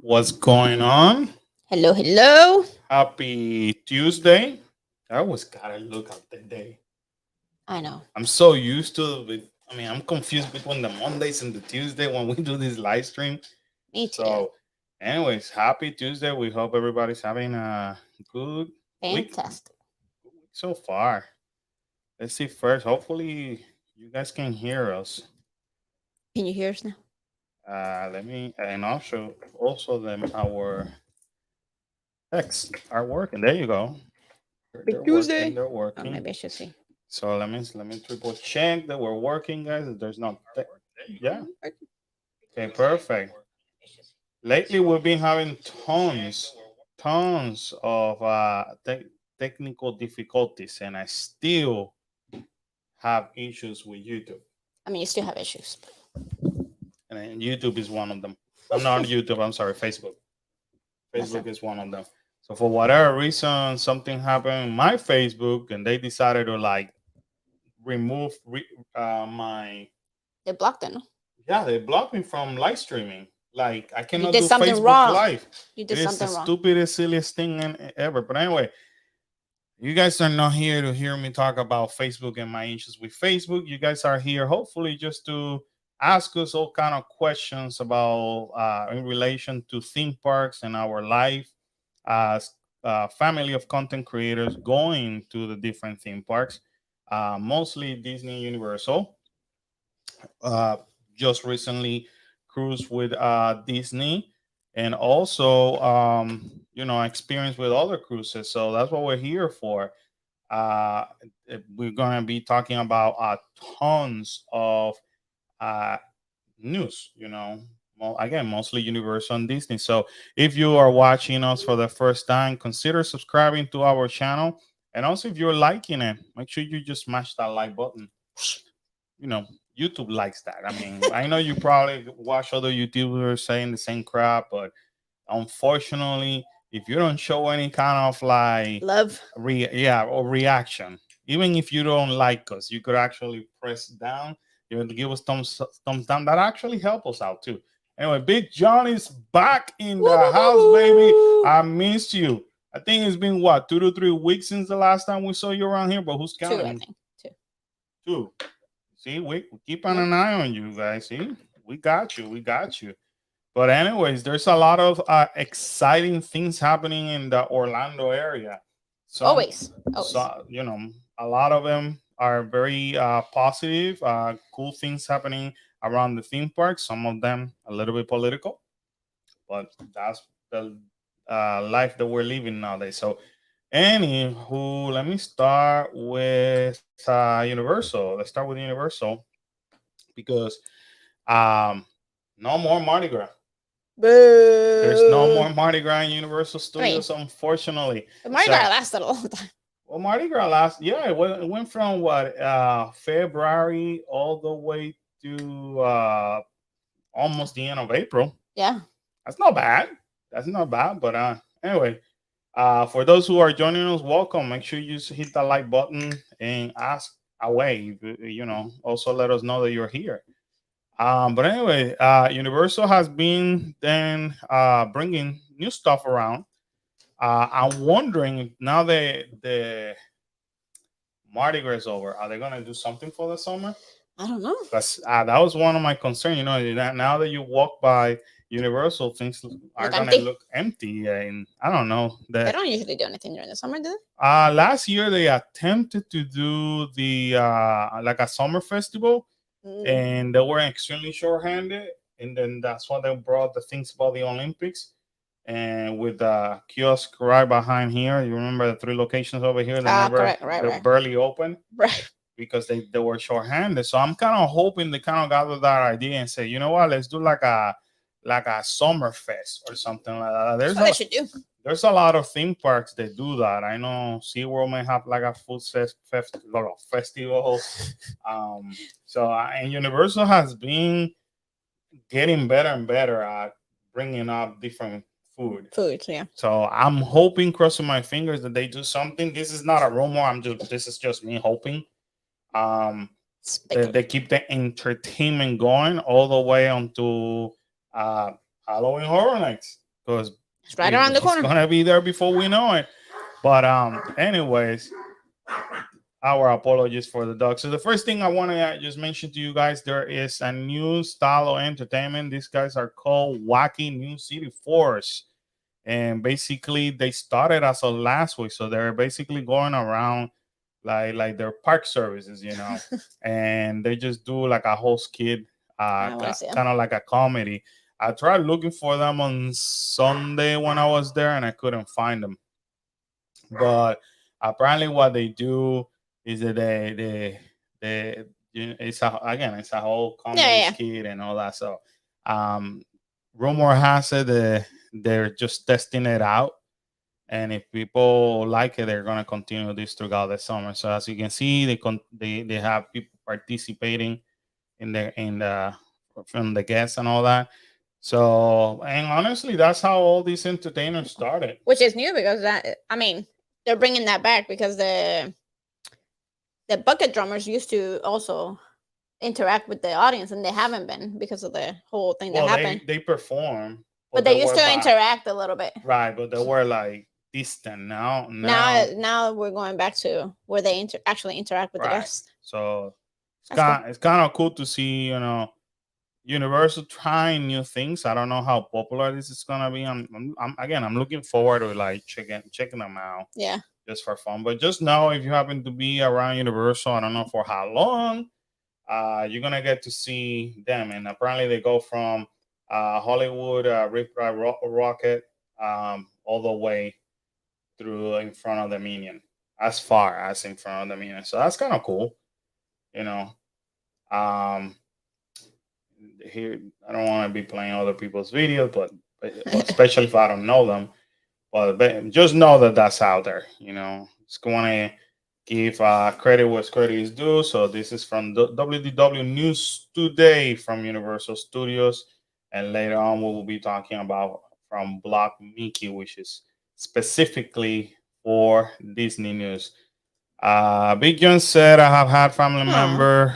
What's going on? Hello, hello. Happy Tuesday. I always gotta look at the day. I know. I'm so used to it. I'm confused between the Mondays and the Tuesday when we do this live stream. Me too. So, anyways, happy Tuesday. We hope everybody's having a good week Fantastic. so far. Let's see first. Hopefully, you guys can hear us. Can you hear us now? Let me, and also them our texts are working. There you go. They're Big working. Tuesday. They're Oh, working. maybe I should see. So let me triple check that we're working, guys. That there's no, yeah. Okay, perfect. Lately, we've been having tons of technical difficulties, and I still have issues with YouTube. I mean, you still have issues. And then YouTube is one of them. I'm not on YouTube. I'm sorry, Facebook. That's Facebook it. is one of them. So for whatever reason, something happened in my Facebook, and they decided to like remove my. They blocked it, no? Yeah, they blocked me from live streaming. Like I You cannot did do something Facebook wrong. Live. You It did is the something wrong. stupidest, silliest thing ever. But anyway, you guys are not here to hear me talk about Facebook and my issues with Facebook. You guys are here, hopefully, just to ask us all kind of questions about in relation to theme parks and our life as a family of content creators going to the different theme parks, mostly Disney, Universal. Uh, just recently cruised with Disney, and also experience with other cruises. So that's what we're here for. Uh, we're gonna be talking about tons of uh, news. Again, mostly Universal and Disney. So if you are watching us for the first time, consider subscribing to our channel. And also, if you're liking it, make sure you just smash that like button. you know, YouTube likes that. I mean, I know you probably watch other YouTubers saying the same crap, but unfortunately, if you don't show any kind of like Love. or reaction, even if you don't like us, you could actually press down. You know, to give us thumbs down. That actually help us out too. Anyway, Big John is back in the house, baby. Woo! I missed you. I think it's been what 2 to 3 weeks since the last time we saw you around here. But who's Two, I counting? think. Two. Two. See, we keep on Yep. an eye on you guys. See, we got you. We got you. But anyways, there's a lot of exciting things happening in the Orlando area. Some, Always. Always. a lot of them are very positive, cool things happening around the theme park. Some of them a little bit political, but that's the life that we're living nowadays. So, anywho, let me start with Universal. Let's start with Universal because um, no more Mardi Gras. There's no Boo. more Mardi Gras in Universal I mean, Studios, unfortunately. the Mardi Gras lasted a long time. Well, Mardi Gras last, yeah, it went from what February all the way to almost the end of April. Yeah. That's not bad. That's not bad. But anyway, for those who are joining us, welcome. Make sure you hit that like button and ask away. Also let us know that you're here. But anyway, Universal has been then bringing new stuff around. I'm wondering if now the Mardi Gras is over, are they gonna do something for the summer? I don't know. Because that was one of my concerns. Now that you walk by Universal, things are Look gonna empty. look empty, and I don't know. They don't usually do anything during the summer, do Last year they attempted to do the like a summer festival, they? and they were extremely short-handed, and then that's why they brought the things about the Olympics. And with the kiosk right behind here, you remember the three locations over here that Correct. Right, they're right. barely open Right. because they were short-handed. So I'm kind of hoping they kind of got with that idea and say, you know what, let's do like a summer fest or something like that. That's what they should do. There's a lot of theme parks that do that. I know SeaWorld may have like a food festival. And Universal has been getting better and better at bringing up different food. Food, yeah. So I'm hoping, crossing my fingers, that they do something. This is not a rumor. This is just me hoping. They keep the entertainment going all the way onto Halloween Horror Nights. because It's right around the it's corner. gonna be there before we know it. But anyways, our apologies for the dog. So the first thing I want to just mention to you guys, there is a new style of entertainment. These guys are called Wacky New City Force, and basically they started as of last week, so they're basically going around like their park services, and they just do like a whole skit, I want to see 'em. kind of like a comedy. I tried looking for them on Sunday when I was there, and I couldn't find them. But apparently, what they do is that it's a whole comedy Yeah. skit and all that. So, rumor has it that they're just testing it out, and if people like it, they're gonna continue this throughout the summer. So as you can see, they have people participating in the from the guests and all that. So, and honestly, that's how all these entertainers started. Which is new because they're bringing that back because the bucket drummers used to also interact with the audience, and they haven't been because of the whole thing that happened. They perform, But they used to interact a little bit. right? But they were like distant now. Now we're going back to where they actually interact with the guests. So That's it's kind of cool to see, Universal trying new things. I don't know how popular this is gonna be. I'm looking forward to like checking them out. Yeah. Just for fun. But just know if you happen to be around Universal, I don't know for how long, you're gonna get to see them. And apparently they go from Hollywood, Rip Ride Rocket, all the way through in front of the Minion, as far as in front of the Minion. So that's kind of cool, you know. Here, I don't want to be playing other people's videos, but especially if I don't know them. But just know that that's out there. It's going to give credit where credit is due. So this is from the WDW News Today from Universal Studios, and later on we will be talking about from Block Mickey, which is specifically for Disney News. Big John said, I have had family member,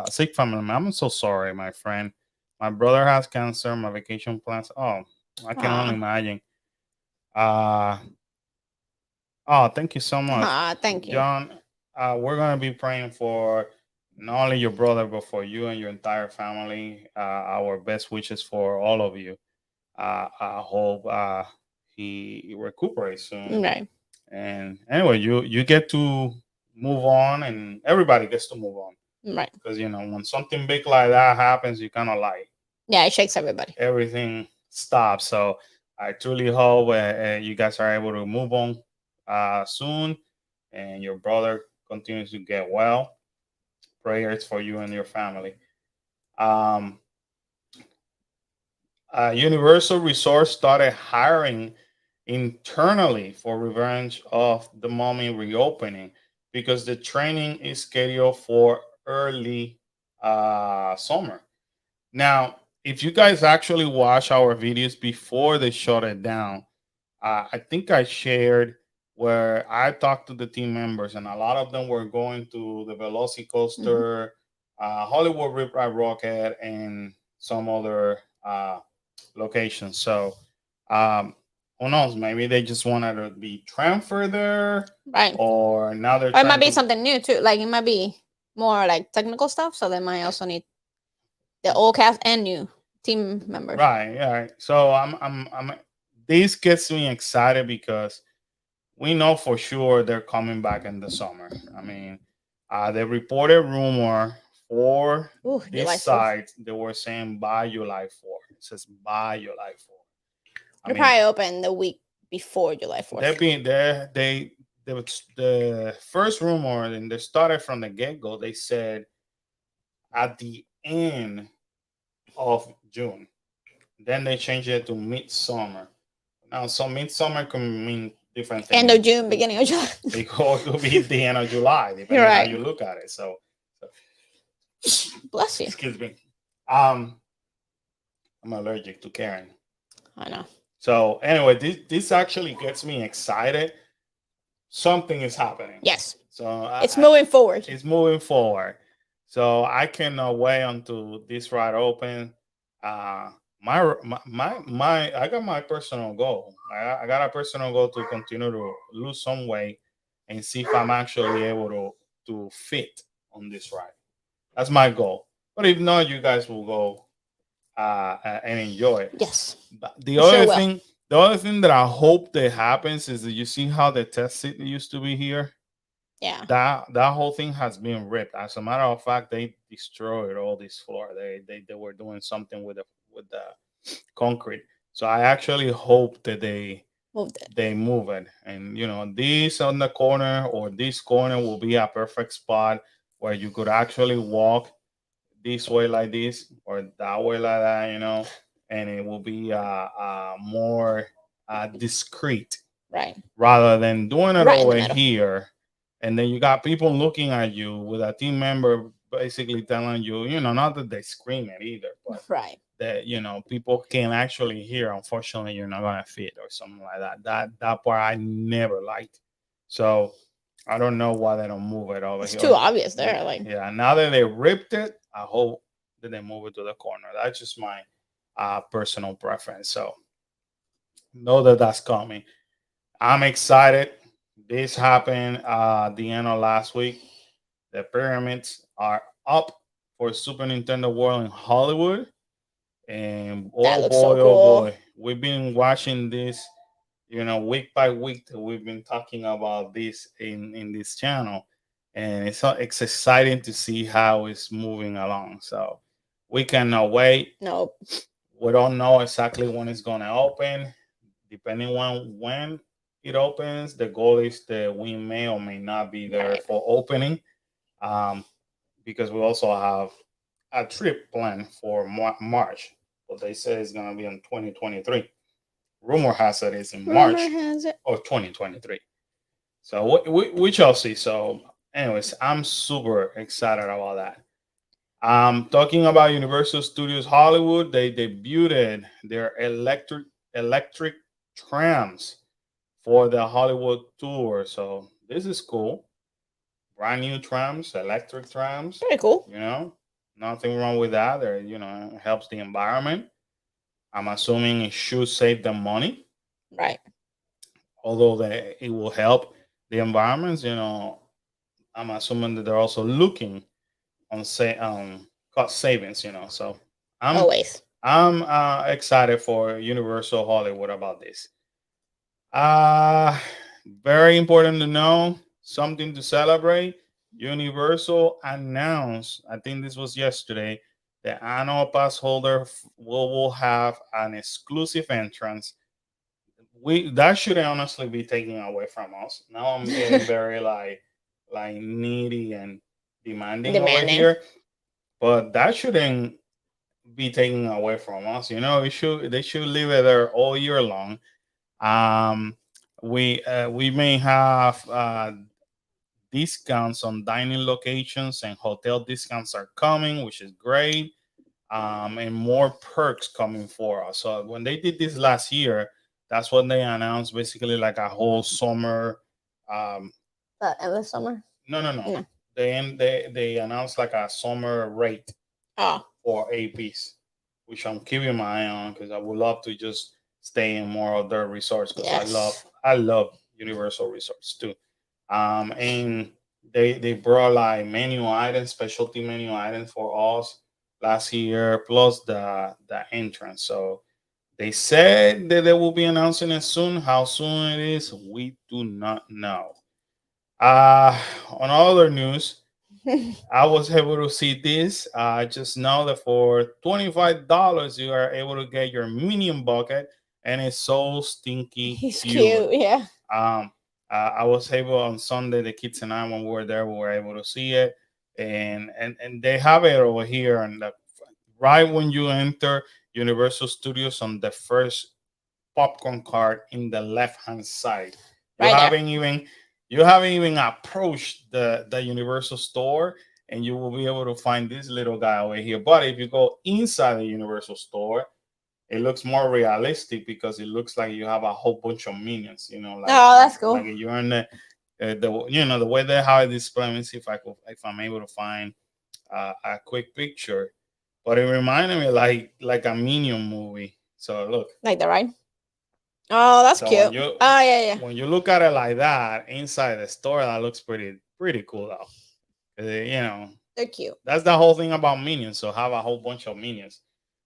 sick family member. I'm so sorry, my friend. My brother has cancer. My vacation plans. Oh, I can only imagine. Thank you so much. Thank you, John. We're going to be praying for not only your brother, but for you and your entire family. Our best wishes for all of you. I hope he recuperates soon. Right. And anyway, you get to move on, and everybody gets to move on. Right. Because when something big like that happens, you kind of like, yeah, it shakes everybody. Everything stops. So I truly hope you guys are able to move on soon, and your brother continues to get well. Prayers for you and your family. Universal Resorts started hiring internally for Revenge of the Mummy reopening because the training is scheduled for early summer. Now, if you guys actually watch our videos before they shut it down, I think I shared where I talked to the team members, and a lot of them were going to the Velocicoaster, Hollywood Rip Ride Rocket, and some other locations. So, who knows? Maybe they just wanted to be transferred there, right? Or now they're. Or it might be something new too. Like it might be more like technical stuff, so they might also need the old cast and new team members. Right. Yeah. So I'm. This gets me excited because we know for sure they're coming back in the summer. I mean, the reported rumor for this site, they were saying by July 4th. It says by July 4th. They're probably open the week before July 4th. They're being there. The first rumor, and they started from the get-go. They said at the end of June. Then they changed it to midsummer. Now, so midsummer can mean different things. End of June, beginning of July. It could be the end of July, depending on how you look at it. So bless you. Excuse me. I'm allergic to Karen. I know. So anyway, this actually gets me excited. Something is happening. Yes. So it's moving forward. It's moving forward. So I cannot wait until this ride open. I got my personal goal. I got a personal goal to continue to lose some weight and see if I'm actually able to fit on this ride. That's my goal. But if not, you guys will go and enjoy it. Yes, But the we sure other will. thing, the other thing that I hope that happens is that you see how the test seat used to be here. Yeah. That whole thing has been ripped. As a matter of fact, they destroyed all this floor. They were doing something with the concrete. So I actually hope that Moved it. they move it. And this on the corner or this corner will be a perfect spot where you could actually walk this way like this or that way like that, and it will be more discreet Right. rather than doing it Right in the over middle. here. And then you got people looking at you with a team member basically telling you, not that they scream it either, but Right. that people can actually hear. Unfortunately, you're not gonna fit or something like that. That part I never liked. So I don't know why they don't move it over It's here. too obvious there. Yeah, Like, yeah. Now that they ripped it, I hope that they move it to the corner. That's just my personal preference. So know that that's coming. I'm excited. This happened the end of last week. The pyramids are up for Super Nintendo World in Hollywood. And that looks so cool. we've been watching this, week by week. We've been talking about this in this channel, and it's exciting to see how it's moving along. So we cannot wait. Nope. We don't know exactly when it's gonna open. Depending on when it opens, the goal is that we may or may not be there Right. for opening. Um, because we also have a trip planned for March. But they say it's going to be in 2023. Rumor has it is in Rumor March has it. of 2023. So we shall see. So, anyways, I'm super excited about that. Talking about Universal Studios Hollywood, they debuted their electric trams for the Hollywood tour. So this is cool. Brand new trams, electric trams. Pretty cool. Nothing wrong with that. Or it helps the environment. I'm assuming it should save them money, Right. although it will help the environments. I'm assuming that they're also looking on say cost savings. So I'm Always. I'm excited for Universal Hollywood about this. Very important to know, something to celebrate. Universal announced, I think this was yesterday, the annual pass holder will have an exclusive entrance. We that should honestly be taken away from us. Now I'm getting very like needy and demanding over Demanding. here, but that shouldn't be taken away from us. They should leave it there all year long. um, we may have discounts on dining locations, and hotel discounts are coming, which is great. And more perks coming for us. So when they did this last year, that's when they announced basically like a whole summer. Um, Endless summer. no. No. They announced like a summer rate Oh. for APs, which I'm keeping my eye on because I would love to just stay in more of their resorts because Yes. I love Universal Resorts too. And they brought like menu items, specialty menu items for us last year, plus the entrance. So they said that they will be announcing it soon. How soon it is, we do not know. On other news, I was able to see this. Just know that for $25, you are able to get your Minion Bucket, and it's so stinky He's cute. cute. Yeah. Um, I was able on Sunday, the kids and I, when we were there, we were able to see it, and they have it over here, and right when you enter Universal Studios on the first popcorn cart in the left hand side. You Right there. haven't even approached the Universal store, and you will be able to find this little guy over here. But if you go inside the Universal store, it looks more realistic because it looks like you have a whole bunch of minions. Like Oh, that's cool. like you're in the way they how it display. Let me see if I'm able to find a quick picture. but it reminded me like a Minion movie. So look, Like the ride. Oh, that's so when cute. you Oh yeah, yeah. when you look at it like that inside the store, that looks pretty cool though. You know, They're cute. that's the whole thing about Minions. So have a whole bunch of Minions.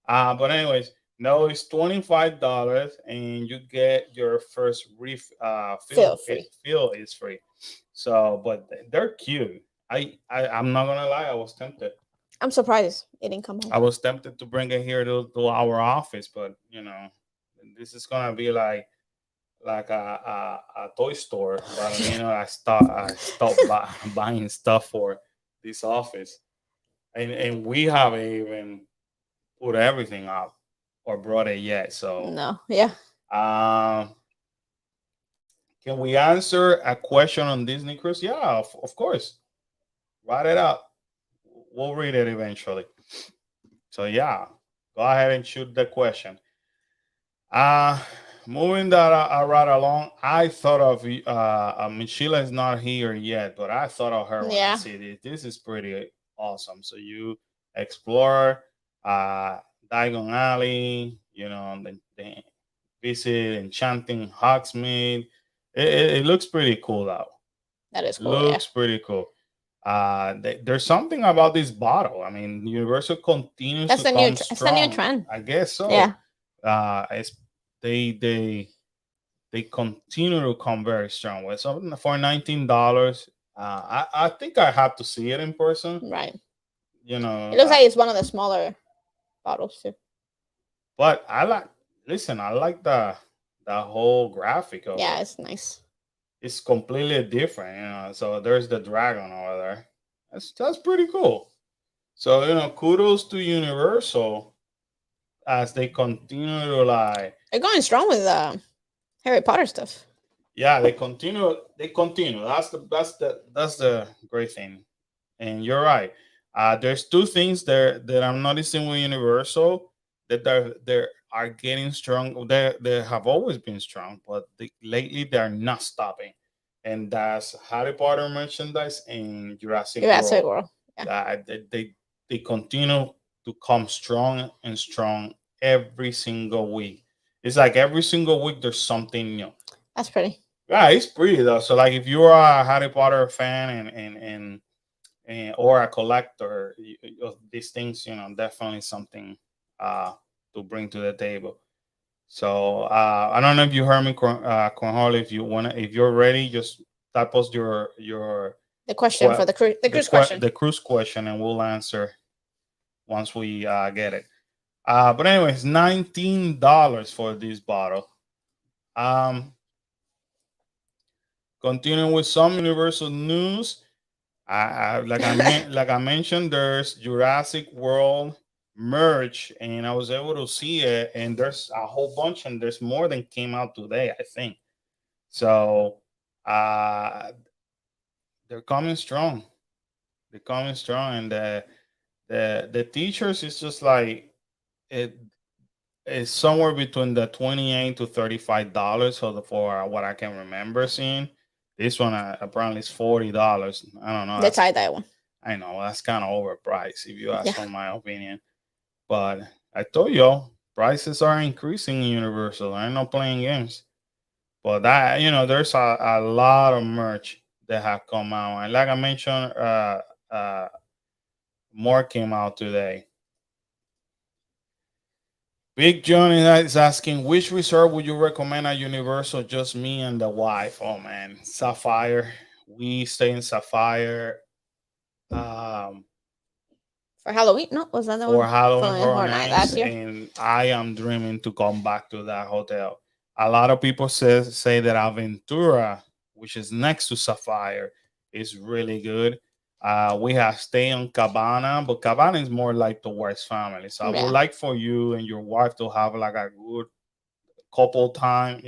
But anyways, no, it's $25 and you get your first Feel fill. free. Fill is free. So, but they're cute. I'm not gonna lie, I was tempted. I'm surprised it didn't come home. I was tempted to bring it here to our office, but this is gonna be like a toy store. But I stopped buying stuff for this office, and we haven't even put everything up or brought it yet. So, No, yeah. um, can we answer a question on Disney Cruise? Yeah, of course. Write it up. We'll read it eventually. So yeah, go ahead and shoot the question. Uh moving that right along, I thought of Michelle is not here yet, but I thought of her when I Yeah. see this. This is pretty awesome. So you explore Diagon Alley, the visit Enchanting Hogsmeade. It looks pretty cool out. That is cool. Yeah. Looks pretty cool. There's something about this bottle. I mean, Universal continues That's to the new. come It's the new strong. trend. I guess so. Yeah. It's they continue to come very strong. With something for $19. I think I have to see it in person. Right. You know, It looks like it's one of the smaller bottles too. but I like the whole graphic of Yeah, it. it's nice. It's completely different. So there's the dragon over there. That's pretty cool. So kudos to Universal as they continue to They're going strong with Harry Potter stuff. yeah, they continue. They continue. That's the great thing. And you're right. There's two things there that I'm noticing with Universal that they are getting strong. They have always been strong, but lately they're not stopping. And that's Harry Potter merchandise and Jurassic Jurassic World. World. Yeah. They continue to come strong and strong every single week. It's like every single week there's something new. That's pretty. Yeah, it's pretty though. So like if you're a Harry Potter fan and or a collector of these things, definitely something to bring to the table. So I don't know if you heard me, Cornhole. If you're ready, just type us your The question for the cruise question. the cruise question, and we'll answer once we get it. But anyways, $19 for this bottle. Um, Continuing with some Universal news, like I mentioned, there's Jurassic World merch, and I was able to see it, and there's a whole bunch, and there's more than came out today, I think. So uh, they're coming strong. They're coming strong, and the teachers is just like it is somewhere between the $28 to $35 for what I can remember seeing. This one apparently is $40. I don't know. They tied that one. I know that's kind of overpriced if you ask Yeah. for my opinion. But I told y'all prices are increasing in Universal. I'm not playing games. But there's a lot of merch that have come out, and like I mentioned, uh, more came out today. Big John is asking, which resort would you recommend at Universal? Just me and the wife. Oh man, Sapphire. We stay in Sapphire. Um, For Halloween? No, was that the for one? Halloween For Horror Horror Night Nights, last year? and I am dreaming to come back to that hotel. A lot of people say that Aventura, which is next to Sapphire, is really good. We have stay on Cabana, but Cabana is more like the West family. So I would Yeah. like for you and your wife to have like a good couple time.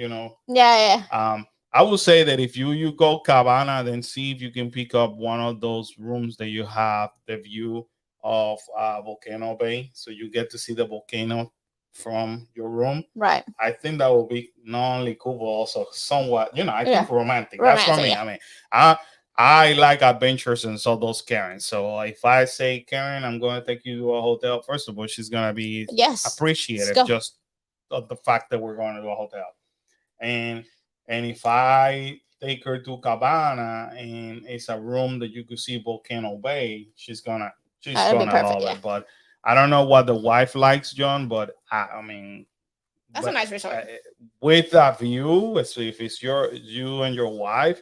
Yeah, I would say that if you go Cabana, then see if you can pick up one of those rooms that you have the view of Volcano Bay, so you get to see the volcano from your room. right. I think that will be not only cool but also somewhat, I Yeah. think romantic. That's for Romantic, me. yeah. I mean, I like adventures and so those Karen. So if I say Karen, I'm going to take you to a hotel. First of all, she's going to be Yes. Let's appreciative go. just of the fact that we're going to a hotel. And if I take her to Cabana and it's a room that you could see Volcano Bay, she's That'd be gonna perfect. love Yeah. it. But I don't know what the wife likes, John. But I mean, That's a but nice resort. with that view, so if it's you and your wife,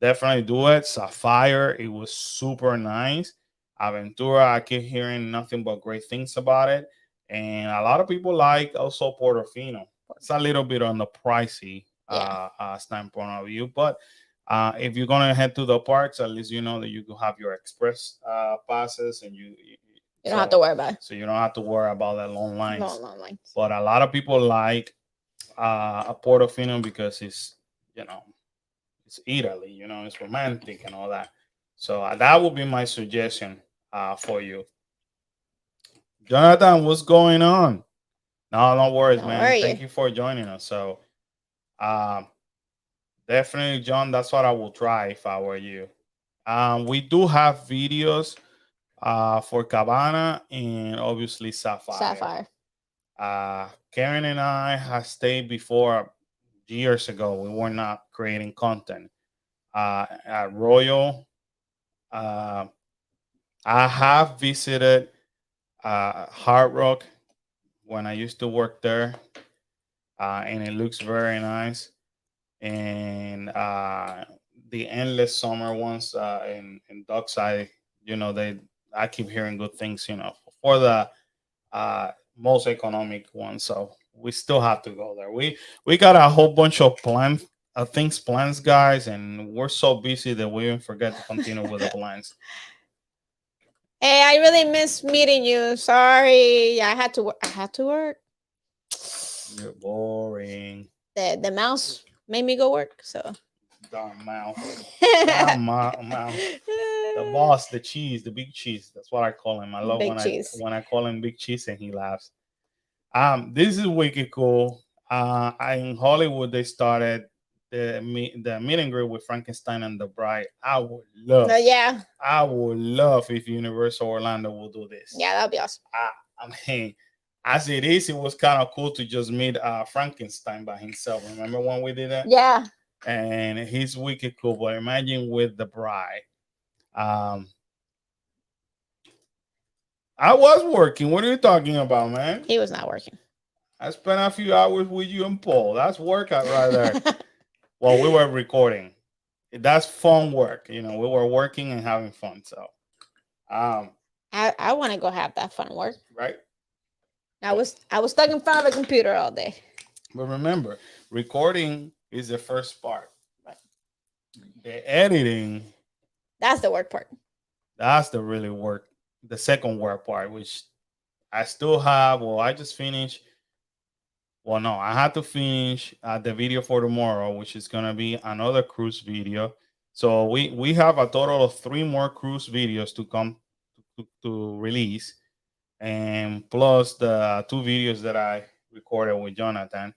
definitely do it. Sapphire, it was super nice. Aventura, I keep hearing nothing but great things about it, and a lot of people like also Portofino. It's a little bit on the pricey Yeah. standpoint of view, but if you're gonna head to the parks, at least you know that you can have your express passes, and You don't have to worry about it. so you don't have to worry about the long lines. Long lines. But a lot of people like a Portofino because it's Italy, it's romantic and all that. So that would be my suggestion for you. Jonathan, what's going on? No worries, How man. are Thank you? you for joining us. So um, definitely, John, that's what I will try if I were you. We do have videos for Cabana and obviously Sapphire. Sapphire. Karen and I have stayed before years ago. We were not creating content. At Royal, uh, I have visited Hard Rock when I used to work there, and it looks very nice. And the endless summer ones in Dockside, they I keep hearing good things, for the most economic one. So we still have to go there. We got a whole bunch of plans, guys, and we're so busy that we even forget to continue with the plans. Hey, I really miss meeting you. Sorry, I had to work. I had to work. You're boring. The mouse made me go work. So. Darn mouse. Darn mouse. The boss, the cheese, the big cheese. That's what I call him. I love Big when cheese. I call him big cheese and he laughs. This is wicked cool. In Hollywood they started the meet and greet with Frankenstein and the Bride. I would love if Universal Orlando will do this. Yeah, that'd be awesome. I mean, as it is, it was kind of cool to just meet Frankenstein by himself. Remember when we did that? Yeah. And he's wicked cool. But imagine with the Bride. I was working. What are you talking about, man? He was not working. I spent a few hours with you and Paul. That's workout right there. Well, we were recording. That's fun work. We were working and having fun. So, I want to go have that fun work. Right. I was stuck in front of a computer all day. But remember, recording is the first part. Right. The editing. That's the work part. That's the really work. The second work part, which I still have. Well, I just finished. Well, no, I had to finish the video for tomorrow, which is gonna be another cruise video. So we have a total of 3 more cruise videos to come to release, and plus the 2 videos that I recorded with Jonathan.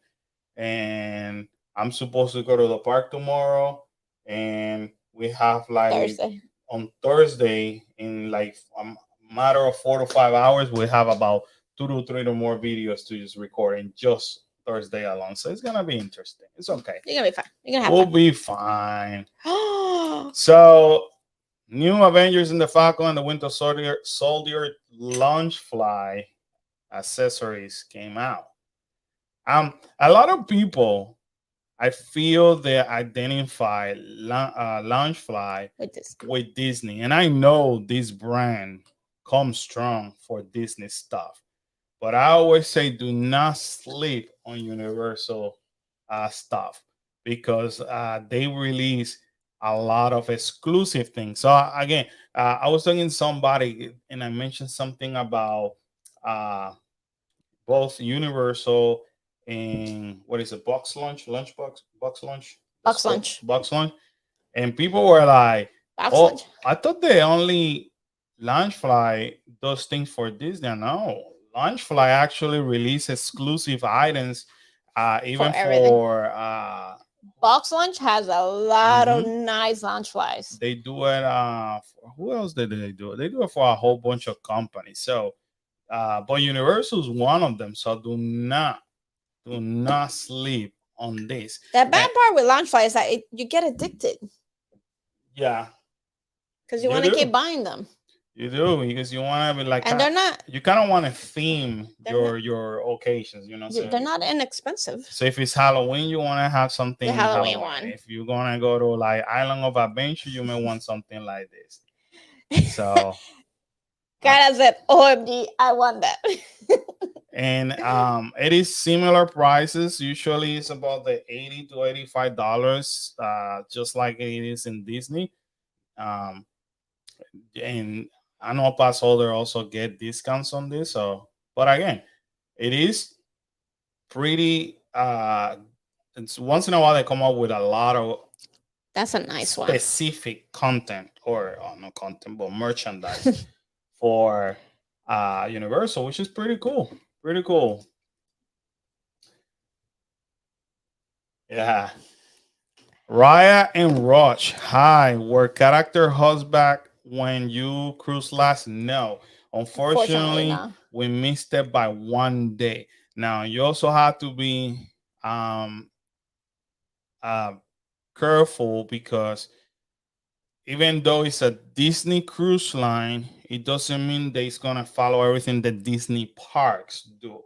And I'm supposed to go to the park tomorrow, and we have like Thursday. On Thursday in like a matter of 4 to 5 hours, we have about 2 to 3 or more videos to just record in just Thursday alone. So it's gonna be interesting. It's okay. You're gonna be fine. You're gonna have We'll fun. be fine. So, new Avengers in the Falcon and the Winter Soldier launch fly accessories came out. A lot of people, I feel they identify launch fly with Disney, and I know this brand comes strong for Disney stuff. But I always say, do not sleep on Universal stuff, because they release a lot of exclusive things. So again, I was talking to somebody and I mentioned something about both Universal and what is it, box lunch, box lunch, and people were like, "Oh, I thought they only Launchfly does things for Disney." No, Launchfly actually release exclusive items, even for Box Lunch has a lot of Mhm. nice lunch flies. They do it. For, who else did they do it? They do it for a whole bunch of companies. So, but Universal's one of them. So do not sleep on this. The bad And part with lunch flies is that you get addicted yeah, because you you want to keep do. buying them, You do because you want to be like and they're not. you kind of want to theme They're not. your occasions. You know, so They're not inexpensive. so if it's Halloween, you want to have something The Halloween Halloween. one. If you're gonna go to like Island of Adventure, you may want something like this. So God, I said, OMG, I want that. and it is similar prices. Usually it's about the $80 to $85, just like it is in Disney. Um, and I know pass holder also get discounts on this. So, but again, it is pretty. It's once in a while they come up with a lot of That's a nice one. specific content or not content, but merchandise for Universal, which is pretty cool. Pretty cool. Yeah. Raya and Roach. Hi. Were character husband when you cruise last? No. Unfortunately, Unfortunately, no. we missed it by 1 day. Now you also have to be um uh careful because even though it's a Disney cruise line, it doesn't mean that it's gonna follow everything that Disney parks do.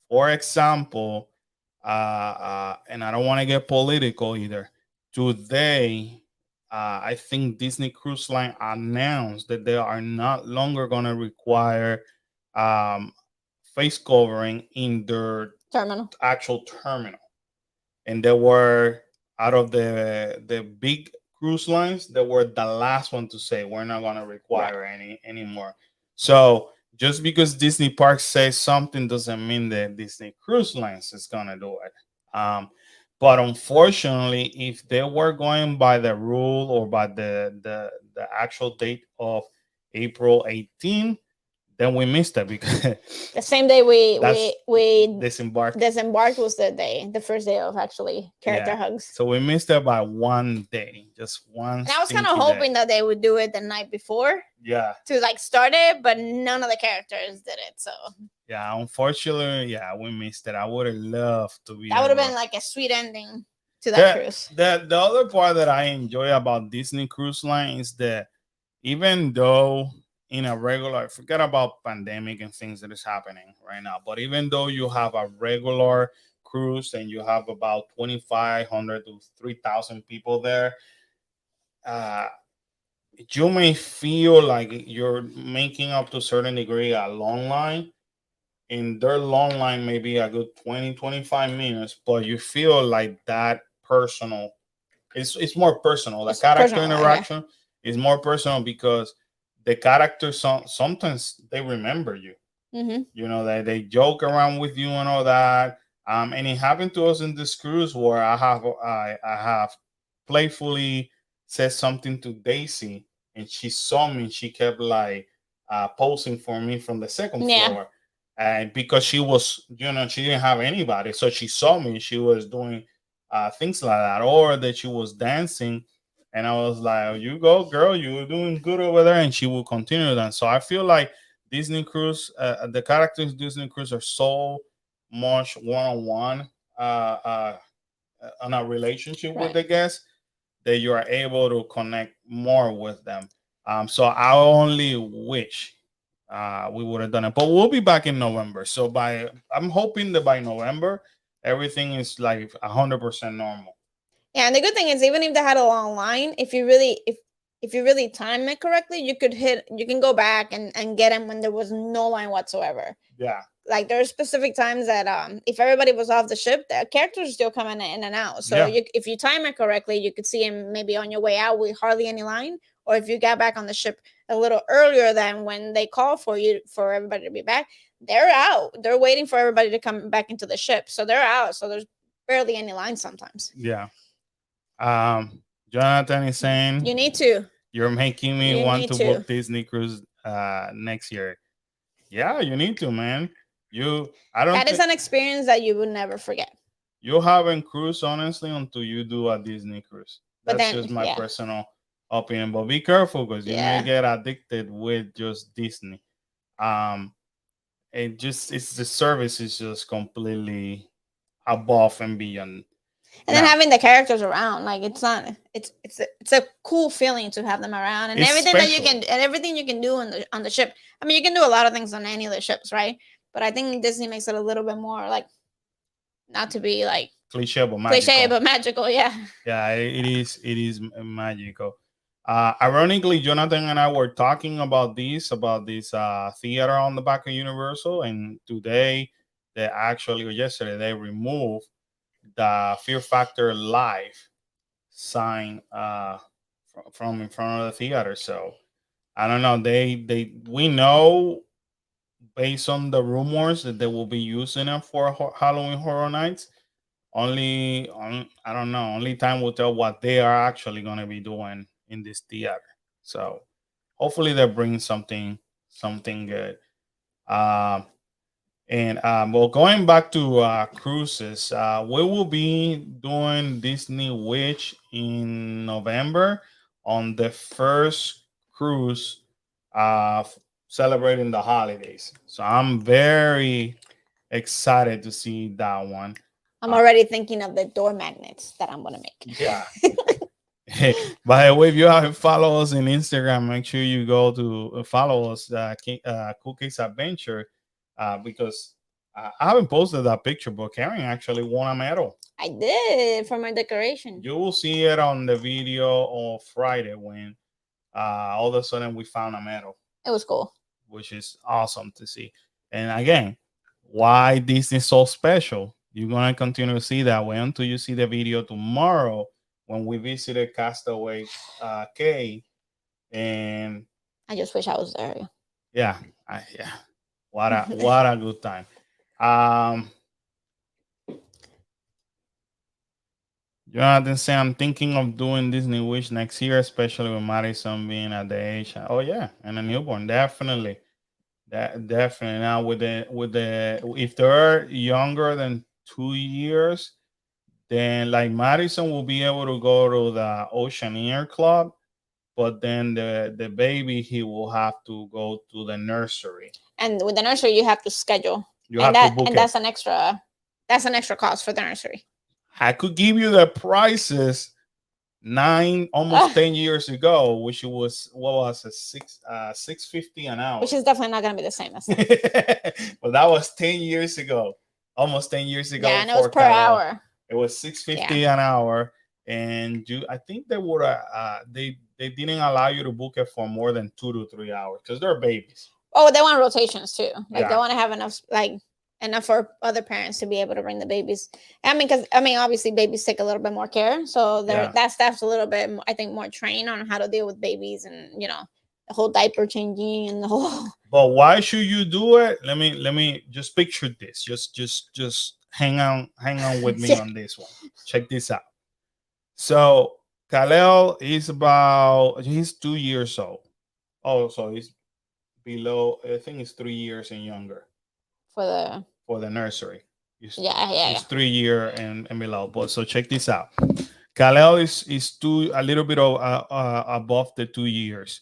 For example, and I don't want to get political either. Today, I think Disney Cruise Line announced that they are not longer gonna require um, face covering in their Terminal. actual terminal, and they were out of the big cruise lines, they were the last one to say we're not going to Right. require any anymore. So just because Disney Parks says something doesn't mean that Disney Cruise Lines is going to do it. But unfortunately, if they were going by the rule or by the actual date of April 18, then we missed it because The same day that's we disembarked. disembarked was the first day of actually character Yeah. hugs. So we missed it by 1 day, just one. And I was kind of stinky day. hoping that they would do it the night before Yeah, to like start it, but none of the characters did it. So yeah. Unfortunately, yeah, we missed it. I would have loved to be. that would have there. been like a sweet ending to that cruise. The other part that I enjoy about Disney Cruise Line is that even though in a regular, forget about pandemic and things that is happening right now, but even though you have a regular cruise and you have about 2,500 to 3,000 people there, uh, you may feel like you're making up to a certain degree a long line, and their long line may be a good 20-25 minutes, but you feel like that personal. It's more personal. The It's character personal, yeah. interaction is more personal because the characters sometimes they remember you. Mm-hmm. You know, they joke around with you and all that. And it happened to us in this cruise where I have playfully said something to Daisy, and she saw me. She kept like posing for me from the second Yeah. floor, and because she was, she didn't have anybody, so she saw me. She was doing things like that, or that she was dancing, and I was like, "You go, girl. You're doing good over there," and she will continue that. So I feel like Disney Cruise, the characters Disney Cruise are so much one-on-one on a relationship with Right. the guests that you are able to connect more with them. So I only wish we would have done it, but we'll be back in November. So I'm hoping that by November everything is like 100% normal. Yeah, and the good thing is even if they had a long line, if you really time it correctly, you can go back and get them when there was no line whatsoever. Yeah. Like there are specific times that if everybody was off the ship, the characters are still coming in and out. So Yeah. if you time it correctly, you could see him maybe on your way out with hardly any line, or if you got back on the ship a little earlier than when they call for you for everybody to be back, they're out. They're waiting for everybody to come back into the ship, so they're out. So there's barely any lines sometimes. Yeah. Jonathan is saying You need to. you're making me You want need to to. book Disney Cruise next year. Yeah, you need to, man. I don't That is thi- an experience that you would never forget. you haven't cruise honestly until you do a Disney cruise. But That's then, just my yeah, personal opinion. But be careful because you may yeah. get addicted with just Disney. Um, it's the service is just completely above and beyond. And then Now, having the characters around, like it's not, it's a cool feeling to have them around, and it's everything that you special. can, and everything you can do on the ship. I mean, you can do a lot of things on any of the ships, right? But I think Disney makes it a little bit more like, not to be like Cliche but cliche, magical. but magical. Yeah. Yeah, it is. It is magical. Ironically, Jonathan and I were talking about this theater on the back of Universal, and today, they actually, or yesterday, they removed the Fear Factor Live sign from in front of the theater. So I don't know. We know based on the rumors that they will be using it for Halloween Horror Nights. I don't know. Only time will tell what they are actually going to be doing in this theater. So hopefully they bring something good. Um, well, going back to cruises, we will be doing Disney Witch in November on the first cruise, celebrating the holidays. So I'm very excited to see that one. I'm already thinking of the door magnets that I'm gonna make. Yeah. By the way, if you haven't followed us on Instagram, make sure you go to follow us, Cool Case Adventure, because I haven't posted that picture, but Karen actually won a medal. I did for my decoration. You will see it on the video on Friday when all of a sudden we found a medal, It was cool. which is awesome to see. And again, why Disney's so special? You're gonna continue to see that way until you see the video tomorrow when we visited Castaway Cay, and I just wish I was there. yeah, yeah, what a good time. Um, Jonathan say I'm thinking of doing Disney Wish next year, especially with Madison being at the age. Oh yeah, and a newborn, definitely. That definitely. Now with the if they're younger than 2 years, then like Madison will be able to go to the Oceaneer Club, but then the baby he will have to go to the nursery. And with the nursery, you have to schedule. You have to book it. That's an extra cost for the nursery. I could give you the prices almost 10 years ago, which was what was it, $6.50 an hour, which is definitely not going to be the same as but that was 10 years ago, almost 10 years ago. Yeah, and it was per hour. It was $6.50 an hour, and I think they would they didn't allow you to book it for more than 2 to 3 hours because they're babies. Oh, they want rotations too. Like Yeah. they want to have enough for other parents to be able to bring the babies. Because obviously babies take a little bit more care, so that staff's a little bit, I think, more trained on how to deal with babies, and the whole diaper changing and the whole. But why should you do it? Let me just picture this. Just hang on with me on this one. Check this out. So Kalel is he's 2 years old. Oh, so he's below. I think he's 3 years and younger For the nursery. He's 3 year and below. But so check this out. Kalel is a little bit above the 2 years.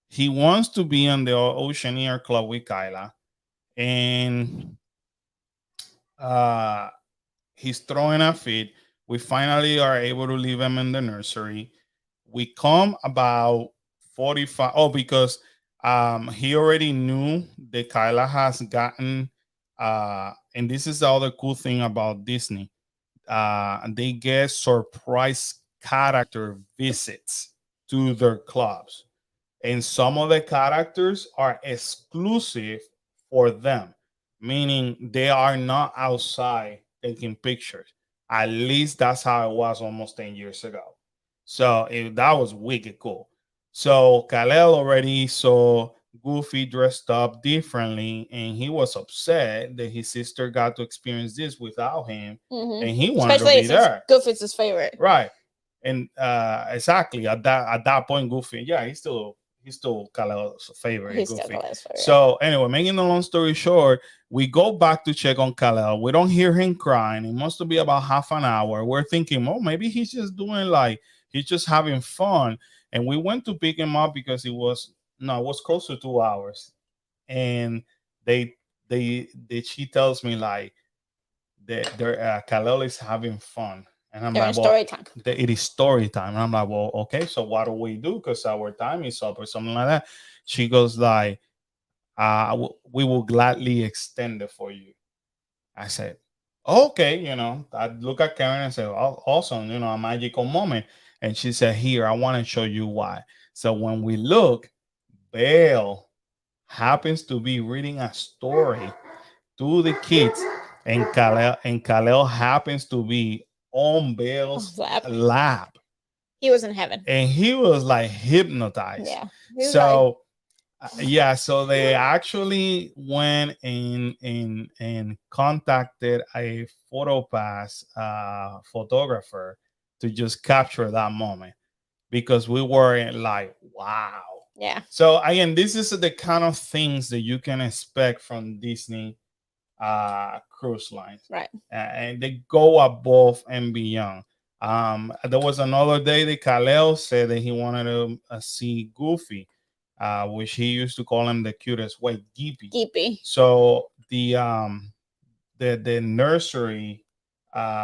He wants to be on the Oceaneer Club with Kyla, and he's throwing a fit. We finally are able to leave him in the nursery. We come about 45. Oh, because he already knew that Kyla has gotten, and this is the other cool thing about Disney. They get surprise character visits to their clubs. And some of the characters are exclusive for them, meaning they are not outside taking pictures. At least that's how it was almost 10 years ago. So that was wicked cool. So Kalel already saw Goofy dressed up differently, and he was upset that his sister got to experience this without him, and he wanted to be there. Goofy's his favorite, right? And exactly at that point, Goofy, yeah, he's still he's still Kal-El's favorite, He's still Goofy. Kal-El's favorite. So anyway, making the long story short, we go back to check on Kal-El. We don't hear him crying. It must be about half an hour. We're thinking, oh, maybe he's just doing like he's just having fun. And we went to pick him up because it was close to 2 hours. And she tells me like that their Kal-El is having fun. And I'm like, well, story time. it is story time. And I'm like, well, okay, so what do we do? Because our time is up or something like that. She goes like, we will gladly extend it for you. I said, okay, I look at Karen and say, oh, awesome, a magical moment. And she said, here, I want to show you why. So when we look, Belle happens to be reading a story to the kids, and Kal-El happens to be on Belle's lap. He was in heaven, and he was like hypnotized. Yeah. So so they actually went and contacted a photo pass photographer to just capture that moment, because we were like, wow. Yeah. So again, this is the kind of things that you can expect from Disney cruise lines, right? And they go above and beyond. There was another day that Kal-El said that he wanted to see Goofy, which he used to call him the cutest way, Geepy. So the nursery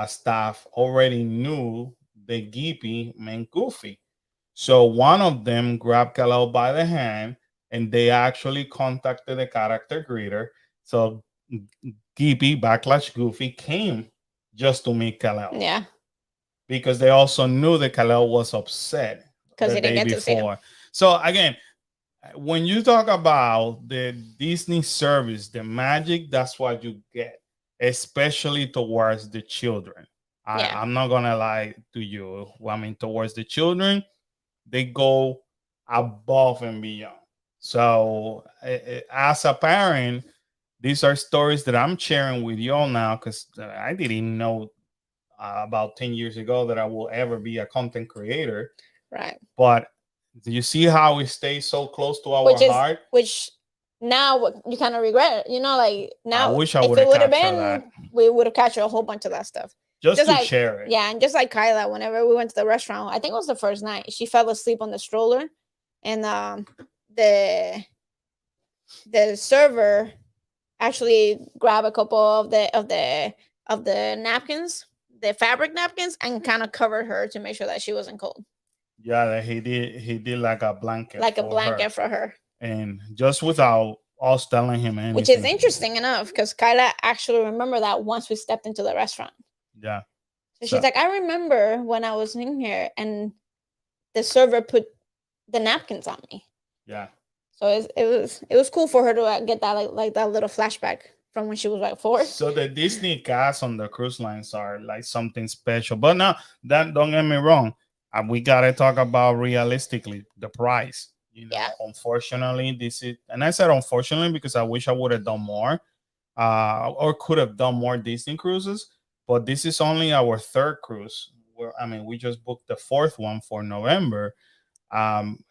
staff already knew that Geepy meant Goofy. So one of them grabbed Kal-El by the hand, and they actually contacted the character greeter. So Geepy / Goofy came just to meet Kal-El. Yeah. Because they also knew that Kal-El was upset because the he didn't day get to see him. before. So again, when you talk about the Disney service, the magic, that's what you get, especially towards the children. I'm not gonna lie to you. I mean, towards the children, they go above and beyond. So as a parent, these are stories that I'm sharing with y'all now, because I didn't know about 10 years ago that I will ever be a content creator. Right. But do you see how we stay so close to our heart? Which now you kind of regret it. Like now, I wish I if it would have been, that. We would have captured a whole bunch of that stuff. Just to share it. Yeah, and just like Kyla, whenever we went to the restaurant, I think it was the first night, she fell asleep on the stroller, and the server actually grabbed a couple of the napkins, the fabric napkins, and kind of covered her to make sure that she wasn't cold. Yeah, he did like a blanket. Like a blanket for her. And just without us telling him anything. Which is interesting enough, because Kyla actually remembered that once we stepped into the restaurant. Yeah. So she's like, I remember when I was in here and the server put the napkins on me. Yeah. So it was cool for her to get that like that little flashback from when she was like 4. So the Disney cast on the cruise lines are like something special. But now, that don't get me wrong, we gotta talk about realistically the price. Unfortunately, this is, and I said unfortunately because I wish I would have done more, or could have done more Disney cruises. But this is only our 3rd cruise. We just booked the 4th one for November.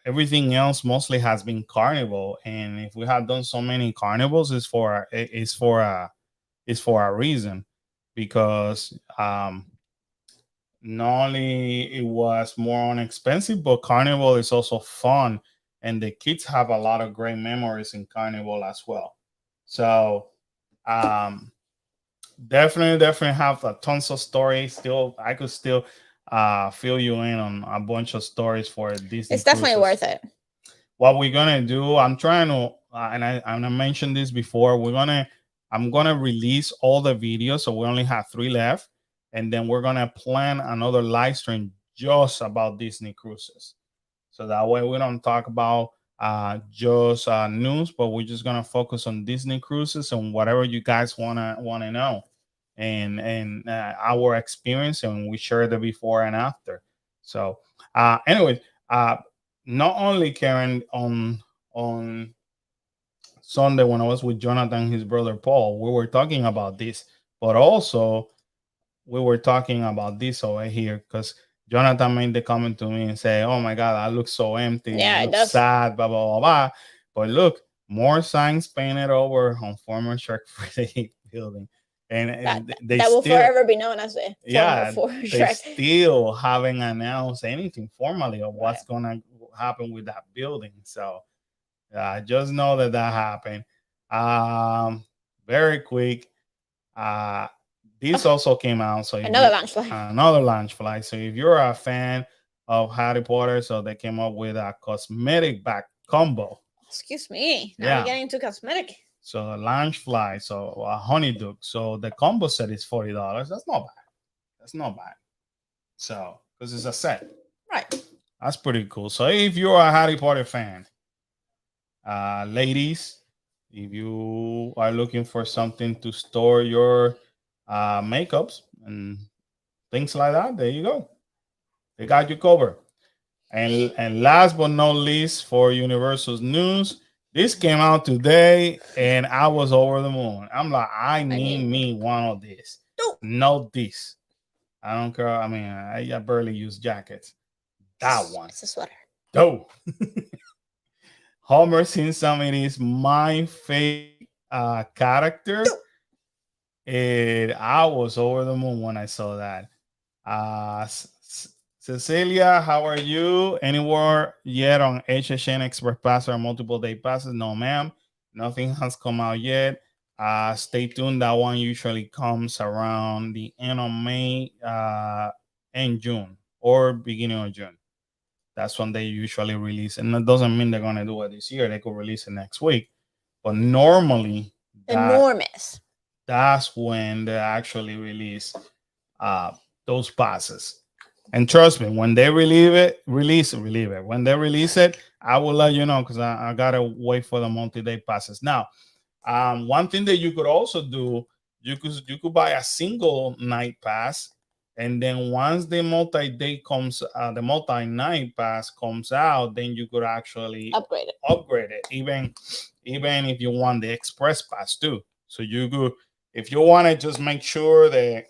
Everything else mostly has been Carnival, and if we have done so many Carnivals, it's for a reason, because not only it was more inexpensive, but Carnival is also fun, and the kids have a lot of great memories in Carnival as well. So definitely have tons of stories. I could still fill you in on a bunch of stories for Disney. It's definitely worth it. What we're gonna do, I'm trying to, and I mentioned this before. I'm gonna release all the videos, so we only have 3 left, and then we're gonna plan another live stream just about Disney cruises. So that way we don't talk about just news, but we're just gonna focus on Disney cruises and whatever you guys wanna know, and our experience, and we share the before and after. So anyway, not only Karen, on Sunday when I was with Jonathan and his brother Paul, we were talking about this, but also we were talking about this over here, because Jonathan made the comment to me and say, "Oh my God, that looks so empty. Yeah, It it looks does. sad." Blah blah blah blah. But look, more signs painted over on former Shark Free building, and they That will still, forever be known as the former yeah, for they Shrek. still haven't announced anything formally of Right. what's gonna happen with that building. So just know that that happened. Very quick. Uh, this Oh, also came out. So if another you launch flight. another launch flight. So if you're a fan of Harry Potter, so they came up with a cosmetic back combo. Excuse me. Now we're Yeah. getting into cosmetic. So a lounge fly, so a honeydew. So the combo set is $40. That's not bad. That's not bad. So because it's a set, Right. that's pretty cool. So if you're a Harry Potter fan, ladies, if you are looking for something to store your makeups and things like that, there you go. They got you covered. And last but not least, for Universal's news, this came out today, and I was over the moon. I'm like, I need mean, me one of this. no. Not this. I don't care. I mean, I barely use jackets. That one. It's a sweater. No. Homer Simpson is my favorite character. And I was over the moon when I saw that. Cecilia, how are you? Anywhere yet on HSN Express Pass or multiple day passes? No, ma'am. Nothing has come out yet. Stay tuned. That one usually comes around the end of May and June or beginning of June. That's when they usually release. And that doesn't mean they're going to do it this year. They could release it next week. But normally, Enormous. that's when they actually release uh, those passes. And trust me, when they release it. When they release it, I will let you know because I gotta wait for the multi-day passes. Now, one thing that you could also do, you could buy a single night pass, and then once the multi-day comes, the multi-night pass comes out, then you could actually upgrade it. Even if you want the express pass too. So you could, if you want to just make sure that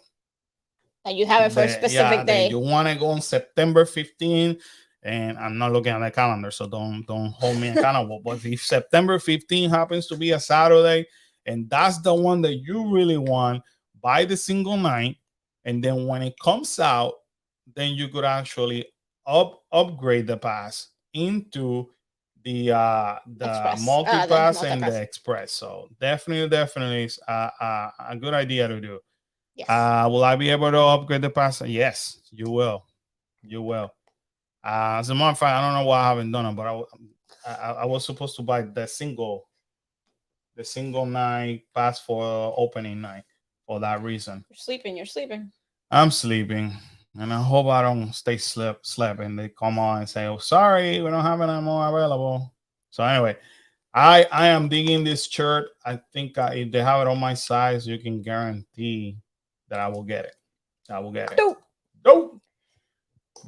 you have it for a specific day. You want to go on September 15th, and I'm not looking at the calendar, so don't hold me accountable. But if September 15th happens to be a Saturday, and that's the one that you really want, buy the single night, and then when it comes out, then you could actually upgrade the pass into the multi pass and the express. So definitely is a good idea to do. Yes. Will I be able to upgrade the pass? Yes, you will. You will. As a matter of fact, I don't know why I haven't done it, but I was supposed to buy the single night pass for opening night for that reason. You're sleeping. I'm sleeping, and I hope I don't stay slept and they come on and say, "Oh, sorry, we don't have any more available." So anyway, I am digging this shirt. I think if they have it on my size, you can guarantee that I will get it. I will get it. Dope.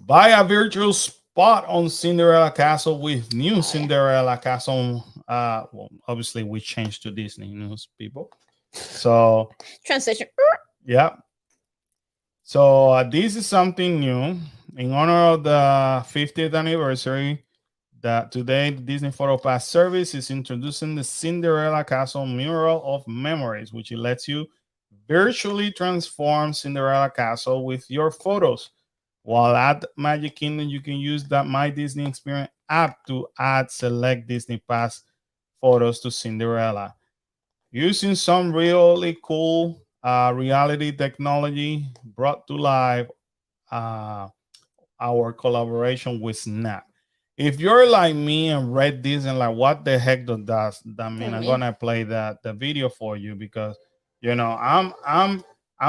Buy a virtual spot on Cinderella Castle with new Cinderella Castle. Well, obviously we changed to Disney news, people. So transition. Yeah. So this is something new in honor of the 50th anniversary. That today the Disney Photo Pass service is introducing the Cinderella Castle Mural of Memories, which lets you virtually transform Cinderella Castle with your photos. While at Magic Kingdom, you can use that My Disney Experience app to add select Disney Pass photos to Cinderella. Using some really cool reality technology brought to life our collaboration with Snap. If you're like me and read this and like, what the heck does that mean? I'm gonna play the video for you because I'm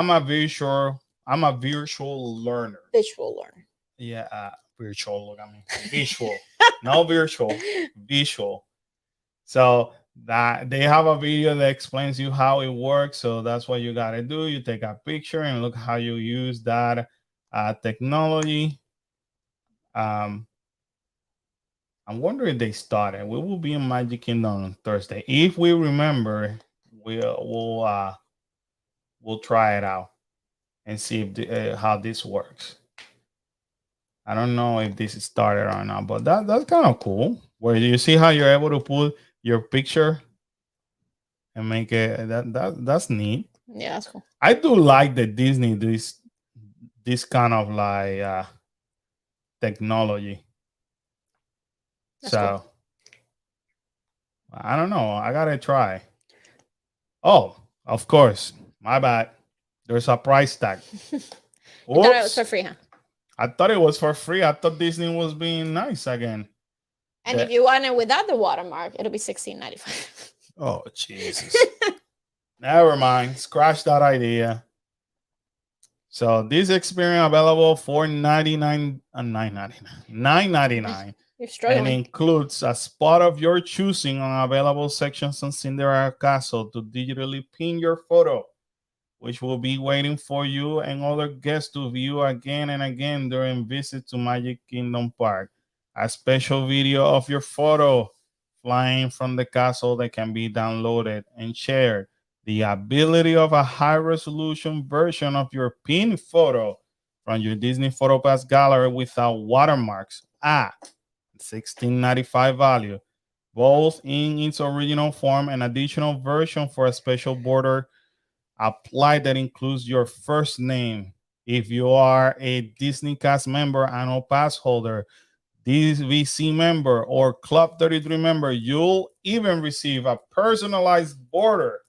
a virtual learner. Yeah, virtual. Look, I mean visual, no virtual, visual. So that they have a video that explains you how it works. So that's what you gotta do. You take a picture and look how you use that technology. I'm wondering if they started. We will be in Magic Kingdom on Thursday. If we remember, we'll try it out and see if how this works. I don't know if this is started or not, but that's kind of cool. Where you see how you're able to put your picture and make it that's neat. Yeah, that's cool. I do like the Disney this kind of like technology. That's cool. So I don't know. I gotta try. Oh, of course. My bad. There's a price tag. You thought it was for Oops. free, huh? I thought it was for free. I thought Disney was being nice again. And if you want it without the watermark, it'll be $16.95. Oh Jesus. Never mind. Scratch that idea. So this experience available for $9.99 $9.99 You're and struggling. includes a spot of your choosing on available sections on Cinderella Castle to digitally pin your photo, which will be waiting for you and other guests to view again and again during visit to Magic Kingdom Park. A special video of your photo flying from the castle that can be downloaded and shared. The ability of a high resolution version of your pinned photo from your Disney PhotoPass gallery without watermarks at $16.95 value, both in its original form and additional version for a special border apply that includes your first name. If you are a Disney cast member, annual pass holder, DVC member, or Club 33 member, you'll even receive a personalized border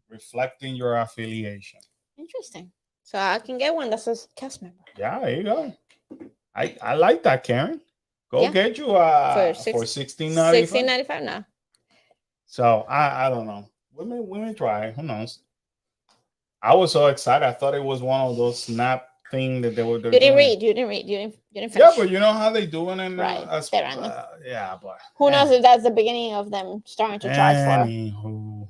reflecting your affiliation. Interesting. So I can get one that says cast member. Yeah, there you go. I like that, Karen. Go Yeah. get you for $16.95. $16.95 now. So I don't know. We may try. Who knows? I was so excited. I thought it was one of those snap thing that they were. You didn't read. You didn't read. You didn't finish. Yeah, but you know how they do it in right. They're random. yeah, but who knows if that's the beginning of them starting to charge for. Anywho,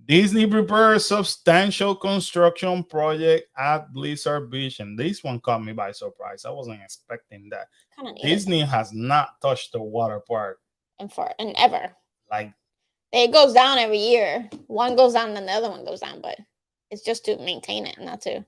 Disney prepares substantial construction project at Blizzard Beach, and this one caught me by surprise. I wasn't expecting that. Disney has not touched the water park and ever. Like it goes down every year. One goes down, then the other one goes down, but it's just to maintain it, not to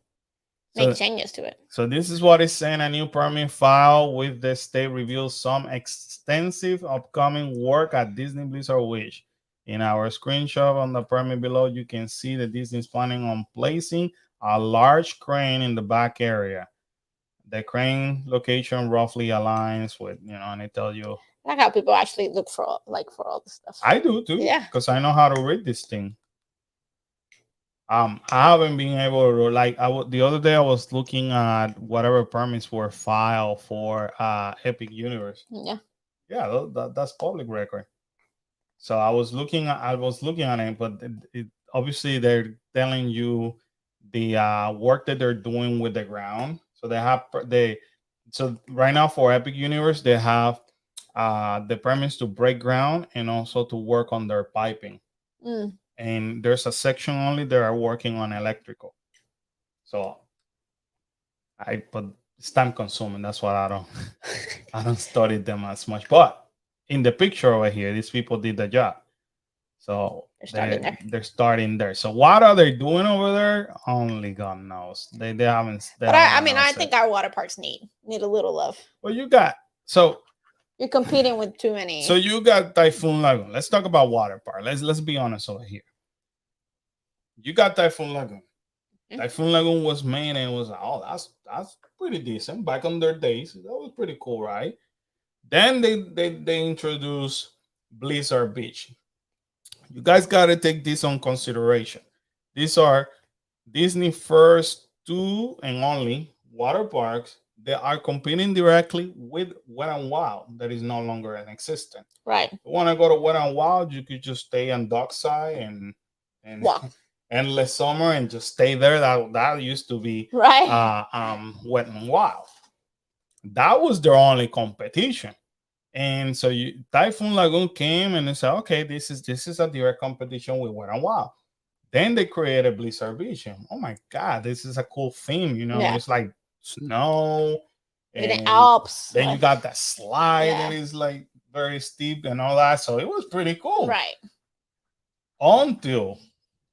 make changes to it. So this is what is saying. A new permit file with the state reveals some extensive upcoming work at Disney Blizzard Beach. In our screenshot on the permit below, you can see that Disney is planning on placing a large crane in the back area. The crane location roughly aligns with, and it tells you. I like how people actually look for all the stuff. I do too. Yeah. Because I know how to read this thing. I haven't been able to the other day I was looking at whatever permits were filed for Epic Universe. Yeah. Yeah, that's public record. So I was looking at it, but it obviously they're telling you the work that they're doing with the ground. So so right now for Epic Universe they have the permits to break ground and also to work on their piping. And there's a section only that are working on electrical. So but it's time consuming. That's why I don't study them as much. But in the picture over here, these people did the job. So they're starting there. So what are they doing over there? Only God knows. They haven't. But I think our water parks need a little love. Well, you're competing with too many. So you got Typhoon Lagoon. Let's talk about water park. Let's be honest over here. You got Typhoon Lagoon. Mm-hmm. Typhoon Lagoon was made and was that's pretty decent back on their days. That was pretty cool, right? Then they introduced Blizzard Beach. You guys got to take this on consideration. These are Disney first 2 and only water parks that are competing directly with Wet n Wild that is no longer in existence. Right. If you want to go to Wet n Wild, you could just stay on Dockside and Endless Summer and just stay there. That used to be right. Wet n Wild. That was their only competition. And so Typhoon Lagoon came and they said, okay, this is a direct competition with Wet n Wild. Then they created Blizzard Beach. And, oh my God, this is a cool theme. It's like snow and the Alps. Then you got that slide that is like very steep and all that. So it was pretty cool. Right. Until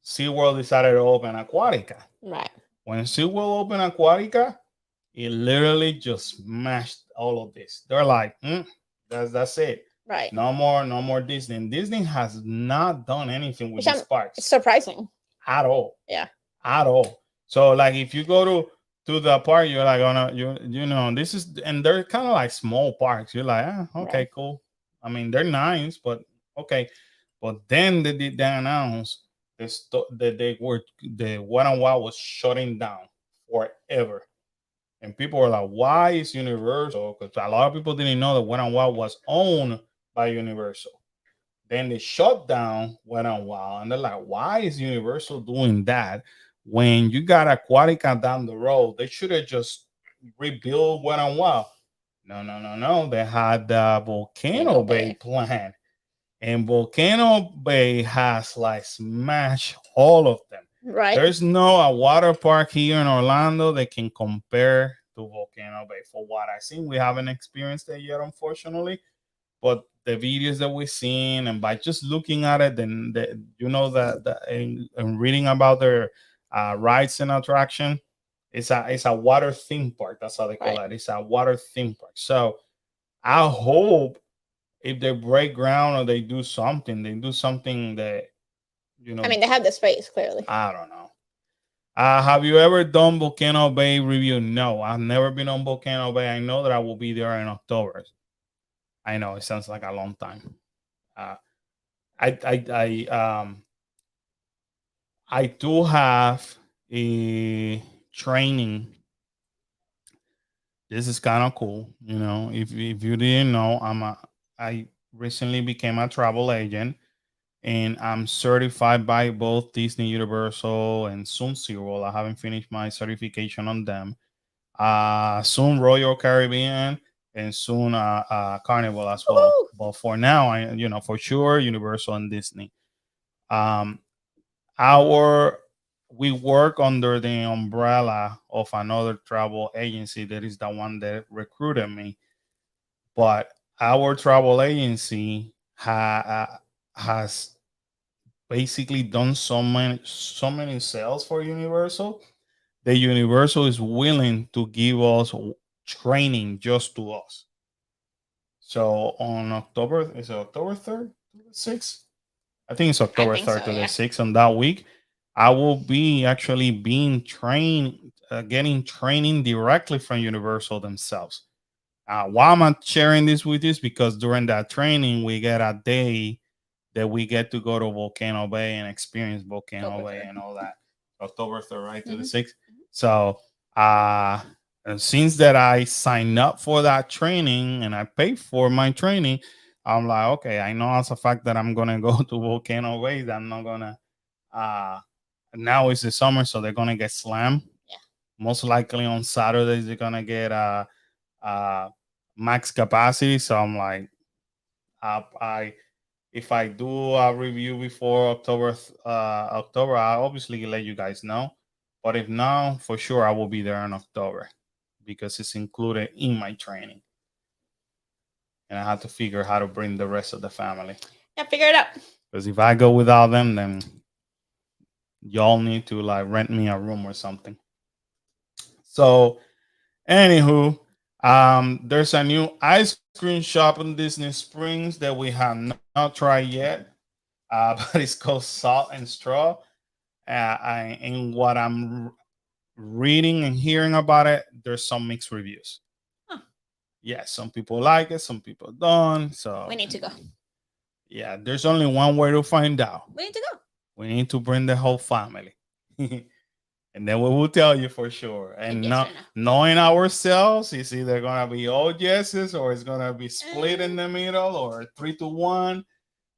SeaWorld decided to open Aquatica. Right. When SeaWorld opened Aquatica, It literally just smashed all of this. They're like, that's it. Right. No more Disney. And Disney has not done anything with Which these it's parks surprising. at all. Yeah. At all. So like if you go to the park, you're like, oh no, you know, this is, and they're kind of like small parks. You're like, okay, Right. cool. I mean, they're nice, but okay. But then they announced that the Wet and Wild was shutting down forever. And people were like, why is Universal? Because a lot of people didn't know that Wet and Wild was owned by Universal. Then they shut down Wet and Wild, and they're like, why is Universal doing that when you got Aquatica down the road? They should have just rebuilt Wet and Wild. No. They had the Volcano Bay plan, and Volcano Bay has like smashed all of them. Right. There's no a water park here in Orlando that can compare to Volcano Bay. For what I've seen, we haven't experienced it yet, unfortunately. But the videos that we've seen, and by just looking at it, then you know that and reading about their rides and attraction, it's a water theme park. That's how they call it. It's a water theme park. So I hope if they break ground or they do something that, you know. I mean, they have the space clearly. I don't know. Have you ever done Volcano Bay review? No, I've never been on Volcano Bay. I know that I will be there in October. I know it sounds like a long time. I do have a training. This is kind of cool, you know. If you didn't know, I recently became a travel agent, and I'm certified by both Disney Universal and soon SeaWorld. I haven't finished my certification on them. Soon Royal Caribbean, and soon Carnival as well. Woo-hoo! But for now, for sure Universal and Disney. Um, our We work under the umbrella of another travel agency that is the one that recruited me. But our travel agency has basically done so many sales for Universal. The Universal is willing to give us training just to us. So on October, is it October 3rd to the 6th? I think it's October 3rd to the 6th. On that week, I will be actually being trained, getting training directly from Universal themselves. Why am I sharing this with you? Because during that training, we get a day that we get to go to Volcano Bay and experience Volcano Bay and all that. October 3rd, right, to the 6th. So, and since that I signed up for that training and I paid for my training, I'm like, okay, I know as a fact that I'm gonna go to Volcano Bay. That I'm not gonna. Now it's the summer, so they're gonna get slammed. Yeah. Most likely on Saturdays they're gonna get max capacity. So I'm like, if I do a review before October, I'll obviously let you guys know. But if not, for sure I will be there in October because it's included in my training. And I have to figure how to bring the rest of the family. Yeah, figure it out. Because if I go without them, then y'all need to like rent me a room or something. So, anywho, there's a new ice cream shop in Disney Springs that we have not tried yet, but it's called Salt and Straw. And what I'm reading and hearing about it, there's some mixed reviews. Huh. Yeah, some people like it, some people don't. So we need to go. Yeah, there's only one way to find out. We need to go. We need to bring the whole family. And then we will tell you for sure. And not knowing ourselves, it's either gonna be all yeses or it's gonna be split in the middle or 3-1.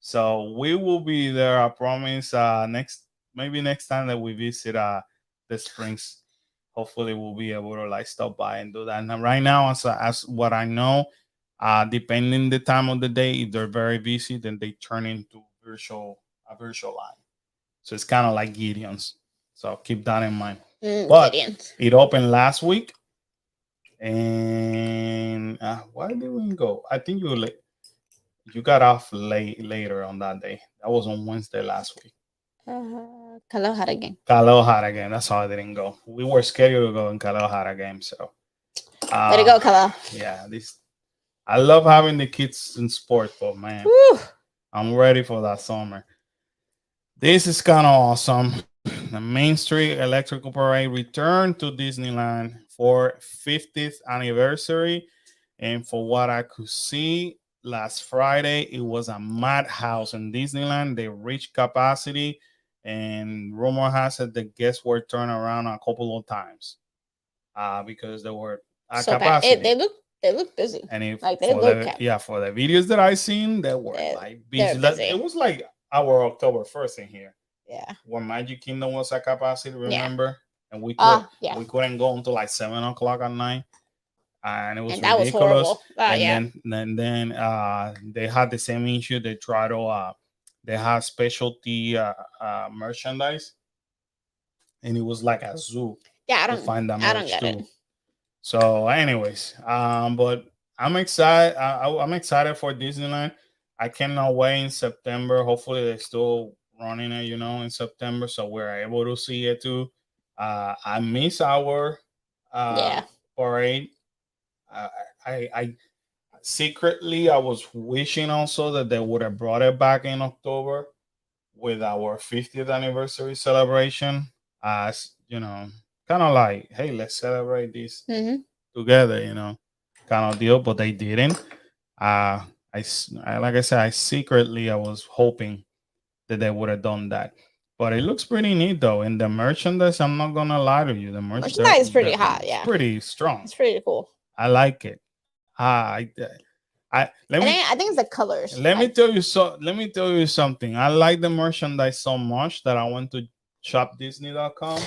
So we will be there. I promise. Next time that we visit the Springs, hopefully we'll be able to like stop by and do that. And right now, as what I know, depending the time of the day, if they're very busy, then they turn into a virtual line. So it's kind of like Gideon's. So keep that in mind. But Gideon's. It opened last week. And why did we go? I think you got off later on that day. That was on Wednesday last week. Kaleo had a game. Kaleo had a game. That's how I didn't go. We were scheduled to go in Kaleo had a game. So Let it go, Kala. Yeah, this I love having the kids in sport, but man, Whew. I'm ready for that summer. This is kind of awesome. The Main Street Electrical Parade returned to Disneyland for 50th anniversary. And for what I could see last Friday, it was a madhouse in Disneyland. They reached capacity, and rumor has it the guests were turned around a couple of times because they were at So bad. capacity. They look busy. And if Like they for look for the videos that I seen, they were like busy. they're busy. It was like our October 1st in here. Yeah. When Magic Kingdom was at capacity, remember? And we Yeah. we couldn't go until like 7 o'clock at night. And it was And that was ridiculous. horrible. And Yeah. then they had the same issue. They tried to they had specialty merchandise, and it was like a zoo. Yeah, to find that I don't merch get too. it. So, anyways, but I'm excited. I'm excited for Disneyland. I cannot wait in September. Hopefully, they're still running it, in September, so we're able to see it too. I miss our Yeah. parade. I secretly I was wishing also that they would have brought it back in October with our 50th anniversary celebration. As kind of like, hey, let's celebrate this Mm-hmm. together, kind of deal. But they didn't. Like I said, I was hoping that they would have done that. But it looks pretty neat though. And the merchandise, I'm not gonna lie to you, the Merchandise is pretty hot. Yeah, pretty strong. it's pretty cool. I like it. I think it's the colors. Let me tell you something. I like the merchandise so much that I went to shopdisney.com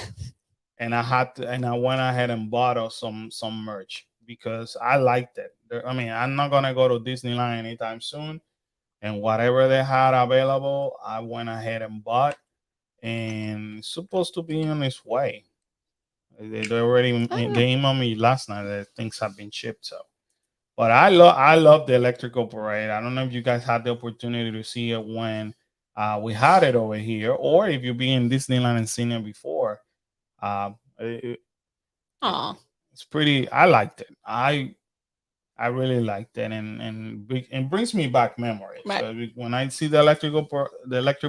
and I went ahead and bought some merch because I liked it. I'm not gonna go to Disneyland anytime soon, and whatever they had available, I went ahead and bought, and it's supposed to be on its way. They already they emailed me last night that things have been shipped. So, but I love the electrical parade. I don't know if you guys had the opportunity to see it when we had it over here, or if you've been in Disneyland and seen it before. It's pretty. I liked it. I really liked it, and it brings me back memories. Right. So when I see the electric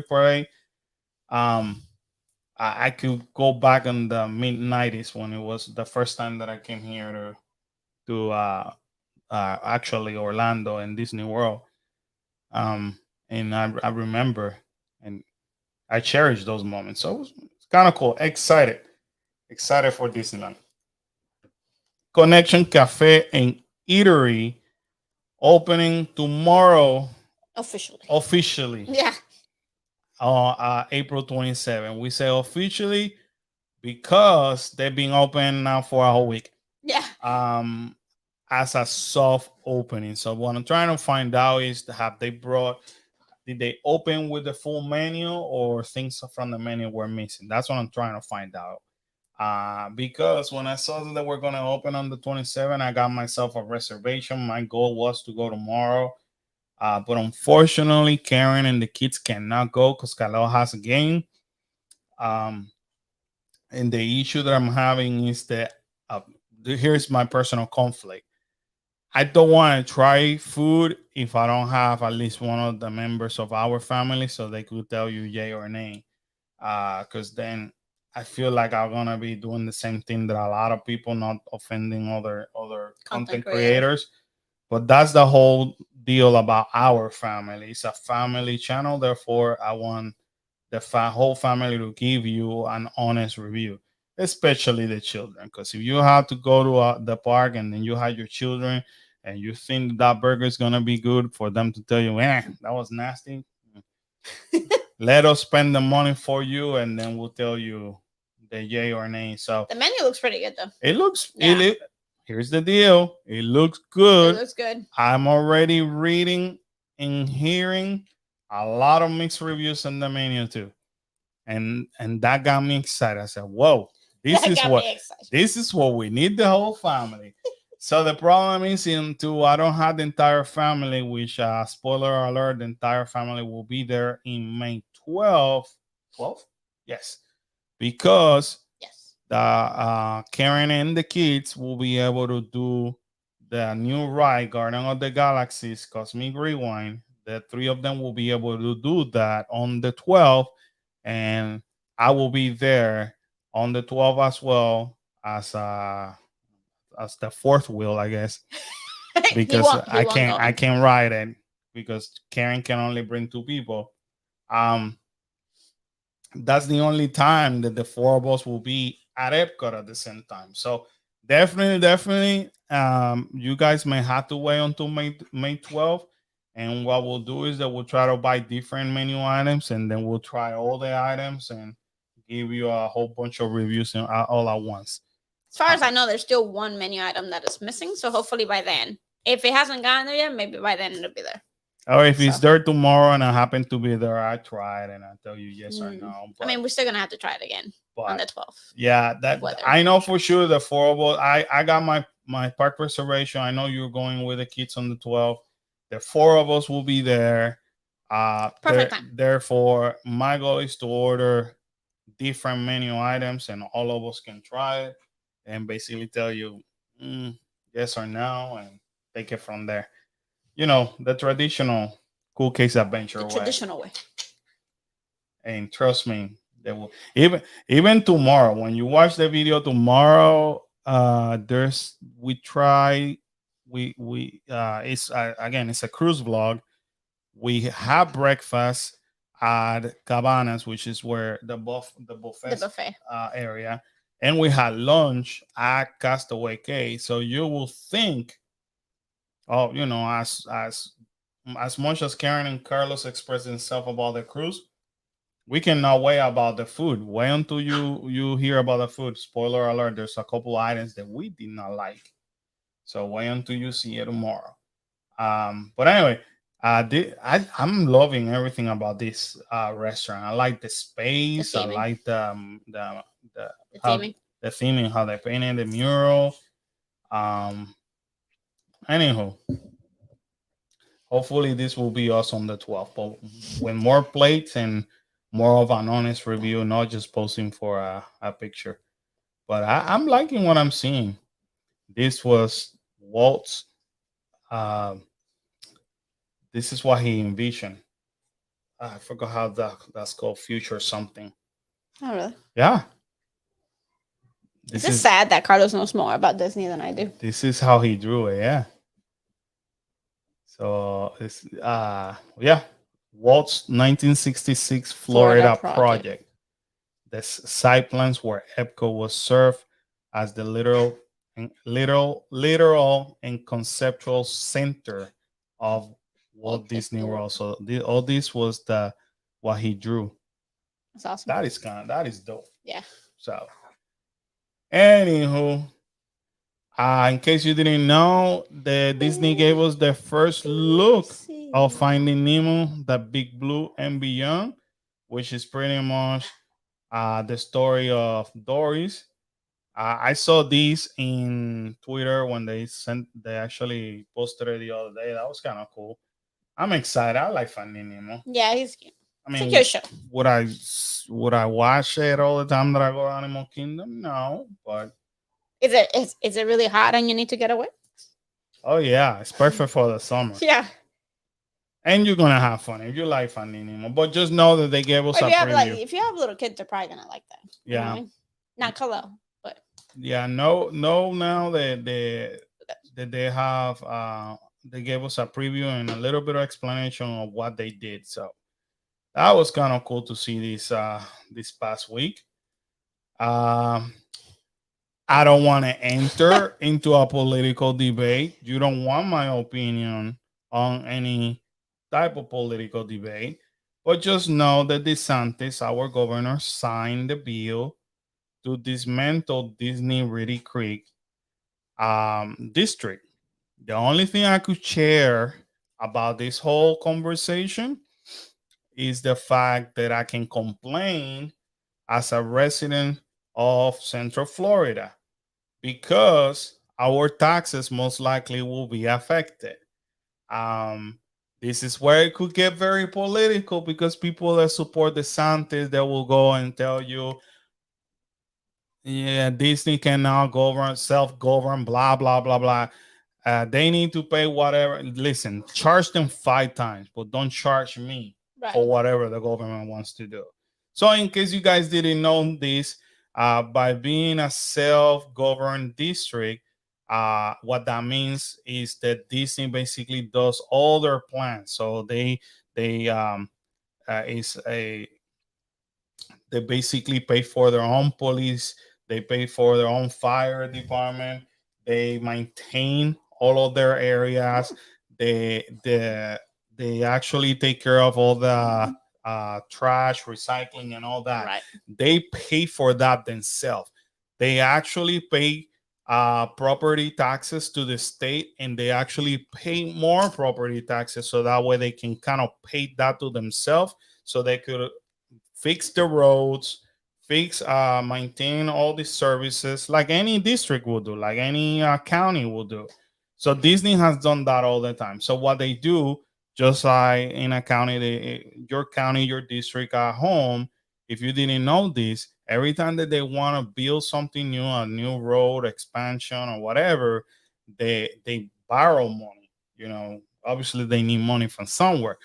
parade, I could go back in the mid-90s when it was the first time that I came here to actually Orlando and Disney World. And I remember, and I cherish those moments. So it's kind of cool. Excited for Disneyland. Connection Cafe and Eatery opening tomorrow officially. Yeah. April 27. We say officially because they've been open now for a whole week. Yeah. As a soft opening. So what I'm trying to find out is did they open with the full menu or things from the menu were missing? That's what I'm trying to find out. Because when I saw that they were going to open on the 27th, I got myself a reservation. My goal was to go tomorrow. But unfortunately, Karen and the kids cannot go because Kaleo has a game. And the issue that I'm having is that here's my personal conflict. I don't want to try food if I don't have at least one of the members of our family so they could tell you yay or nay. Because then I feel like I'm going to be doing the same thing that a lot of people, not offending other content creators. But that's the whole deal about our family. It's a family channel. Therefore, I want the whole family to give you an honest review, especially the children. Because if you have to go to the park and then you have your children and you think that burger is going to be good for them to tell you, that was nasty. Let us spend the money for you and then we'll tell you the yay or nay. So the menu looks pretty good though. It looks, here's the deal. It looks good. It looks good. I'm already reading and hearing a lot of mixed reviews on the menu too. And that got me excited. I said, whoa, this is what we need, the whole family. So the problem is I don't have the entire family, which spoiler alert, the entire family will be there in May 12th. 12th? Yes. Because the Karen and the kids will be able to do the new ride, Garden of the Galaxies, Cosmic Rewind. The three of them will be able to do that on the 12th, and I will be there on the 12th as well as the fourth wheel, I guess, because he won't go. I can't ride it because Karen can only bring two people. Um, that's the only time that the four of us will be at Epcot at the same time. So definitely, you guys may have to wait until May 12th. And what we'll do is that we'll try to buy different menu items, and then we'll try all the items and give you a whole bunch of reviews all at once. As far as I know, there's still one menu item that is missing. So hopefully by then, if it hasn't gotten there yet, maybe by then it'll be there. Or if it's there tomorrow and I happen to be there, I try it and I tell you yes or no. But, I mean, we're still gonna have to try it again on the 12th. Yeah, that I know for sure. The four of us, I got my park reservation. I know you're going with the kids on the 12th. The four of us will be there. Perfect time. Therefore, my goal is to order different menu items, and all of us can try it and basically tell you yes or no, and take it from there. You know, the traditional Cool Case Adventure way. Traditional way. And trust me, they will even tomorrow when you watch the video tomorrow. It's again, it's a cruise vlog. We have breakfast at Cabanas, which is where the buffet area, and we had lunch at Castaway Cay. So you will think, oh, you know, as much as Karen and Carlos expressed themselves about the cruise, we cannot wait about the food. Wait until you hear about the food. Spoiler alert: there's a couple items that we did not like, so wait until you see it tomorrow. But anyway, I'm loving everything about this restaurant. I like the space. I like the theming, how they painted the mural. Anywho, hopefully this will be us on the 12th, but with more plates and more of an honest review, not just posting for a picture. But I'm liking what I'm seeing. This was Walt's. This is what he envisioned. I forgot how that's called, future something. Oh, really? Yeah. This is sad that Carlos knows more about Disney than I do. This is how he drew it, yeah. So it's yeah, Walt's 1966 Florida project. The site plans where Epcot was served as the literal and conceptual center of Walt Disney World. So all this was what he drew. That's awesome. That is dope. Yeah. So, anywho, in case you didn't know, Disney gave us the first look of Finding Nemo, the Big Blue and Beyond, which is pretty much the story of Doris. I saw these in Twitter when they actually posted it the other day. That was kind of cool. I'm excited. I like Finding Nemo. Yeah, he's cute. I mean, it's a cute show. Would I watch it all the time that I go to Animal Kingdom? No, but is it really hot and you need to get away? Oh yeah, it's perfect for the summer. Yeah. And you're gonna have fun if you like Finding Nemo. But just know that they gave us a preview. If you have little kids, they're probably gonna like that. Yeah. You know what I mean? Not Khalil, but yeah, no. Now that they have they gave us a preview and a little bit of explanation of what they did. So that was kind of cool to see this past week. I don't want to enter into a political debate. You don't want my opinion on any type of political debate, but just know that DeSantis, our governor, signed the bill to dismantle Disney Reedy Creek district. The only thing I could share about this whole conversation is the fact that I can complain as a resident of Central Florida because our taxes most likely will be affected. This is where it could get very political because people that support DeSantis, they will go and tell you, Yeah, Disney can now govern, self-govern, blah blah blah blah. They need to pay whatever. Listen, charge them 5 times, but don't charge me for Right. whatever the government wants to do. So, in case you guys didn't know this, by being a self-governed district, what that means is that Disney basically does all their plans. So they is a they basically pay for their own police. They pay for their own fire department. They maintain all of their areas. They actually take care of all the trash, recycling, and all that. Right. They pay for that themselves. They actually pay property taxes to the state, and they actually pay more property taxes so that way they can kind of pay that to themselves so they could fix the roads, maintain all the services like any district will do, like any county will do. So Disney has done that all the time. So what they do, just like in a county, your county, your district at home, if you didn't know this, every time that they want to build something new, a new road expansion or whatever, they borrow money. Obviously they need money from somewhere.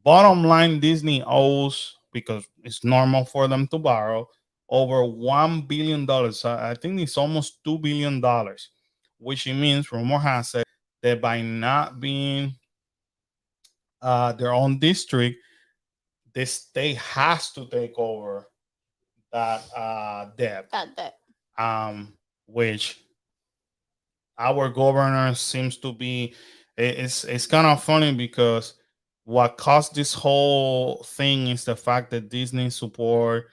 Bottom line, Disney owes, because it's normal for them to borrow, over $1 billion. I think it's almost $2 billion, which it means, rumor has it, that by not being their own district, the state has to take over that debt, That. which our governor seems to be. It's kind of funny because what caused this whole thing is the fact that Disney didn't support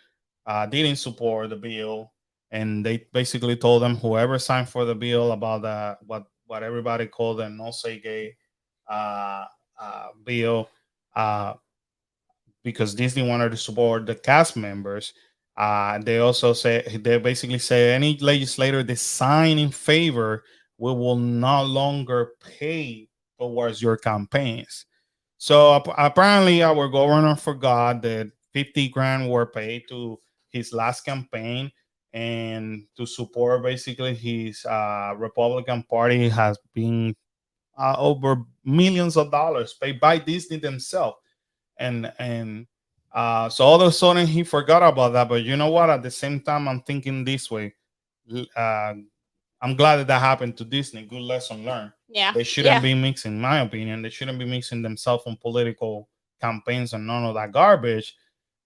the bill, and they basically told them whoever signed for the bill about the what everybody called the no say gay bill, uh, because Disney wanted to support the cast members. They basically say any legislator that sign in favor, we will no longer pay towards your campaigns. So apparently, our governor forgot that 50 grand were paid to his last campaign, and to support basically his Republican Party has been over millions of dollars paid by Disney themselves. And so all of a sudden he forgot about that. But you know what? At the same time, I'm thinking this way. Uh, I'm glad that happened to Disney. Good lesson learned. Yeah. They shouldn't be mixing, in my opinion. They shouldn't be mixing themselves on political campaigns and none of that garbage,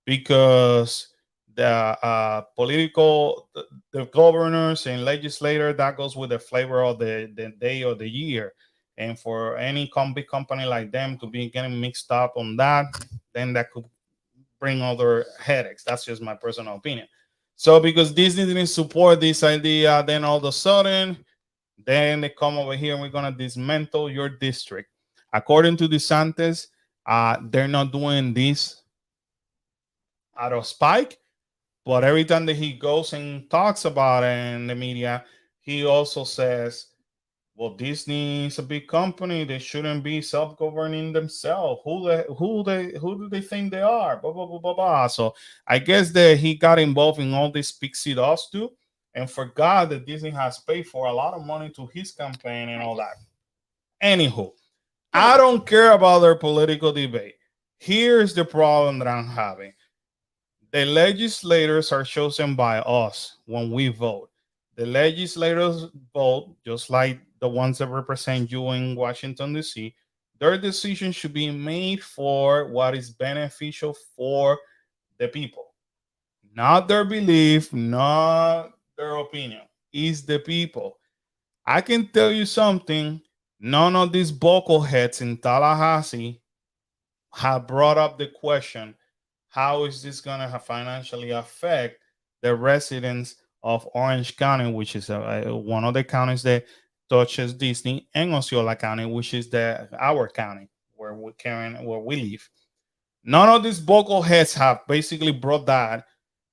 because the the governors and legislator, that goes with the flavor of the day or the year. And for any big company like them to be getting mixed up on that, then that could bring other headaches. That's just my personal opinion. So because Disney didn't support this idea, then all of a sudden, then they come over here and we're gonna dismantle your district. According to DeSantis, they're not doing this out of spite, but every time that he goes and talks about it in the media, he also says, well, Disney is a big company. They shouldn't be self-governing themselves. Who do they think they are? Blah, blah, blah, blah, blah. So I guess that he got involved in all this pixie dust too, and forgot that Disney has paid for a lot of money to his campaign and all that. Anywho, I don't care about their political debate. Here's the problem that I'm having. The legislators are chosen by us when we vote. The legislators vote just like the ones that represent you in Washington, D.C. Their decision should be made for what is beneficial for the people, not their belief, not their opinion. It's the people. I can tell you something. None of these vocal heads in Tallahassee have brought up the question, how is this going to financially affect the residents of Orange County, which is one of the counties that touches Disney, and Osceola County, which is our county where we live. None of these vocal heads have basically brought that,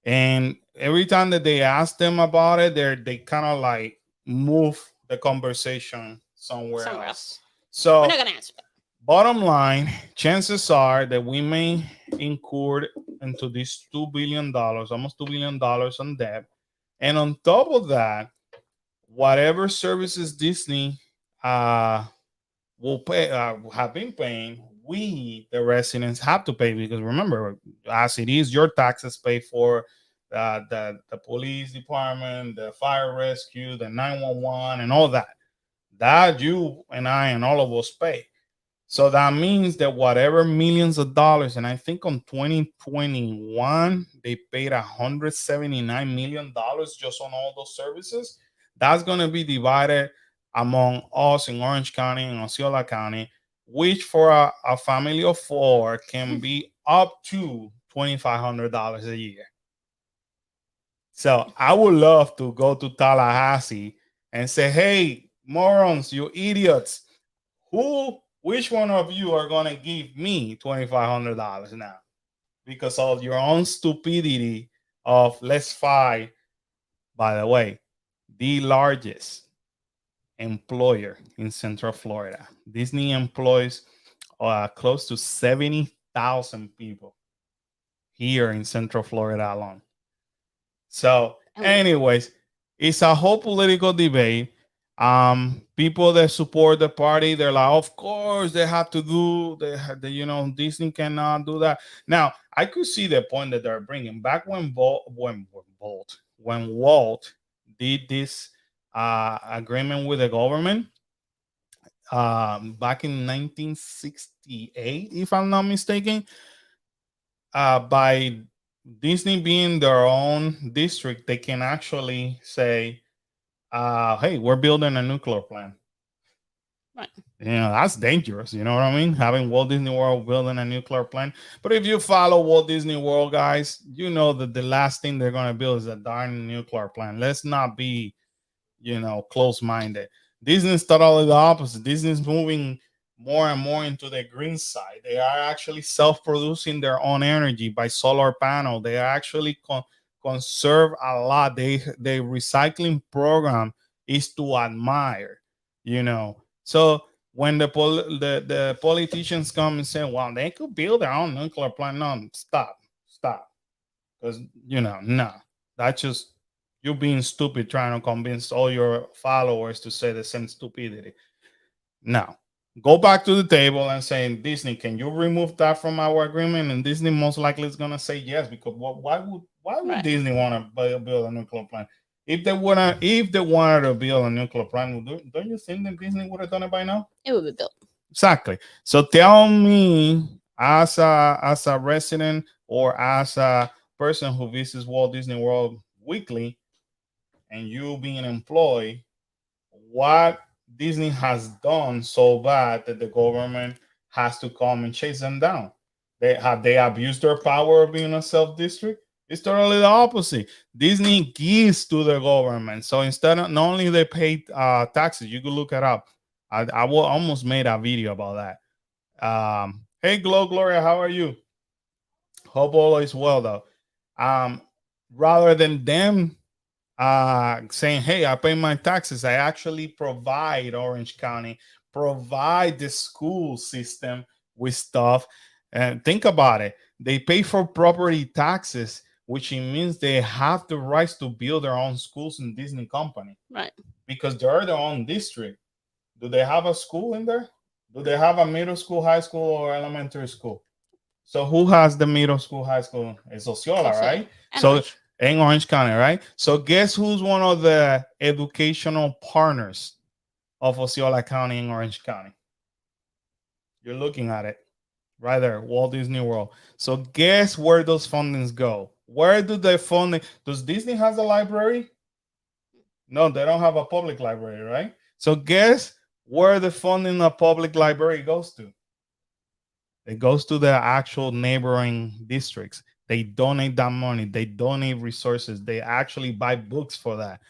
and every time that they ask them about it, they kind of like move the conversation somewhere else. So we're not gonna answer that. Bottom line, chances are that we may incur into this $2 billion, almost $2 billion on debt. And on top of that, whatever services Disney will pay, have been paying, we the residents have to pay, because remember, as it is, your taxes pay for the police department, the fire rescue, the 911, and all that. That you and I and all of us pay. So that means that whatever millions of dollars, and I think on 2021 they paid $179 million just on all those services. That's gonna be divided among us in Orange County and Osceola County, which for a family of four can be up to $2,500 a year. So I would love to go to Tallahassee and say, "Hey, morons, you idiots! Which one of you are gonna give me $2,500 now because of your own stupidity of let's fight?" By the way, the largest employer in Central Florida, Disney employs close to 70,000 people here in Central Florida alone. So, anyways, it's a whole political debate. People that support the party, they're like, of course they have to do Disney cannot do that. Now I could see the point that they're bringing back when Walt did this agreement with the government back in 1968, if I'm not mistaken. By Disney being their own district, they can actually say, hey, we're building a nuclear plant. Right. That's dangerous. You know what I mean? Having Walt Disney World building a nuclear plant. But if you follow Walt Disney World, guys, you know that the last thing they're going to build is a darn nuclear plant. Let's not be, close-minded. Disney's totally the opposite. Disney's moving more and more into the green side. They are actually self-producing their own energy by solar panel. They are actually conserve a lot. The recycling program is to admire, So when the politicians come and say, well, they could build their own nuclear plant. No, stop. Because, no, that's just you being stupid trying to convince all your followers to say the same stupidity. No, go back to the table and say, Disney, can you remove that from our agreement? And Disney most likely is gonna say yes, because why would Right. Disney want to build a nuclear plant? If they wanted to build a nuclear plant, don't you think that Disney would have done it by now? It would be built. Exactly. So tell me, as a resident or as a person who visits Walt Disney World weekly, and you being an employee, what Disney has done so bad that the government has to come and chase them down? They abused their power of being a self district? It's totally the opposite. Disney gives to the government. So instead of not only they pay taxes, you could look it up. I will almost made a video about that. Hey, Gloria, how are you? Hope all is well though. Rather than them saying, hey, I pay my taxes, I actually provide Orange County, provide the school system with stuff. And think about it. They pay for property taxes, which means they have the rights to build their own schools in Disney company. Right. Because they're their own district. Do they have a school in there? Do they have a middle school, high school, or elementary school? So who has the middle school, high school? It's Osceola, right? And so Orange. In Orange County, right? So guess who's one of the educational partners of Osceola County and Orange County? You're looking at it right there, Walt Disney World. So guess where those fundings go? Where do they funding? Does Disney has a library? No, they don't have a public library, right? So guess where the funding of public library goes to? It goes to the actual neighboring districts. They donate that money. They donate resources. They actually buy books for that.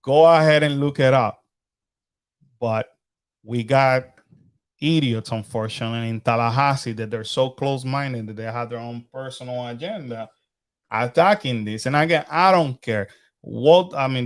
Go ahead and look it up. But we got idiots, unfortunately, in Tallahassee that they're so close-minded that they have their own personal agenda attacking this. And again, I don't care.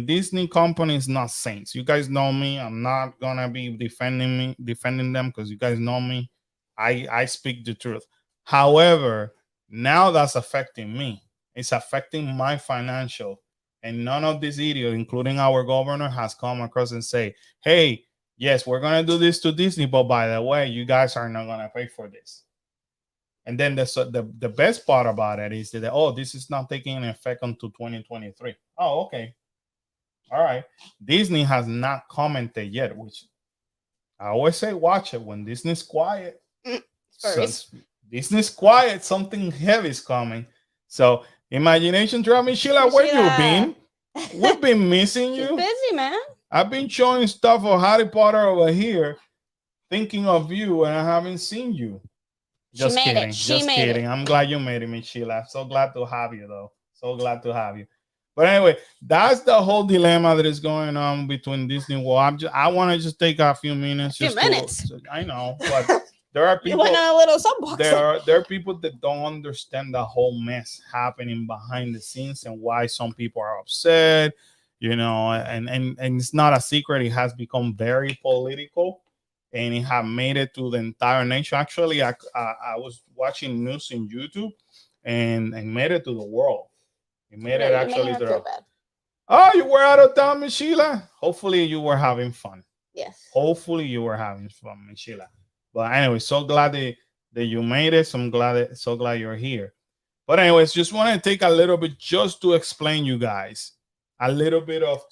Disney company is not saints. You guys know me. I'm not gonna be defending them because you guys know me. I speak the truth. However, now that's affecting me. It's affecting my financial. And none of these idiots, including our governor, has come across and say, hey, yes, we're going to do this to Disney, but by the way, you guys are not going to pay for this. And then the best part about it is that, oh, this is not taking effect until 2023. Oh, okay. All right. Disney has not commented yet, which I always say, watch it. When Disney's quiet, Disney's quiet, something heavy is coming. So, imagination drama, Sheila, where you been? We've been missing you. Busy, man. I've been showing stuff of Harry Potter over here, thinking of you, and I haven't seen you. Just kidding. Just kidding. I'm glad you made it, Miss Sheila. So glad to have you, though. So glad to have you. But anyway, that's the whole dilemma that is going on between Disney World. I want to just take a few minutes. I know, but there are people. You went on a little soapbox. There are people that don't understand the whole mess happening behind the scenes and why some people are upset. And it's not a secret. It has become very political. And it have made it to the entire nation. Actually, I was watching news in YouTube and made it to the world. It made it actually to the... Oh, you were out of town, Miss Sheila? Hopefully you were having fun. Yes. Hopefully you were having fun, Miss Sheila. But anyway, so glad that you made it. So glad you're here. But anyways, just want to take a little bit just to explain you guys a little bit of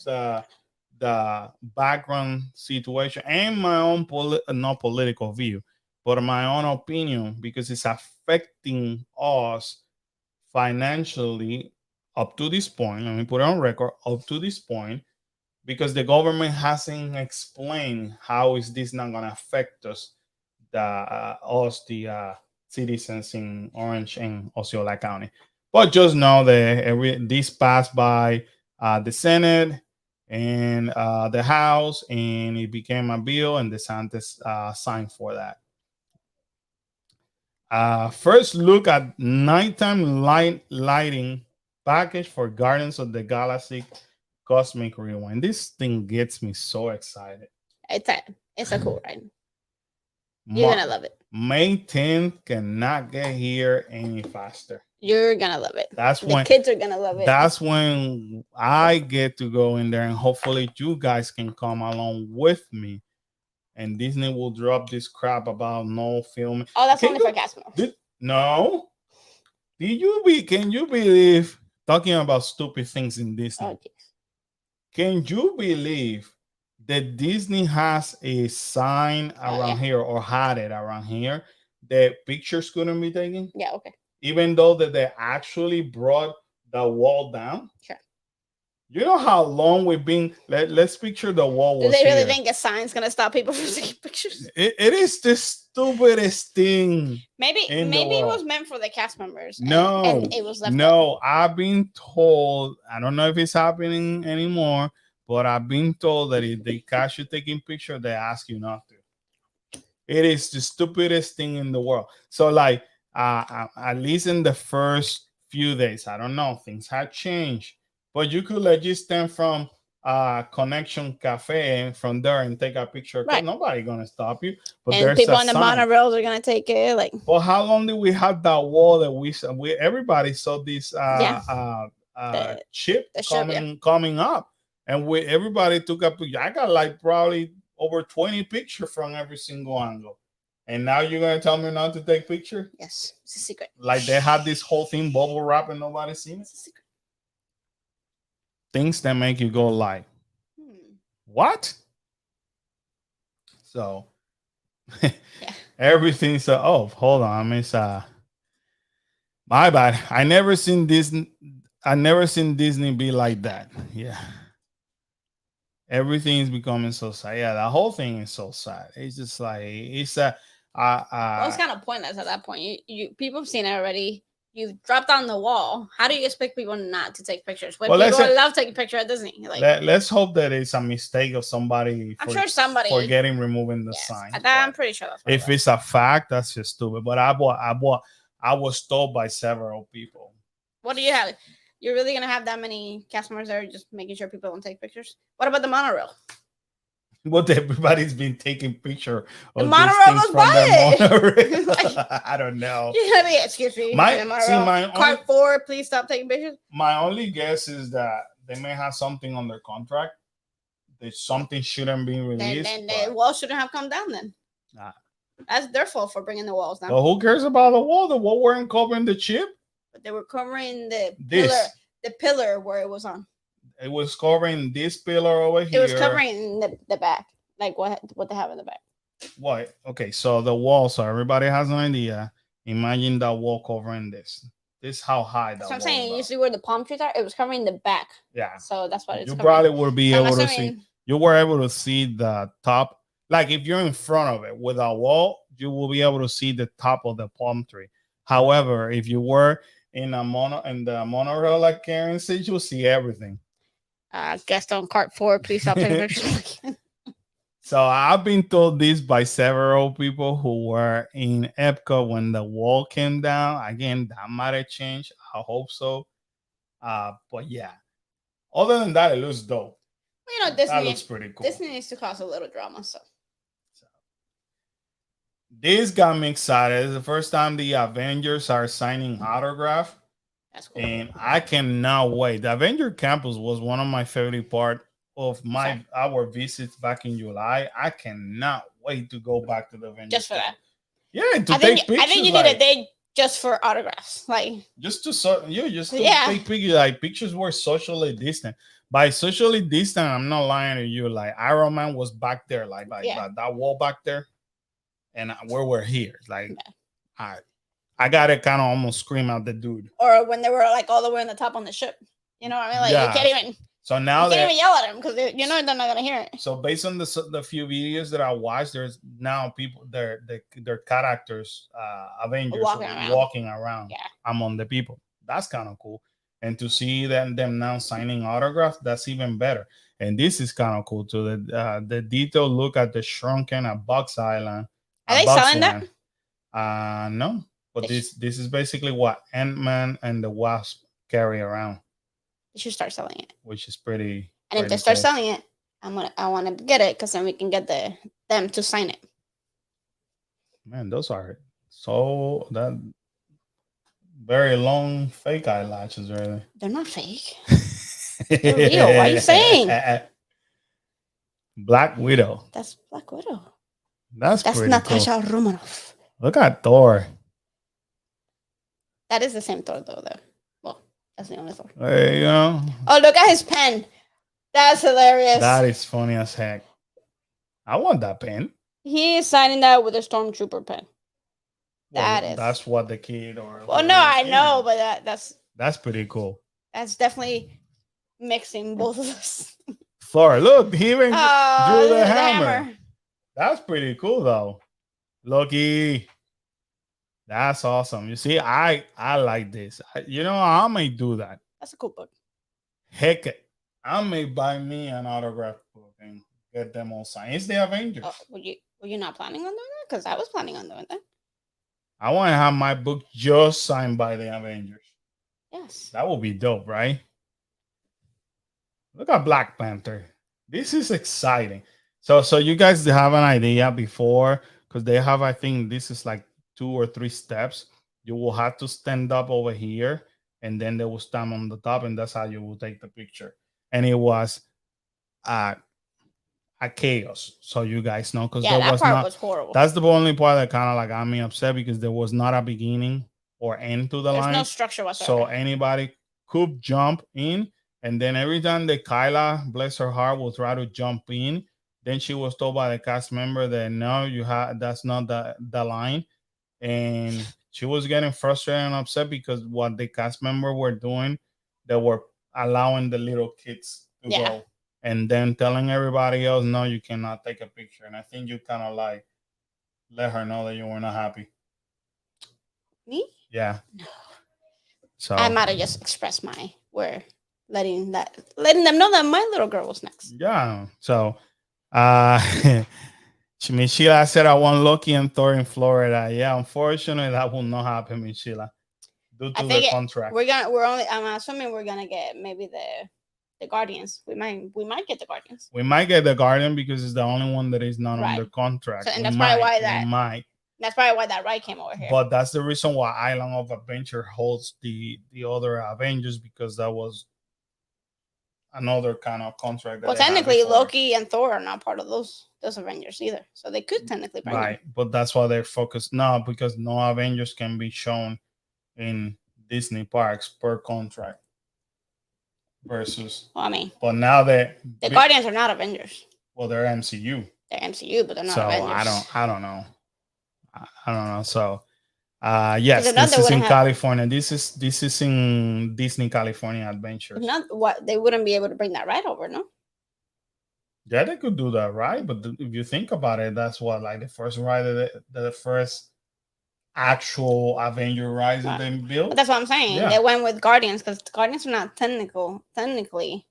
the background situation and my own not political view, but my own opinion, because it's affecting us financially up to this point. Let me put it on record, up to this point, because the government hasn't explained how is this not going to affect us, the citizens in Orange and Osceola County. But just know that this passed by the Senate and the House, and it became a bill, and DeSantis signed for that. First look at nighttime lighting package for Guardians of the Galaxy Cosmic Rewind. This thing gets me so excited. It's a cool ride. You're gonna love it. May 10th cannot get here any faster. You're gonna love it. That's when the kids are gonna love it. That's when I get to go in there, and hopefully you guys can come along with me. And Disney will drop this crap about no filming. Oh, that's only for cast members. No. Can you believe, talking about stupid things in Disney? Oh, can you believe that Disney has a sign around here, or had it around here, that pictures couldn't be taken? Yeah, okay. Even though that they actually brought the wall down? Sure. You know how long we've been. Let's picture the wall. Do they really think a sign's gonna stop people from taking pictures? It is the stupidest thing. Maybe it was meant for the cast members. No, and it was left. No, I've been told. I don't know if it's happening anymore, but I've been told that if they catch you taking picture, they ask you not to. It is the stupidest thing in the world. So, like, at least in the first few days, I don't know, things had changed. But you could legit stand from Connection Cafe and from there and take a picture. Right. Nobody's gonna stop you. But and people on the monorails are gonna take it. Like, well, how long did we have that wall that we everybody saw this chip coming up, and everybody took a picture. I got like probably over 20 pictures from every single angle. And now you're gonna tell me not to take picture? Yes, it's a secret. Like they had this whole thing bubble wrap and nobody's seen it. It's a secret. Things that make you go like, what? So everything's hold on, Miss my bad. I never seen Disney be like that. Yeah. Everything is becoming so sad. Yeah, the whole thing is so sad. It's just like it's well, it's kind of pointless at that point. You people have seen it already. You've dropped on the wall. How do you expect people not to take pictures? When people love taking pictures at Disney. Like, let's hope that it's a mistake of somebody. I'm sure somebody forgetting removing the sign. I'm pretty sure that's if it's a fact, that's just stupid. But I was told by several people. What do you have? You're really gonna have that many cast members there just making sure people don't take pictures? What about the monorail? What everybody's been taking picture of the monorail goes by it. I don't know. Excuse me. Cart 4, please stop taking pictures. My only guess is that they may have something on their contract. That something shouldn't be released. Then the wall shouldn't have come down. Then that's their fault for bringing the walls down. But who cares about the wall? The wall weren't covering the chip. But they were covering the pillar where it was on. It was covering this pillar over here. It was covering the back, like what they have in the back. What? Okay, so the wall. So everybody has an idea. Imagine that wall covering this. This is how high that. So I'm saying, you see where the palm trees are? It was covering the back. Yeah. So that's what it's. You covering. probably would be able to see. You were able to see the top. Like if you're in front of it with a wall, you will be able to see the top of the palm tree. However, if you were in the monorail like Karen said, you'll see everything. Guest on cart 4, please. I'll take a picture. So I've been told this by several people who were in Epcot when the wall came down. Again, that might have changed. I hope so. But yeah, other than that, it looks dope. You know, Disney, that looks pretty cool. Disney needs to cause a little drama. So this got me excited. It's the first time the Avengers are signing autograph. That's cool. And I cannot wait. The Avenger Campus was one of my favorite part of our visits back in July. I cannot wait to go back to the Avengers. Just for that. Yeah, take pictures. I think you need a day just for autographs. Like just to take pictures. Like pictures were socially distant. By socially distant, I'm not lying to you. Like Iron Man was back there, like that wall back there. And we're here. Like I gotta kind of almost scream out the dude. Or when they were like all the way on the top on the ship. You know what I mean? Like you can't even. So now you can't even yell at them because you know they're not gonna hear it. So based on the few videos that I watched, there's now people their characters, Avengers walking around among the people. That's kind of cool. And to see them now signing autographs, that's even better. And this is kind of cool too. The detailed look at the shrunken at Bugs Island. Are they selling that? No. But this is basically what Ant-Man and the Wasp carry around. You should start selling it. Which is pretty. And if they start selling it, I want to get it because then we can get them to sign it. Man, those are that very long fake eyelashes, really. They're not fake. They're real. What are you saying? Black Widow. That's Black Widow. That's Natasha cool. Romanoff. Look at Thor. That is the same Thor, though. Well, that's the only Thor. Hey, you know. Oh, look at his pen. That's hilarious. That is funny as heck. I want that pen. He is signing that with a Stormtrooper pen. Well, that's what the kid or. Well, no, I know, but that's pretty cool. That's definitely mixing both of us. Thor, look, he even drew the hammer. That's pretty cool, though. Loki. That's awesome. You see, I like this. I may do that. That's a cool book. Heck, I may buy me an autograph book and get them all signed. It's the Avengers. Oh, were you not planning on doing that? Because I was planning on doing that. I want to have my book just signed by the Avengers. Yes. That would be dope, right? Look at Black Panther. This is exciting. So you guys have an idea before, because they have, I think this is like 2 or 3 steps. You will have to stand up over here, and then they will stand on the top, and that's how you will take the picture. And it was a chaos, so you guys know, because that part was horrible. That's the only part that kind of like got me upset, because there was not a beginning or end to the line. There's no structure whatsoever. So anybody could jump in, and then every time that Kyla, bless her heart, will try to jump in, then she was told by the cast member that no, that's not the line. And she was getting frustrated and upset because what the cast member were doing, they were allowing the little kids to go, and then telling everybody else, no, you cannot take a picture. And I think you kind of like let her know that you were not happy. Me? Yeah. No. So I might have just expressed letting them know that my little girl was next. Yeah. So Sheila said I want Loki and Thor in Florida. Yeah, unfortunately that will not happen, Sheila, due to the contract. I'm assuming we're gonna get maybe the Guardians. We might get the Guardians. We might get the Guardian because it's the only one that is not under contract. So, and that's probably why that ride came over here. But that's the reason why Island of Adventure holds the other Avengers, because that was another kind of contract. That Well, they had technically, before. Loki and Thor are not part of those Avengers either, so they could technically bring Right, them. but that's why they're focused now because no Avengers can be shown in Disney parks per contract versus. Well, I mean, But now that the Guardians are not Avengers. well, they're MCU. They're MCU, but they're not So Avengers. I don't know. I don't know. So Because yes, if not, this they is in wouldn't have. California. This is in Disney California Adventures. If not, what they wouldn't be able to bring that right over, no? Yeah, they could do that, right? But if you think about it, that's what like the first ride, the first actual Avenger ride that they But built. that's what I'm saying. Yeah. They went with Guardians because Guardians are not technically.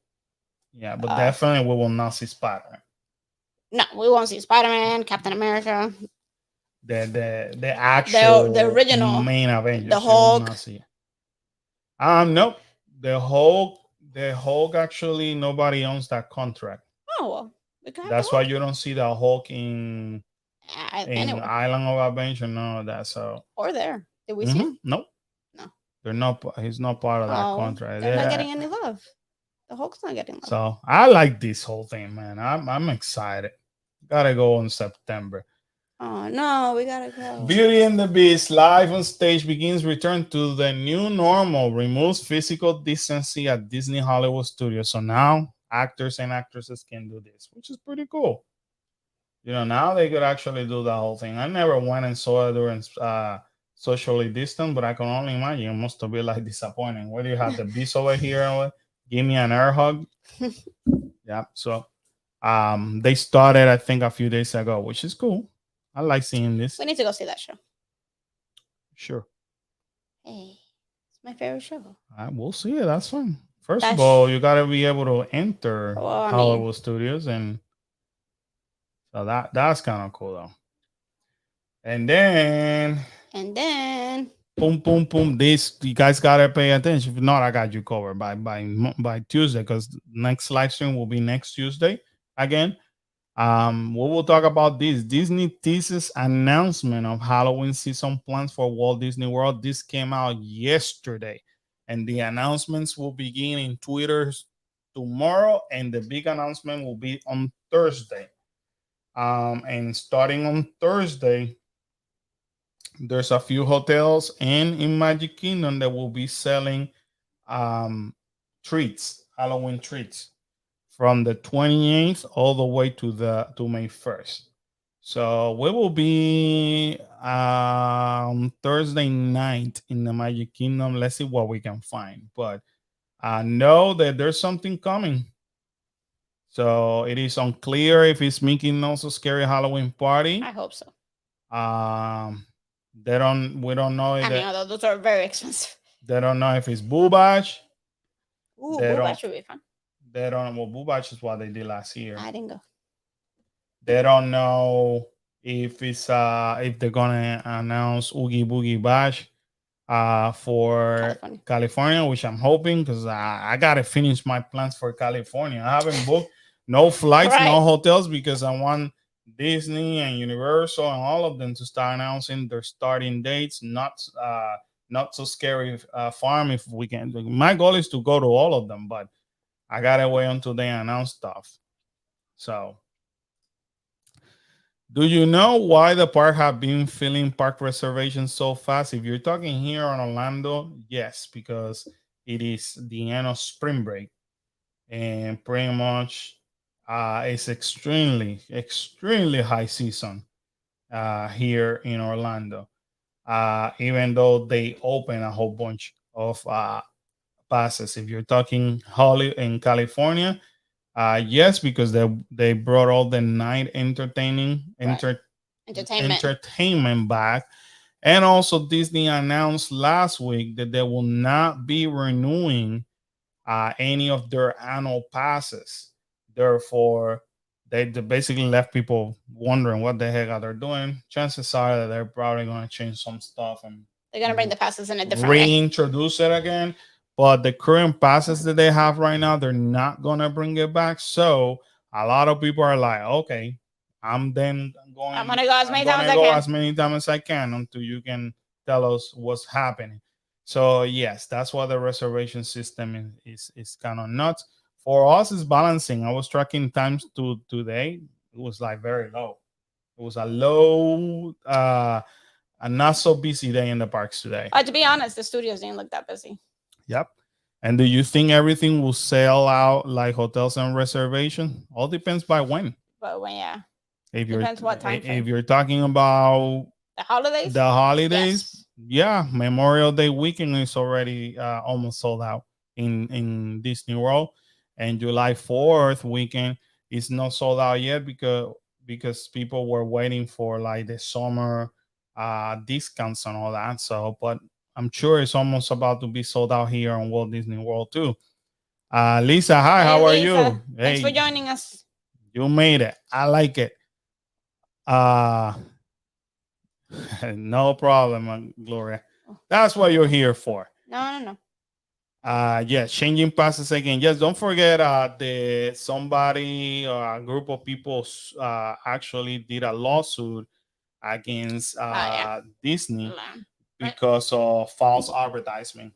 Yeah, but definitely we will not see Spider-Man. No, we won't see Spider-Man, Captain America. The actual the original main Avengers. The Hulk. Nope. The Hulk actually nobody owns that contract. Oh well. That's why you don't see the Hulk in anyway. Island of Adventure, none of that. So or there. Did we see him? Nope. No. They're not he's not part of that contract. They're not getting any love. The Hulk's not getting love. So I like this whole thing, man. I'm excited. Gotta go in September. Oh no, we gotta go. Beauty and the Beast live on stage begins return to the new normal, removes physical distancing at Disney Hollywood Studios. So now actors and actresses can do this, which is pretty cool. You know, now they could actually do the whole thing. I never went and saw it during socially distant, but I can only imagine it must have been like disappointing. Where do you have the Beast over here? Give me an air hug. Yeah. So they started, I think, a few days ago, which is cool. I like seeing this. We need to go see that show. Sure. Hey, it's my favorite show. We'll see it. That's fine. First of all, you got to be able to enter Hollywood Studios, and so that's kind of cool, though. And then, boom, boom, boom. This you guys gotta pay attention. If not, I got you covered by Tuesday, because next live stream will be next Tuesday again. We will talk about this. Disney teases announcement of Halloween season plans for Walt Disney World. This came out yesterday, and the announcements will begin in Twitter tomorrow, and the big announcement will be on Thursday. And starting on Thursday, there's a few hotels and in Magic Kingdom that will be selling treats, Halloween treats, from the 28th all the way to May 1st. So we will be Thursday night in the Magic Kingdom. Let's see what we can find. But I know that there's something coming. So it is unclear if it's Mickey Mouse Scary Halloween Party. I hope so. We don't know. I mean, those are very expensive. They don't know if it's Boo Bash. Ooh, Boo Bash would be fun. They don't know. Well, Boo Bash is what they did last year. I didn't go. They don't know if it's if they're gonna announce Oogie Boogie Bash for California, which I'm hoping, because I gotta finish my plans for California. I haven't booked no flights, no hotels, because I want Disney and Universal and all of them to start announcing their starting dates. Not so scary farm if we can. My goal is to go to all of them, but I gotta wait until they announce stuff. So, do you know why the park have been filling park reservations so fast? If you're talking here in Orlando, yes, because it is the end of spring break, and pretty much it's extremely high season here in Orlando. Even though they open a whole bunch of passes. If you're talking in California, yes, because they brought all the night entertainment back. And also Disney announced last week that they will not be renewing any of their annual passes. Therefore, they basically left people wondering what the heck are they doing. Chances are that they're probably going to change some stuff and they're going to bring the passes in a different reintroduce it again. But the current passes that they have right now, they're not going to bring it back. So a lot of people are like, okay, I'm going to go as many times as I can until you can tell us what's happening. So yes, that's why the reservation system is kind of nuts. For us, it's balancing. I was tracking times to today. It was like very low. It was a low, a not so busy day in the parks today. To be honest, the studios didn't look that busy. Yep. And do you think everything will sell out like hotels and reservation? All depends by when. But when, yeah, If you're depends what time if frame. you're talking about The holidays. the holidays, Yes. yeah, Memorial Day weekend is already almost sold out in Disney World, and July 4th weekend is not sold out yet because people were waiting for like the summer discounts and all that. So, but I'm sure it's almost about to be sold out here on Walt Disney World too. Lisa, hi, Hey, how are Lisa. you? Thanks for Hey, joining us. you made it. I like it. Uh no problem, Gloria. That's what you're here for. No. Yes, changing passes again. Yes, don't forget the somebody or a group of people actually did a lawsuit against Yeah. Disney Right. because of false advertisement.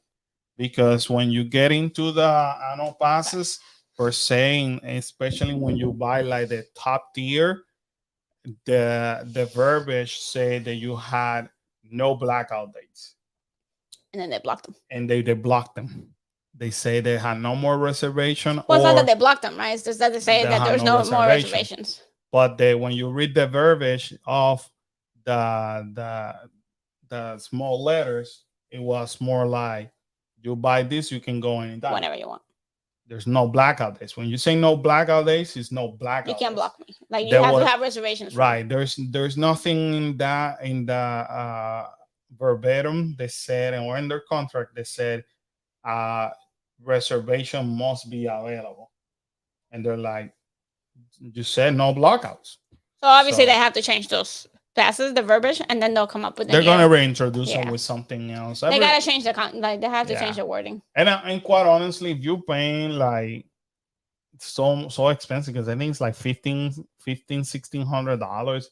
Because when you get into the annual passes per se, especially when you buy like the top tier, the verbiage say that you had no blackout dates, And then they blocked them. and they blocked them. They say they had no more reservation, Well, it's not or that they blocked them, right? It's just that they say they that had there's no no more reservation. reservations. But when you read the verbiage of the small letters, it was more like you buy this, you can go anytime. Whenever you want. There's no blackout days. When you say no blackout days, it's no blackout. You can't days. block me. Like you There have was- to have reservations. Right. There's nothing in the verbatim they said, or in their contract they said reservation must be available, and they're like, you said no blockouts. So obviously So- they have to change those passes, the verbiage, and then they'll come up with. They're gonna reintroduce them Yeah. with something else. They gotta change the like they have to Yeah. change the wording. And quite honestly, if you're paying like so expensive, because I think it's like $1,600,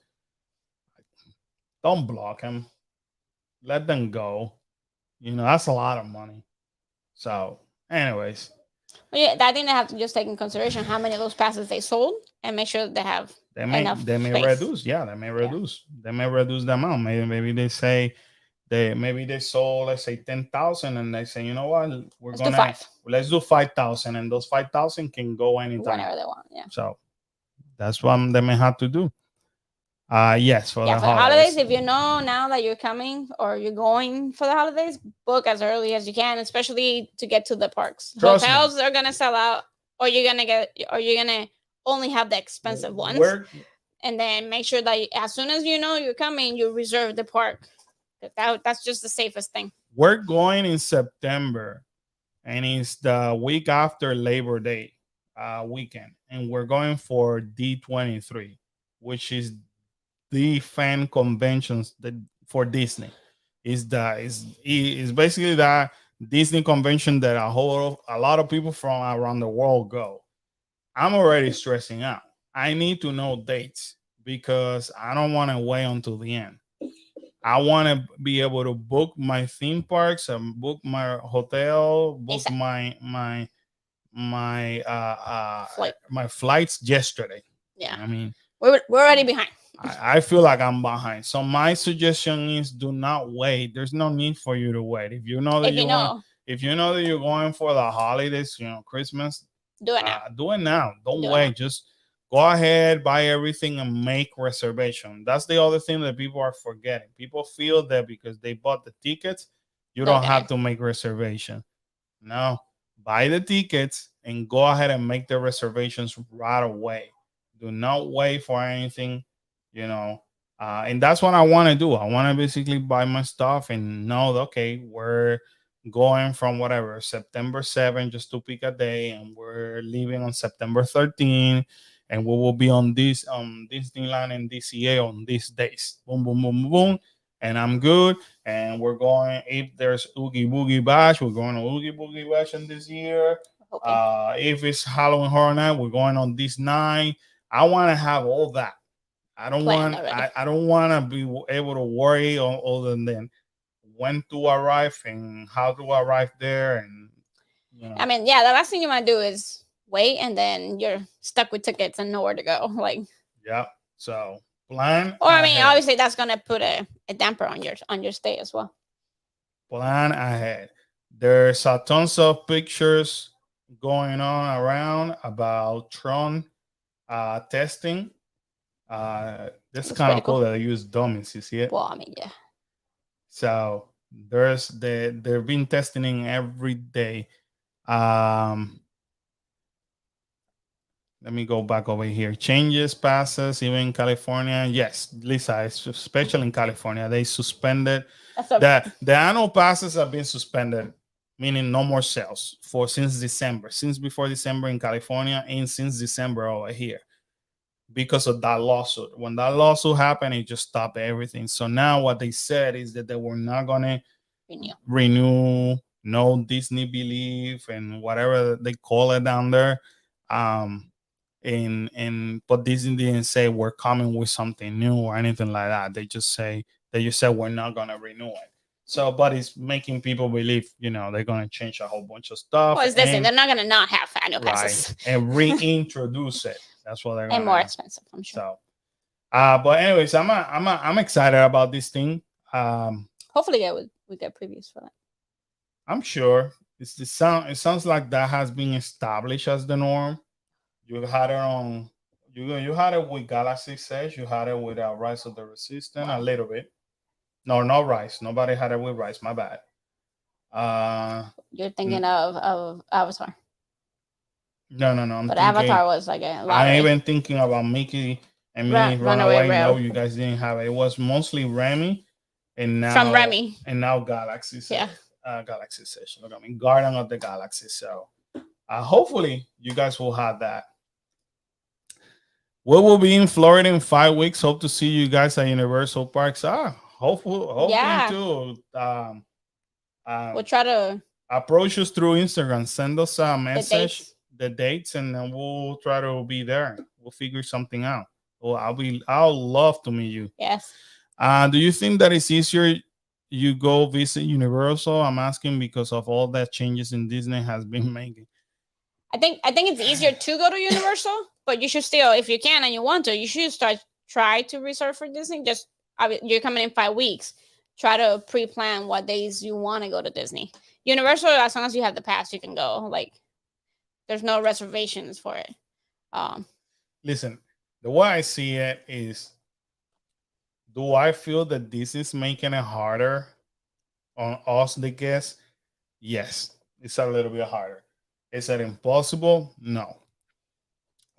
don't block them. Let them go. You know, that's a lot of money. So, anyways, But yeah, I think they have to just take in consideration how many of those passes they sold and make sure that they have they may enough space. reduce. Yeah, they may reduce. They may reduce the amount. Maybe they say they sold, let's say 10,000, and they say, you know what, let's do 5,000, and those 5,000 can go anytime whenever they want. Yeah. So that's what they may have to do. Yes, for the holidays. If you know now that you're coming or you're going for the holidays, book as early as you can, especially to get to the parks. Hotels are gonna sell out, or you're gonna only have the expensive ones. And then make sure that as soon as you know you're coming, you reserve the park. That's just the safest thing. We're going in September, and it's the week after Labor Day weekend, and we're going for D23, which is the fan conventions for Disney. Is basically that Disney convention that a lot of people from around the world go. I'm already stressing out. I need to know dates because I don't want to wait until the end. I want to be able to book my theme parks and book my hotel, book my flights yesterday. Yeah, I mean, we're already behind. I feel like I'm behind. So my suggestion is do not wait. There's no need for you to wait. If you know that if you know that you're going for the holidays, Christmas, do it now. Do it now. Don't wait. Just go ahead, buy everything, and make reservation. That's the other thing that people are forgetting. People feel that because they bought the tickets, you don't have to make reservation. No, buy the tickets and go ahead and make the reservations right away. Do not wait for anything, and that's what I want to do. I want to basically buy my stuff and know that, okay, we're going from whatever September 7th just to pick a day, and we're leaving on September 13th, and we will be on Disneyland and DCA on these days. Boom, boom, boom, boom, and I'm good. And we're going, if there's Oogie Boogie Bash, we're going to Oogie Boogie Bash in this year. Okay. If it's Halloween Horror Night, we're going on this night. I want to have all that. I don't want to be able to worry other than when to arrive and how to arrive there. And I mean, the last thing you want to do is wait, and then you're stuck with tickets and nowhere to go. Like, yeah. So plan or I mean, ahead. obviously that's gonna put a damper on your stay as well. Plan ahead. There's a tons of pictures going on around about Tron testing. That's That's kind pretty of cool cool. that they use dummies. You see it? Well, I mean, yeah. So they've been testing every day. Um, Let me go back over here. Changes, passes, even in California. Yes, Lisa, especially in California, they suspended the annual passes have been suspended, meaning no more sales for since December, since before December in California, and since December over here because of that lawsuit. When that lawsuit happened, it just stopped everything. So now what they said is that they were not gonna renew no Disney Believe and whatever they call it down there. But Disney didn't say we're coming with something new or anything like that. They just said we're not gonna renew it. So, but it's making people believe, they're gonna change a whole bunch of stuff. Well, it's Disney. They're not gonna not have annual passes. Right, and reintroduce it. That's what they're gonna. And more expensive, I'm sure. So, but anyways, I'm excited about this thing. Hopefully, we get previews for that. I'm sure it sounds like that has been established as the norm. You had it on. You had it with Galaxy Edge. You had it with Rise of the Resistance a little bit. No, not Rise. Nobody had it with Rise. My bad. You're thinking of Avatar. No. But Avatar was like a lottery. I'm even thinking about Mickey and Minnie Runaway. No, you guys didn't have it. It was mostly Remy, and now from Remy, and now Galaxy. Yeah. Galaxy Edge. Look, I mean Garden of the Galaxy. So, hopefully you guys will have that. We will be in Florida in 5 weeks. Hope to see you guys at Universal Parks. Hopefully too. We'll try to approach us through Instagram. Send us a message, the dates, and then we'll try to be there. We'll figure something out. Well, I'll love to meet you. Yes. Do you think that it's easier you go visit Universal? I'm asking because of all that changes in Disney has been making. I think it's easier to go to Universal, but you should still, if you can and you want to, you should try to reserve for Disney. Just you're coming in 5 weeks. Try to pre-plan what days you want to go to Disney. Universal, as long as you have the pass, you can go. Like, there's no reservations for it. Listen, the way I see it is, do I feel that this is making it harder on us, the guests? Yes, it's a little bit harder. Is it impossible? No.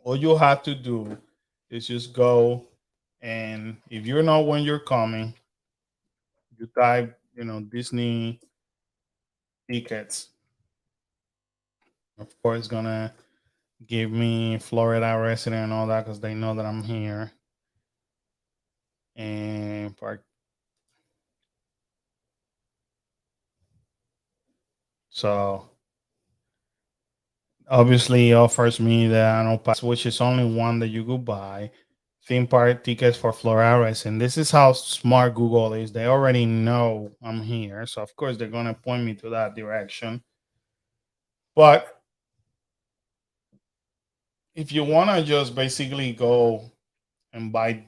All you have to do is just go, and if you know when you're coming, you type, Disney tickets. Of course, it's gonna give me Florida resident and all that because they know that I'm here. And park. So obviously offers me the annual pass, which is only one that you could buy. Theme park tickets for Florida resident. This is how smart Google is. They already know I'm here, so of course they're gonna point me to that direction. But if you wanna just basically go and buy,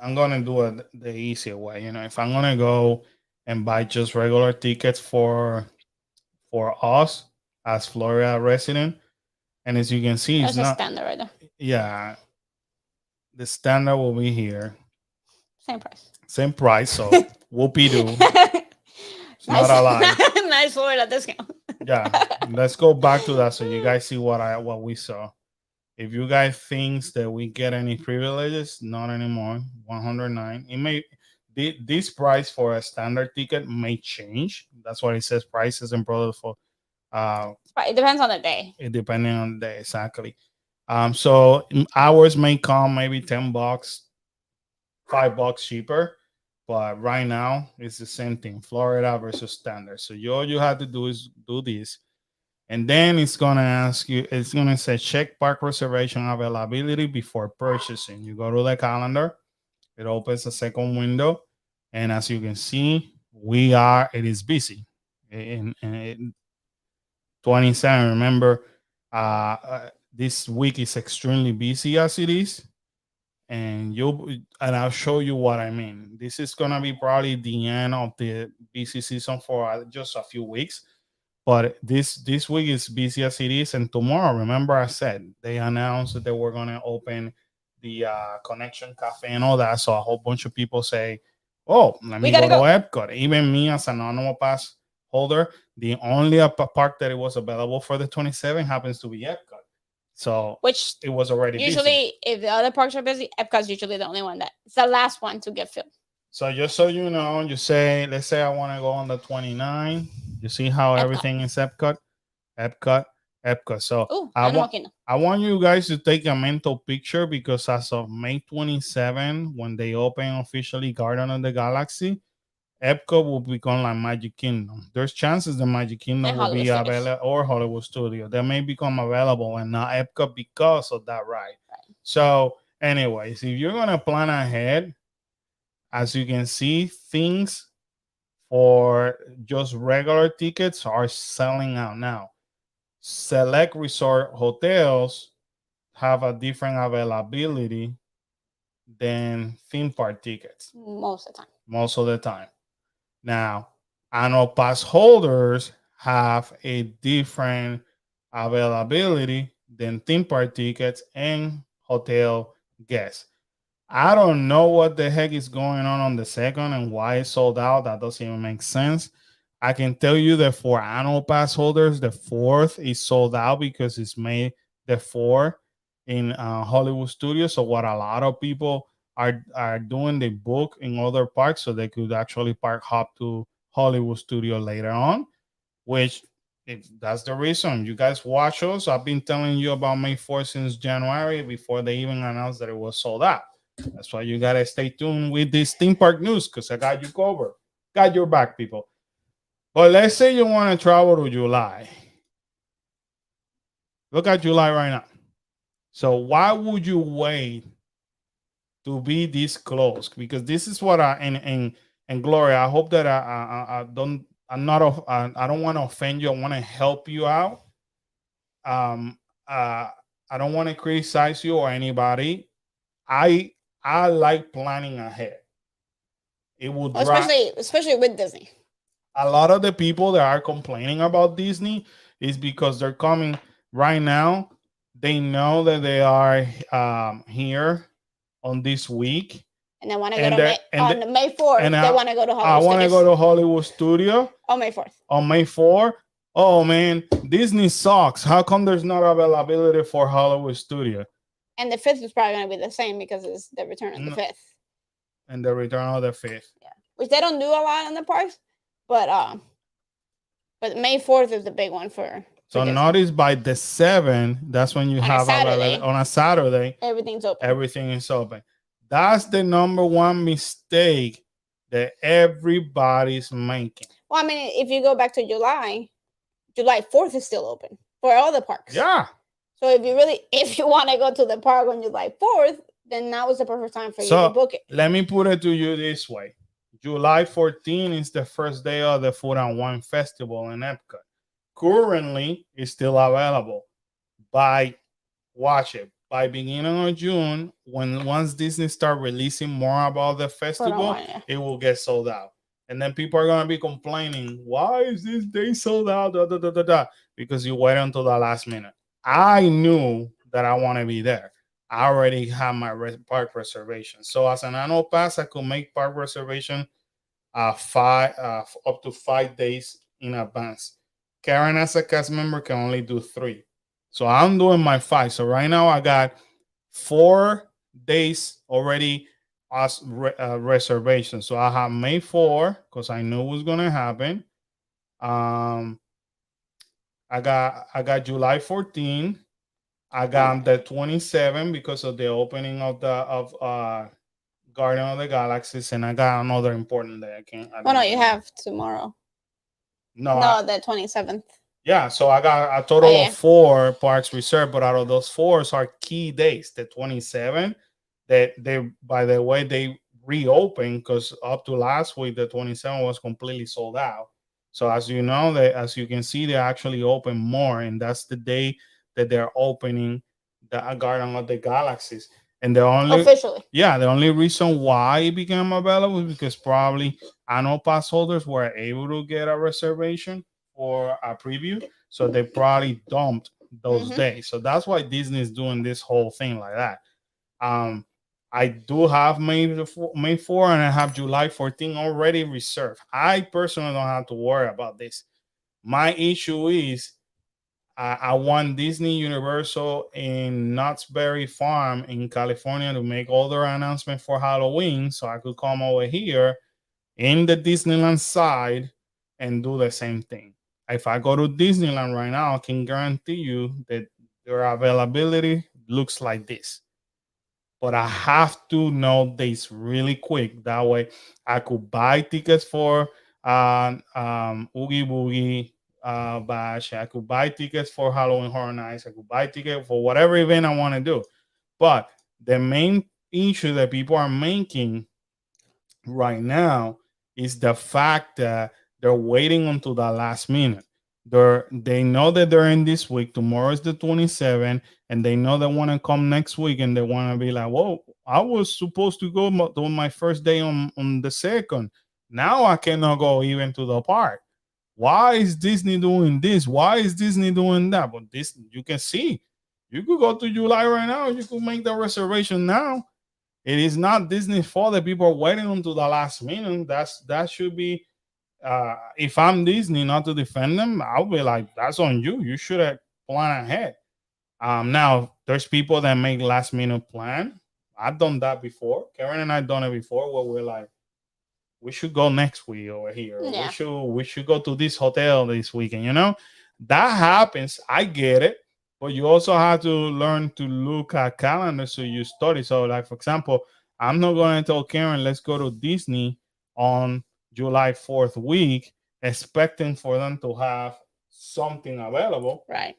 I'm gonna do it the easier way. If I'm gonna go and buy just regular tickets for us as Florida resident, and as you can see, it's not standard right there. Yeah, the standard will be here. Same price. So whoopie doo. It's not a lie. Nice Florida discount. Yeah, let's go back to that so you guys see what we saw. If you guys think that we get any privileges, not anymore. 109. It may this price for a standard ticket may change. That's what it says. Prices and products for. It depends on the day. It depending on the day, exactly. So hours may come maybe $10, $5 cheaper, but right now it's the same thing. Florida versus standard. So all you have to do is do this. And then it's going to ask you, it's going to say check park reservation availability before purchasing. You go to the calendar, it opens a second window. And as you can see, it is busy. In 27, remember, this week is extremely busy as it is, and I'll show you what I mean. This is gonna be probably the end of the busy season for just a few weeks, but this week is busy as it is, and tomorrow, remember I said they announced that they were gonna open the Connection Cafe and all that. So a whole bunch of people say, "Oh, let We me go gotta to go. Epcot." Even me as an annual pass holder, the only park that it was available for the 27 happens to be Epcot. So Which it was already busy. usually, if the other parks are busy, Epcot's usually the only one that it's the last one to get filled. So just so you know, let's say I want to go on the 29. You see how Epcot. everything is Epcot, Epcot, Epcot. So Oh, I Animal want Kingdom. I want you guys to take a mental picture, because as of May 27, when they open officially Garden of the Galaxy, Epcot will become like Magic Kingdom. There's chances the Magic Kingdom And will Hollywood be Studios. available, or Hollywood Studio. They may become available and not Epcot because of that ride. Right. So, anyways, if you're gonna plan ahead, as you can see, things for just regular tickets are selling out now. Select resort hotels have a different availability than theme park tickets Most of the time. most of the time. Now, annual pass holders have a different availability than theme park tickets and hotel guests. I don't know what the heck is going on the second and why it's sold out. That doesn't even make sense. I can tell you that for annual pass holders, the fourth is sold out because it's May the 4th in Hollywood Studios. So what a lot of people are doing, they book in other parks so they could actually park hop to Hollywood Studio later on, which if that's the reason you guys watch us. I've been telling you about May 4th since January before they even announced that it was sold out. That's why you gotta stay tuned with this theme park news, because I got you covered. Got your back, people. But let's say you want to travel to July. Look at July right now. So why would you wait to be this close? Because this is what and Gloria, I hope that I don't I don't want to offend you. I want to help you out. Um I don't want to criticize you or anybody. I I like planning ahead. It will Well, drive especially with Disney. a lot of the people that are complaining about Disney is because they're coming right now. They know that they are here on this week, And they want to go and to they on the May 4th. and They want to go to I Hollywood want to Studios go to Hollywood Studio on May 4th. on May 4th. Oh man, Disney sucks. How come there's not availability for Hollywood Studio? And the 5th is probably going to be the same because it's the return of the 5th. And the return of the 5th. Yeah, which they don't do a lot in the parks, but May 4th is the big one for. So notice by the 7th, that's when you on have on a Saturday. Everything's open. Everything is open. That's the number one mistake that everybody's making. Well, I mean, if you go back to July 4th is still open for all the parks. Yeah. So if you want to go to the park on July 4th, then now is the perfect time for you to book it. Let me put it to you this way. July 14 is the first day of the Food and Wine Festival in Epcot. Currently, it's still available. Watch it. By beginning of June, once Disney start releasing more about the festival, it will get sold out. And then people are gonna be complaining, why is this day sold out? Da, da, da, da, da. Because you wait until the last minute. I knew that I want to be there. I already have my park reservation. So as an annual pass, I could make park reservation up to 5 days in advance. Karen, as a cast member, can only do 3. So I'm doing my 5. So right now I got 4 days already as reservation. So I have May 4 because I knew it was gonna happen. I got July 14. I got the 27 because of the opening of Guardian of the Galaxies, and I got another important day. You have tomorrow. No, the 27th. Yeah, so I got a total of 4 parks reserved, but out of those 4 are key days. The 27, that they, by the way, they reopened because up to last week, the 27 was completely sold out. So as you know, as you can see, they actually open more, and that's the day that they're opening the Garden of the Galaxies. And the only Officially. yeah, the only reason why it became available is because probably annual pass holders were able to get a reservation for a preview, so they probably dumped those days. So that's why Disney is doing this whole thing like that. Um, I do have May 4 and I have July 14 already reserved. I personally don't have to worry about this. My issue is I want Disney Universal in Knott's Berry Farm in California to make all their announcements for Halloween, so I could come over here in the Disneyland side and do the same thing. If I go to Disneyland right now, I can guarantee you that their availability looks like this. But I have to know this really quick. That way I could buy tickets for Oogie Boogie Bash. I could buy tickets for Halloween Horror Nights. I could buy tickets for whatever event I want to do. But the main issue that people are making right now is the fact that they're waiting until the last minute. They know that they're in this week. Tomorrow is the 27th, and they know they want to come next week, and they want to be like, "Whoa, I was supposed to go on my first day on the second. Now I cannot go even to the park. Why is Disney doing this? Why is Disney doing that?" But this you can see. You could go to July right now. You could make the reservation now. It is not Disney's fault that people are waiting until the last minute. That should be. If I'm Disney, not to defend them, I'll be like, that's on you. You should have planned ahead. Now there's people that make last minute plan. I've done that before. Karen and I done it before, where we're like, we should go next week over here. Yeah. We should go to this hotel this weekend. That happens. I get it. But you also have to learn to look at calendar so you study. So, like for example, I'm not going to tell Karen, let's go to Disney on July 4th week, expecting for them to have something available. Right.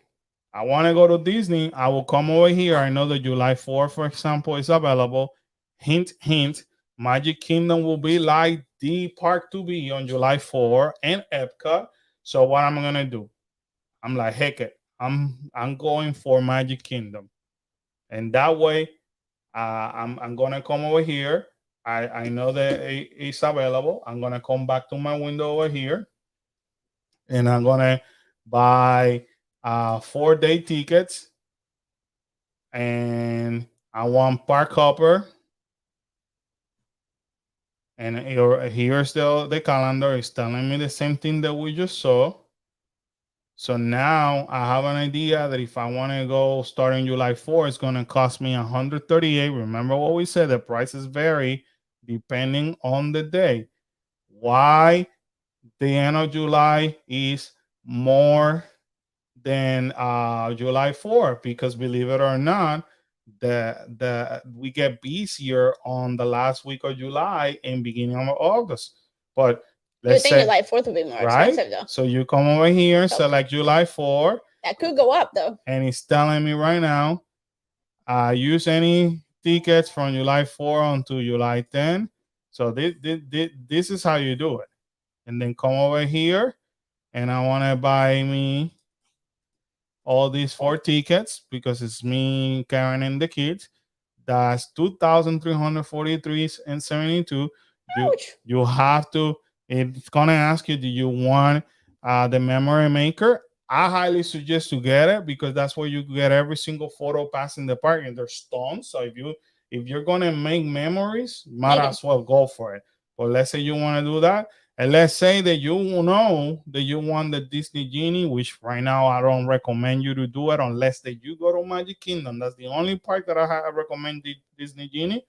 I want to go to Disney. I will come over here. I know that July 4th, for example, is available. Hint, hint. Magic Kingdom will be like the park to be on July 4 and Epcot. So what I'm gonna do? I'm like, heck it. I'm going for Magic Kingdom, and that way, I'm gonna come over here. I know that it's available. I'm gonna come back to my window over here, and I'm gonna buy 4-day tickets, and I want park hopper. And here's the calendar. It's telling me the same thing that we just saw. So now I have an idea that if I want to go starting July 4, it's going to cost me 138. Remember what we said, the prices vary depending on the day. Why the end of July is more than July 4? Because believe it or not, we get busier on the last week of July and beginning of August. But You let's think say July 4th would be more right. expensive though? So you come over here, So- select July 4, That could go up though. and it's telling me right now, use any tickets from July 4 until July 10. So this is how you do it. And then come over here, and I want to buy me all these 4 tickets because it's me, Karen, and the kids. That's 2,343 and 72. You have to. It's gonna ask you, do you want the memory maker? I highly suggest to get it because that's where you get every single photo pass in the park, and there's tons. So if you're gonna make memories, might as well go for it. But let's say you want to do that, and let's say that you know that you want the Disney Genie, which right now I don't recommend you to do it unless that you go to Magic Kingdom. That's the only park that I recommend the Disney Genie.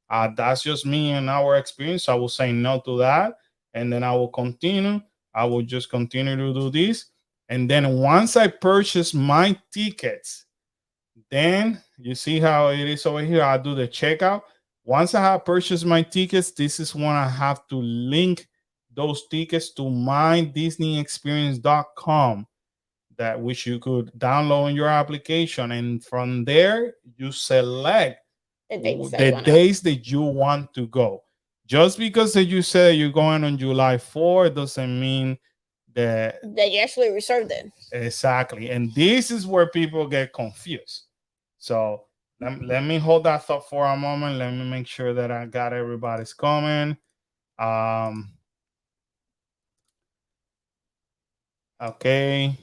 That's just me and our experience. So I will say no to that, and then I will continue. I will just continue to do this, and then once I purchase my tickets, then you see how it is over here. I do the checkout. Once I have purchased my tickets, this is when I have to link those tickets to mydisneyexperience.com, that which you could download in your application, and from there you select the days that you want to go. Just because that you say you're going on July 4 doesn't mean They actually reserved it. Exactly. And this is where people get confused. So let me hold that thought for a moment. Let me make sure that I got everybody's comment. Okay.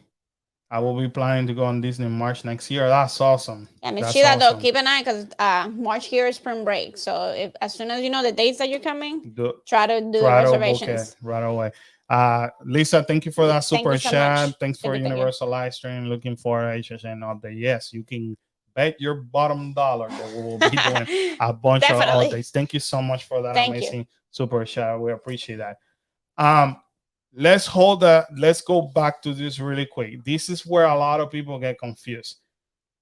I will be planning to go on Disney in March next year. That's awesome. And That's Sheila, though, awesome. keep an eye because March here is spring break. So if as soon as you know the dates that you're coming, try to do the reservations right away. Lisa, thank you for that super chat. Thanks for Universal Livestream. Looking for HSN update. Yes, you can bet your bottom dollar that we will be doing a bunch of updates. Thank you so much for that amazing super chat. We appreciate that. Let's go back to this really quick. This is where a lot of people get confused.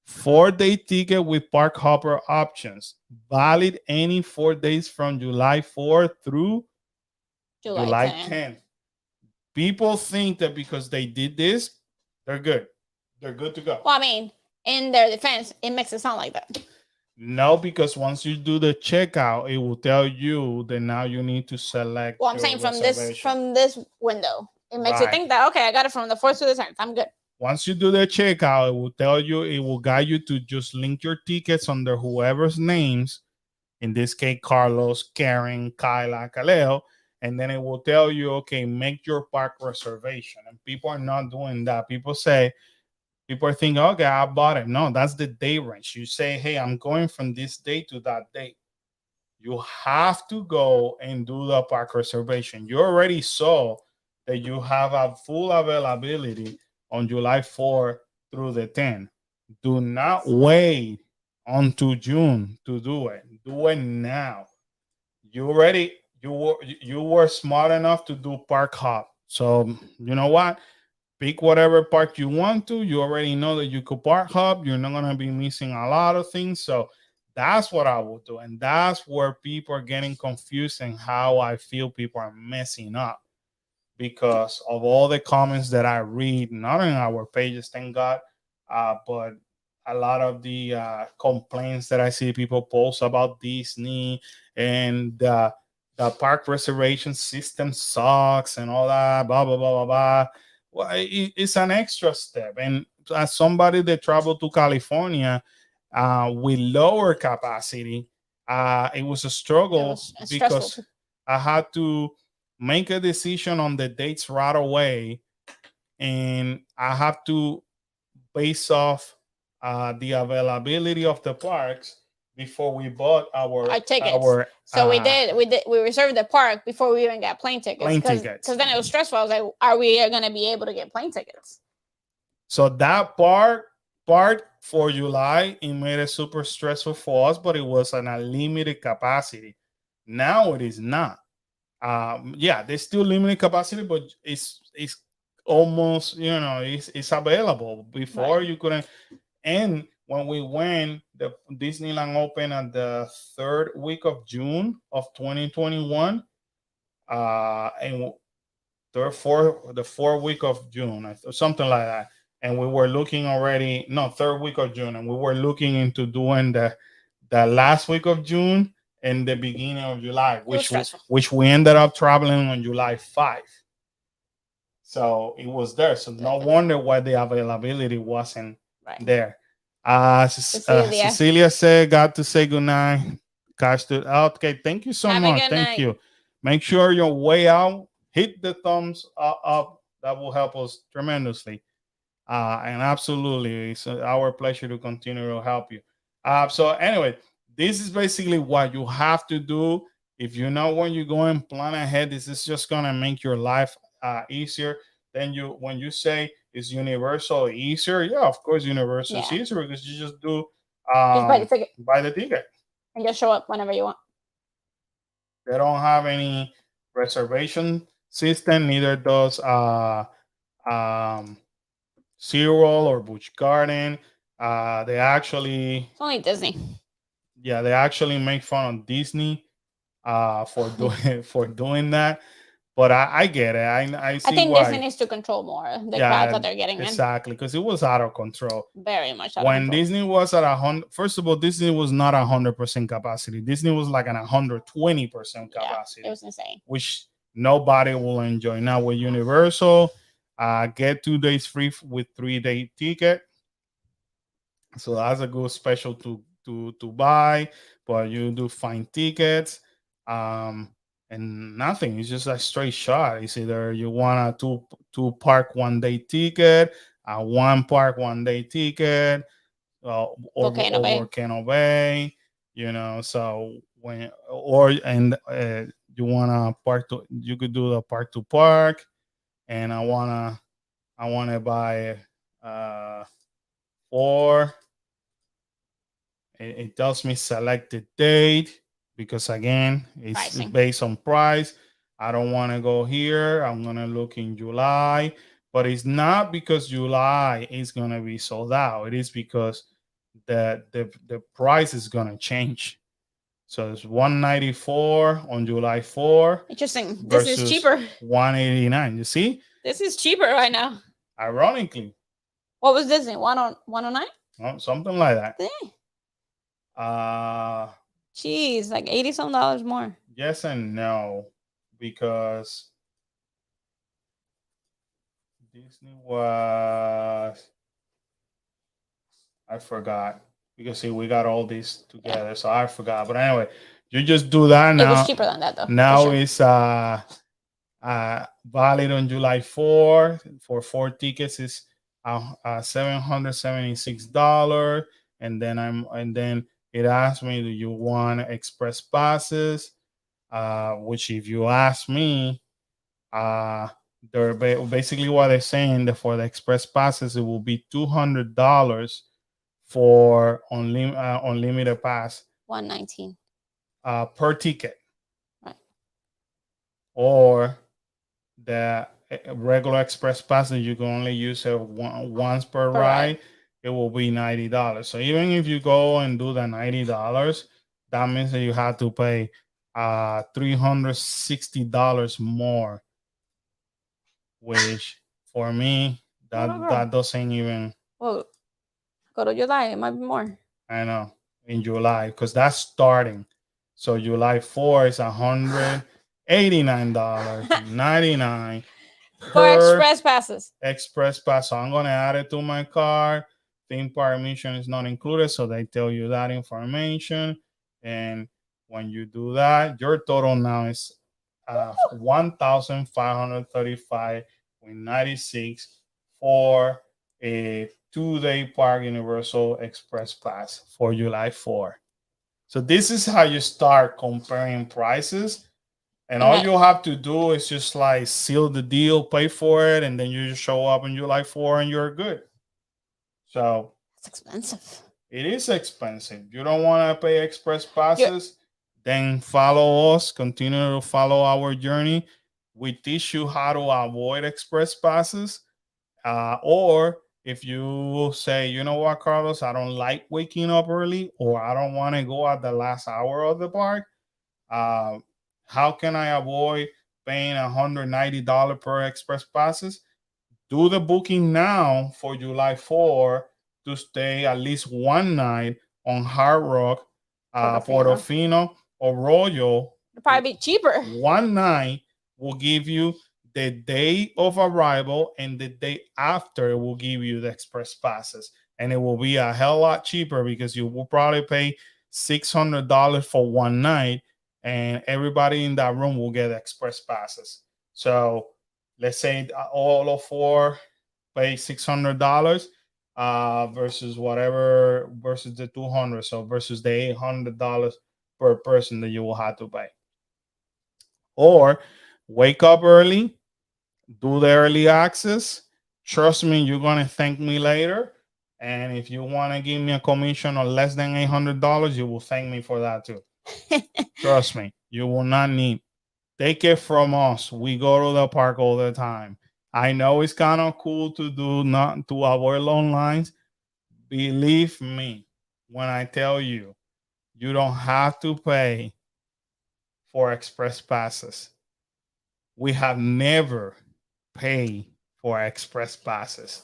4-day ticket with park hopper options, valid any 4 days from July 4th through July 10th. People think that because they did this, they're good. They're good to go. Well, I mean, in their defense, it makes it sound like that. No, because once you do the checkout, it will tell you that now you need to select. Well, I'm saying from this window, it makes you think that, okay, I got it from the 4th to the 10th. I'm good. Once you do the checkout, it will tell you, it will guide you to just link your tickets under whoever's names. In this case, Carlos, Karen, Kyla, Kaleo. And then it will tell you, okay, make your park reservation. And people are not doing that. People are thinking, okay, I bought it. No, that's the day range. You say, hey, I'm going from this day to that date. You have to go and do the park reservation. You already saw that you have a full availability on July 4 through the 10th. Do not wait until June to do it. Do it now. You were smart enough to do park hop. So you know what? Pick whatever park you want to. You already know that you could park hop. You're not going to be missing a lot of things. So that's what I would do. And that's where people are getting confused and how I feel people are messing up because of all the comments that I read, not on our pages, thank God, but a lot of the complaints that I see people post about Disney and the park reservation system sucks and all that, blah, blah, blah, blah, blah. Well, it's an extra step. And as somebody that traveled to California with lower capacity, it was a struggle because I had to make a decision on the dates right away. And I have to base off the availability of the parks before we bought our tickets. So we reserved the park before we even got plane tickets. Because then it was stressful. I was like, are we going to be able to get plane tickets? So that part for July, it made it super stressful for us, but it was an unlimited capacity. Now it is not. There's still limited capacity, but it's almost, it's available. Before you couldn't. And when we went, the Disneyland opened at the 3rd week of June of 2021, and the 4th week of June, or something like that. And we were looking already, 3rd week of June, and we were looking into doing the last week of June and the beginning of July, which we ended up traveling on July 5. So it was there. So no wonder why the availability wasn't there. Cecilia said, got to say goodnight. Okay, thank you so much. Thank you. Make sure your way out, hit the thumbs up. That will help us tremendously. And absolutely, it's our pleasure to continue to help you. So anyway, this is basically what you have to do. If you know when you're going, plan ahead. This is just going to make your life easier. Then when you say is Universal easier, yeah, of course Universal is easier because you just do just buy the ticket and just show up whenever you want. They don't have any reservation system. Neither does SeaWorld or Busch Garden. They actually, it's only Disney. Yeah, they actually make fun of Disney for doing that. But I get it. I think why. Disney needs to control more the crowds that they're getting exactly, because it was out of control. Very much out when of control. Disney was at 100, first of all, Disney was not 100% capacity. Disney was like an 120% capacity. It was insane. Which nobody will enjoy. Now with Universal, get 2 days free with 3-day ticket. So that's a good special to buy, but you do find tickets, um, and nothing. It's just a straight shot. It's either you want a two park 1-day ticket, a one park 1-day ticket, Volcano or Bay. Volcano Bay. So when or and you wanna park to, you could do the park to park, and I wanna buy uh 4. It tells me select the date because again, it's Pricing. based on price. I don't want to go here. I'm gonna look in July, but it's not because July is gonna be sold out. It is because the price is gonna change. So it's 194 on July 4 Interesting. This is versus cheaper. 189. You see, This is cheaper right now. ironically, What was Disney? 109? something like that. Dang. Uh Jeez, like 80 some dollars more. Yes and no, because Disney was, I forgot, because see we got all these together, Yeah. so I forgot. But anyway, you just do that It was now. cheaper than that though. Now For sure. it's valid on July 4 for 4 tickets is $776, and then it asked me, do you want express passes? Which if you ask me, uh they're basically what they're saying that for the express passes it will be $200 for unlimited pass 119. per ticket, Right. or the regular express pass that you can only use it once per Per ride. ride, it will be $90. So even if you go and do the $90, that means that you have to pay $360 more, which for me Oh, no, that girl. doesn't even, Well, go to July. It might be more. I know, in July, because that's starting. So July 4 is $189.99 For per express passes. express pass. So I'm gonna add it to my card. Theme park admission is not included, so they tell you that information. And when you do that, your total now is 1,535 with 96 for a 2-day park Universal Express pass for July 4. So this is how you start comparing prices, and all And you have to do is just like seal the deal, pay for it, and then you just show up in July 4 and you're good. So it's expensive. it is expensive. You don't want to pay express You're, passes, then follow us, continue to follow our journey. We teach you how to avoid express passes. Or if you say, you know what, Carlos, I don't like waking up early, or I don't want to go at the last hour of the park, uh, how can I avoid paying $190 per express passes? Do the booking now for July 4 to stay at least one night on Hard Rock, Portofino. Portofino, or Royal. It'll probably be cheaper. One night will give you the day of arrival, and the day after it will give you the express passes. And it will be a hell lot cheaper because you will probably pay $600 for one night, and everybody in that room will get express passes. So let's say all of 4 pay $600 versus whatever, versus the 200, so versus the $800 per person that you will have to pay. Or wake up early, do the early access. Trust me, you're gonna thank me later. And if you want to give me a commission of less than $800, you will thank me for that too. Trust me, you will not need. Take it from us. We go to the park all the time. I know it's kind of cool to do, not to avoid long lines. Believe me when I tell you, you don't have to pay for express passes. We have never paid for express passes,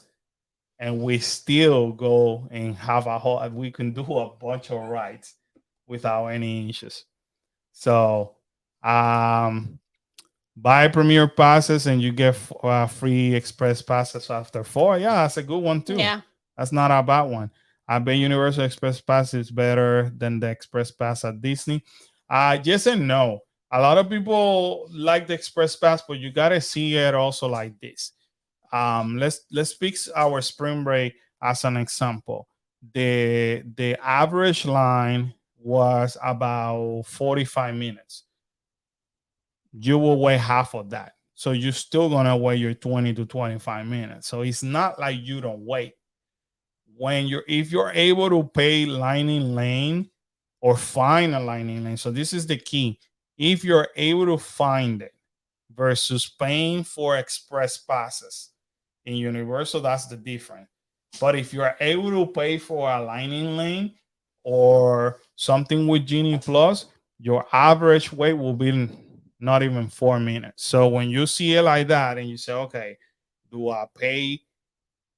and we still go and have a whole. We can do a bunch of rides without any issues. So, um, Buy premier passes and you get free express passes after 4. Yeah, that's a good one too. Yeah. That's not a bad one. I bet Universal Express Pass is better than the Express Pass at Disney. Yes and no. A lot of people like the Express Pass, but you gotta see it also like this. Let's pick our spring break as an example. The average line was about 45 minutes. You will wait half of that. So you're still gonna wait your 20 to 25 minutes. So it's not like you don't wait. When you're if you're able to pay lining lane or find a lining lane. So this is the key. If you're able to find it versus paying for express passes in Universal, that's the difference. But if you are able to pay for a lining lane or something with Genie Plus, your average wait will be not even 4 minutes. So when you see it like that and you say, okay, do I pay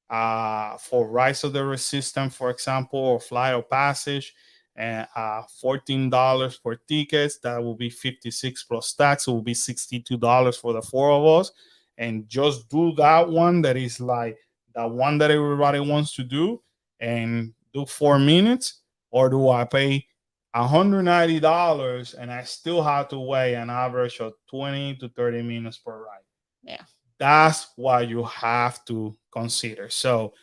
for Rise of the Resistance, for example, or Flight of Passage, and $14 for tickets? That will be 56 plus tax. It will be $62 for the 4 of us. And just do that one that is like the one that everybody wants to do and do 4 minutes, or do I pay $190 and I still have to wait an average of 20 to 30 minutes per ride? Yeah. That's what you have to consider. So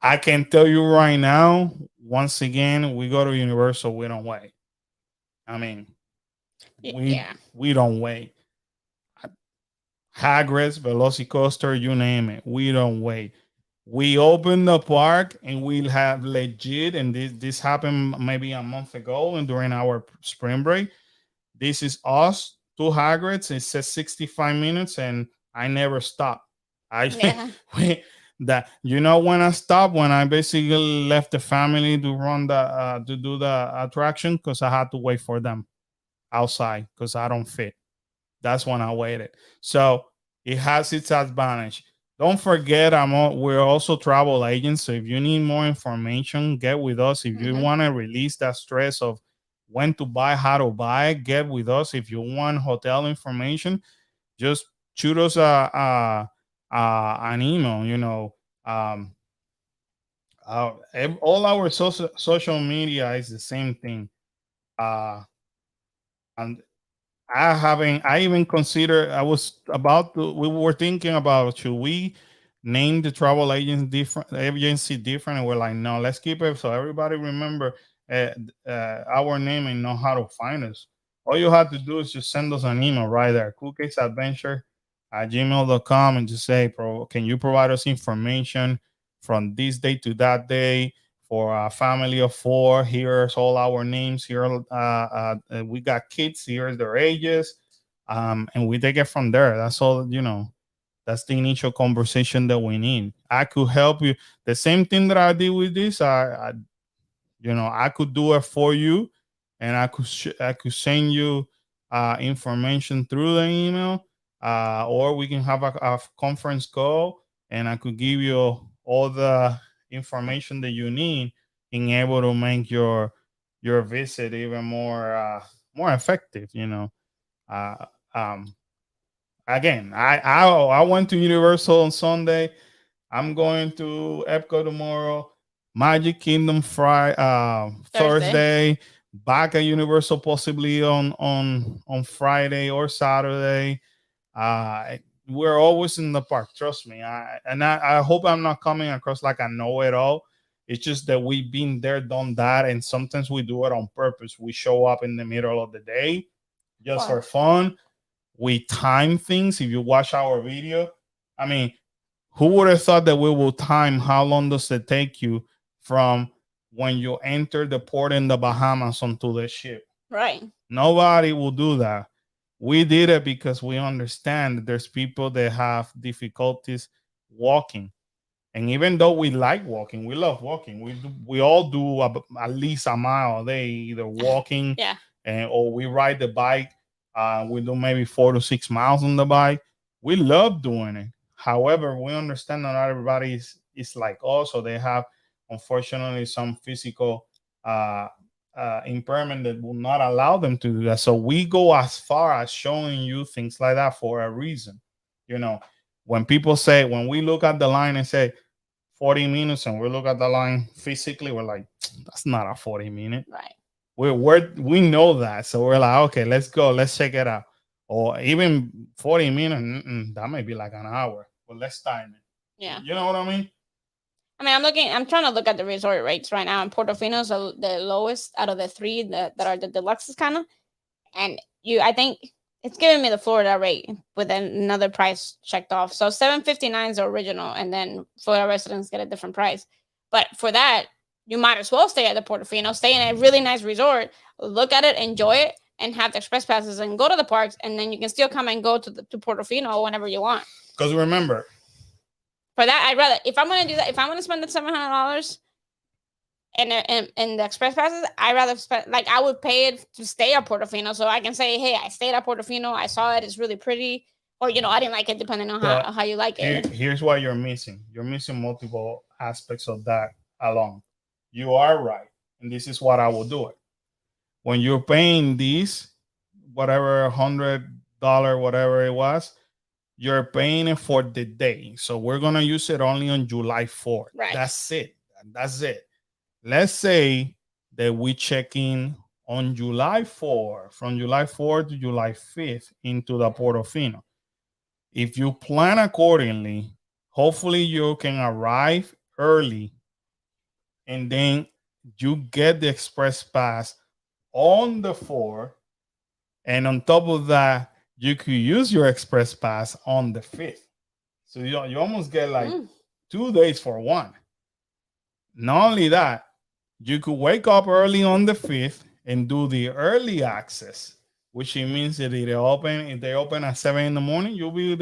I can tell you right now, once again, we go to Universal, we don't wait. I mean, Yeah. we don't wait. Hagrid's, Velocicoaster, you name it, we don't wait. We open the park and we'll have legit, and this happened maybe a month ago and during our spring break. This is us, two Hagrids. It says 65 minutes, and I never stop. I Yeah. that when I stopped, when I basically left the family to run to do the attraction because I had to wait for them outside because I don't fit. That's when I waited. So it has its advantage. Don't forget, we're also travel agents. So if you need more information, get with us. If you want to release that stress of when to buy, how to buy, get with us. If you want hotel information, just shoot us an email. All our social media is the same thing. And I even consider, I was about to, we were thinking about, should we name the travel agency different? And we're like, no, let's keep it so everybody remember our name and know how to find us. All you have to do is just send us an email right there, coolcaseadventure@gmail.com, and just say, can you provide us information from this day to that day for a family of 4? Here's all our names here. We got kids. Here's their ages, and we take it from there. That's all. That's the initial conversation that we need. I could help you. The same thing that I did with this. I could do it for you, and I could send you information through the email, or we can have a conference call, and I could give you all the information that you need in able to make your visit even more effective. Uh, um, Again, I went to Universal on Sunday. I'm going to Epcot tomorrow. Magic Kingdom Thursday. Back at Universal possibly on Friday or Saturday. We're always in the park. Trust me. I hope I'm not coming across like I know it all. It's just that we've been there, done that, and sometimes we do it on purpose. We show up in the middle of the day just for fun. We time things. If you watch our video, I mean, who would have thought that we will time how long does it take you from when you enter the port in the Bahamas onto the ship? Right. Nobody will do that. We did it because we understand that there's people that have difficulties walking. And even though we like walking, we love walking. We all do at least a mile a day, either walking Yeah. or we ride the bike. We do maybe 4 to 6 miles on the bike. We love doing it. However, we understand that not everybody is like us, so they have, unfortunately, some physical impairment that will not allow them to do that. So we go as far as showing you things like that for a reason. You know, when people say, when we look at the line and say 40 minutes, and we look at the line physically, we're like, that's not a 40-minute. Right. We know that. So we're like, okay, let's go. Let's check it out. Or even 40 minutes, that may be like an hour. But let's time it. Yeah. You know what I mean? I mean, I'm trying to look at the resort rates right now, and Portofino's the lowest out of the three that are the deluxes kind of. And I think it's giving me the Florida rate with another price checked off. So $759 is the original, and then Florida residents get a different price. But for that, you might as well stay at the Portofino, stay in a really nice resort, look at it, enjoy it, and have the express passes and go to the parks, and then you can still come and go to Portofino whenever you want. Because remember, for that, I'd rather, if I'm going to do that, if I'm going to spend the $700 in the express passes, I'd rather spend, like, I would pay it to stay at Portofino so I can say, hey, I stayed at Portofino, I saw it, it's really pretty, or, you know, I didn't like it, depending on how you like it. Here's what you're missing. You're missing multiple aspects of that alone. You are right. And this is what I will do it. When you're paying these, whatever, $100, whatever it was, you're paying it for the day. So we're going to use it only on July 4th. Right. That's it. That's it. Let's say that we check in on July 4, from July 4 to July 5th into the Portofino. If you plan accordingly, hopefully you can arrive early, and then you get the express pass on the 4th. And on top of that, you could use your express pass on the 5th. So you almost get like 2 days for one. Not only that, you could wake up early on the 5th and do the early access, which means that if they open at 7 in the morning, you'll be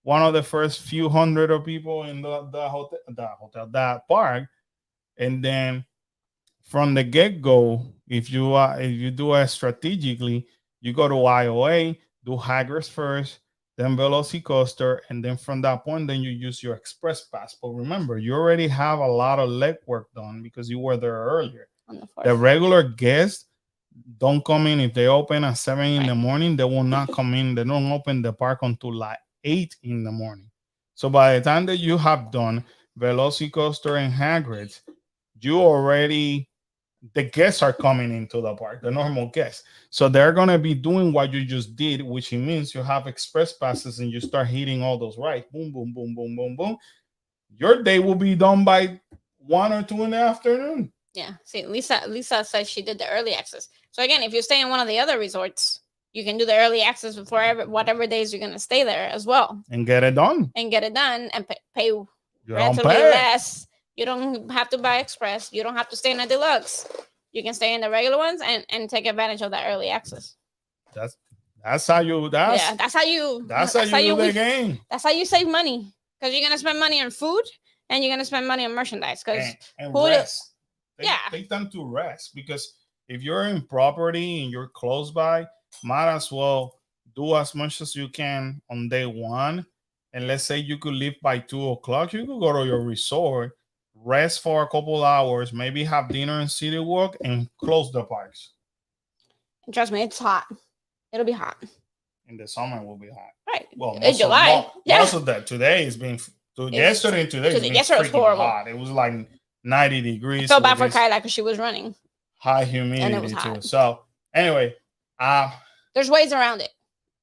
one of the first few hundred of people in that park. And then from the get-go, if you do it strategically, you go to IOA, do Haggers first, then Velocicoaster, and then from that point, then you use your express pass. But remember, you already have a lot of legwork done because you were there earlier. The regular guests don't come in. If they open at 7 in the morning, they will not come in. They don't open the park until like 8 in the morning. So by the time that you have done Velocicoaster and Hagrid's, the guests are coming into the park, the normal guests. So they're going to be doing what you just did, which means you have express passes and you start hitting all those rides. Boom, boom, boom, boom, boom, boom. Your day will be done by 1 or 2 in the afternoon. Yeah. See, Lisa said she did the early access. So again, if you stay in one of the other resorts, you can do the early access before whatever days you're going to stay there as well. And get it done. And pay relatively less. You don't have to buy express. You don't have to stay in a deluxe. You can stay in the regular ones and take advantage of that early access. That's how you do the game. That's how you save money, because you're gonna spend money on food and you're gonna spend money on merchandise. And rest. Take time to rest, because if you're in property and you're close by, might as well do as much as you can on day one. And let's say you could leave by 2 o'clock, you could go to your resort, rest for a couple hours, maybe have dinner in City Walk, and close the parks. And trust me, it's hot. It'll be hot. In the summer, it will be hot. Right. Well, in July. Most of that. Today has been, yesterday and today has been freaking horrible. Hot. It was like 90 degrees. I felt bad for Kyla because she was running. High humidity and it was hot. Too. So anyway, there's ways around it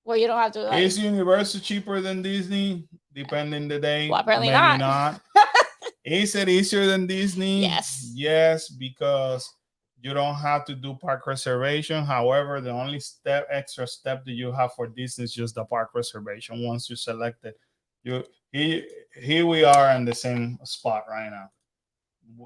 where you don't have to. Is Universal cheaper than Disney? Depending the day. Well, apparently not. Is it easier than Disney? Yes. Yes, because you don't have to do park reservation. However, the only extra step that you have for Disney is just the park reservation. Once you select it, here we are in the same spot right now.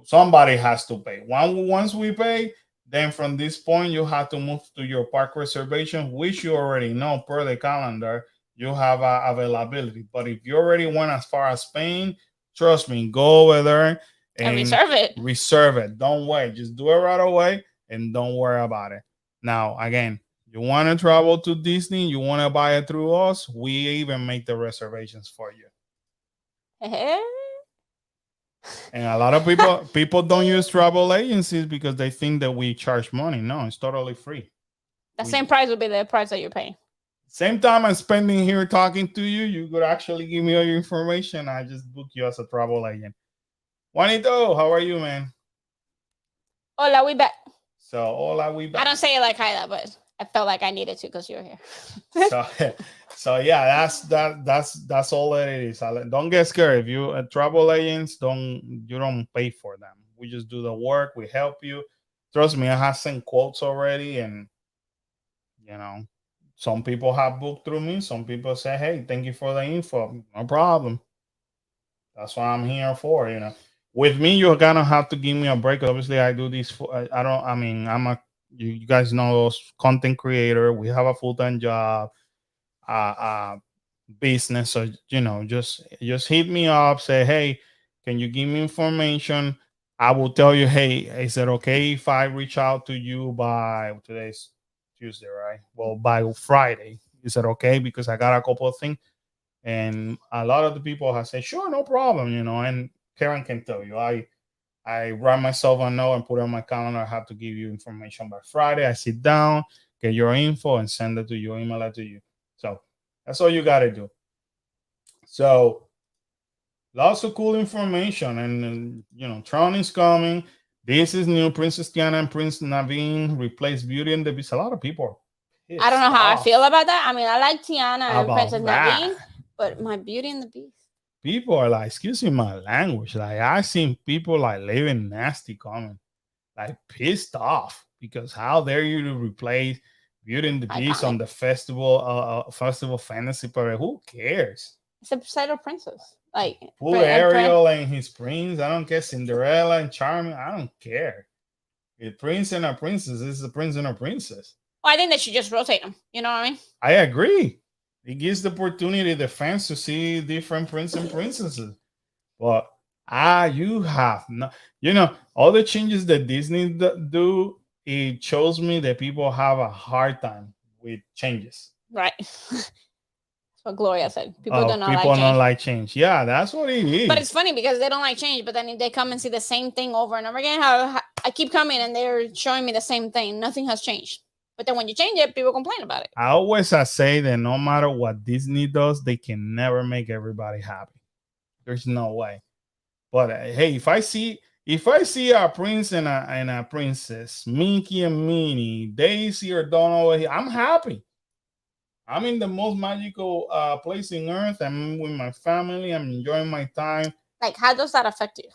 Somebody has to pay. Once we pay, then from this point, you have to move to your park reservation, which you already know per the calendar, you have availability. But if you already went as far as Spain, trust me, go over there and reserve it. Don't wait. Just do it right away and don't worry about it. Now, again, you want to travel to Disney, you want to buy it through us, we even make the reservations for you. And a lot of people don't use travel agencies because they think that we charge money. No, it's totally free. The same price would be the price that you're paying. Same time I'm spending here talking to you, you could actually give me all your information. I just book you as a travel agent. Juanito, how are you, man? Hola, we back. So, hola, we back. I don't say it like Hyla, but I felt like I needed to because you're here. so yeah, that's all that it is. Don't get scared. If you travel agents, you don't pay for them. We just do the work. We help you. Trust me, I have sent quotes already, and you know, some people have booked through me. Some people say, "Hey, thank you for the info. No problem." That's what I'm here for. With me, you're gonna have to give me a break. Obviously, I do this. I don't. I mean, you guys know, content creator. We have a full-time job, business. So just hit me up. Say, hey, can you give me information? I will tell you. Hey, is it okay if I reach out to you by today's Tuesday, right? Well, by Friday. Is it okay? Because I got a couple of things. And a lot of the people have said, sure, no problem, and Karen can tell you, I write myself a note and put it on my calendar. I have to give you information by Friday. I sit down, get your info, and send it to you, email it to you. So that's all you got to do. So lots of cool information. And Tron is coming. This is new. Princess Tiana and Prince Naveen replace Beauty and the Beast. A lot of people. I don't know how I feel about that. I mean, I like Tiana and Princess Naveen, but my Beauty and the Beast. People are like, excuse me, my language. Like, I've seen people like living nasty comment, like pissed off because how dare you to replace Beauty and the Beast on the festival fantasy parade? Who cares? It's a Sailor Princess. Like, put Ariel and his prince. I don't care. Cinderella and Charming. I don't care. A prince and a princess is a prince and a princess. Well, I think they should just rotate them. You know what I mean? I agree. It gives the opportunity the fans to see different princes and princesses. But you have no, all the changes that Disney do, it shows me that people have a hard time with changes. Right. That's what Gloria said. People don't like change. Yeah, that's what it is. But it's funny because they don't like change, but then they come and see the same thing over and over again. How I keep coming and they're showing me the same thing. Nothing has changed. But then when you change it, people complain about it. I always say that no matter what Disney does, they can never make everybody happy. There's no way. But hey, if I see a prince and a princess, Mickey and Minnie, Daisy or Donald, I'm happy. I'm in the most magical place in Earth. I'm with my family. I'm enjoying my time. Like, how does that affect you?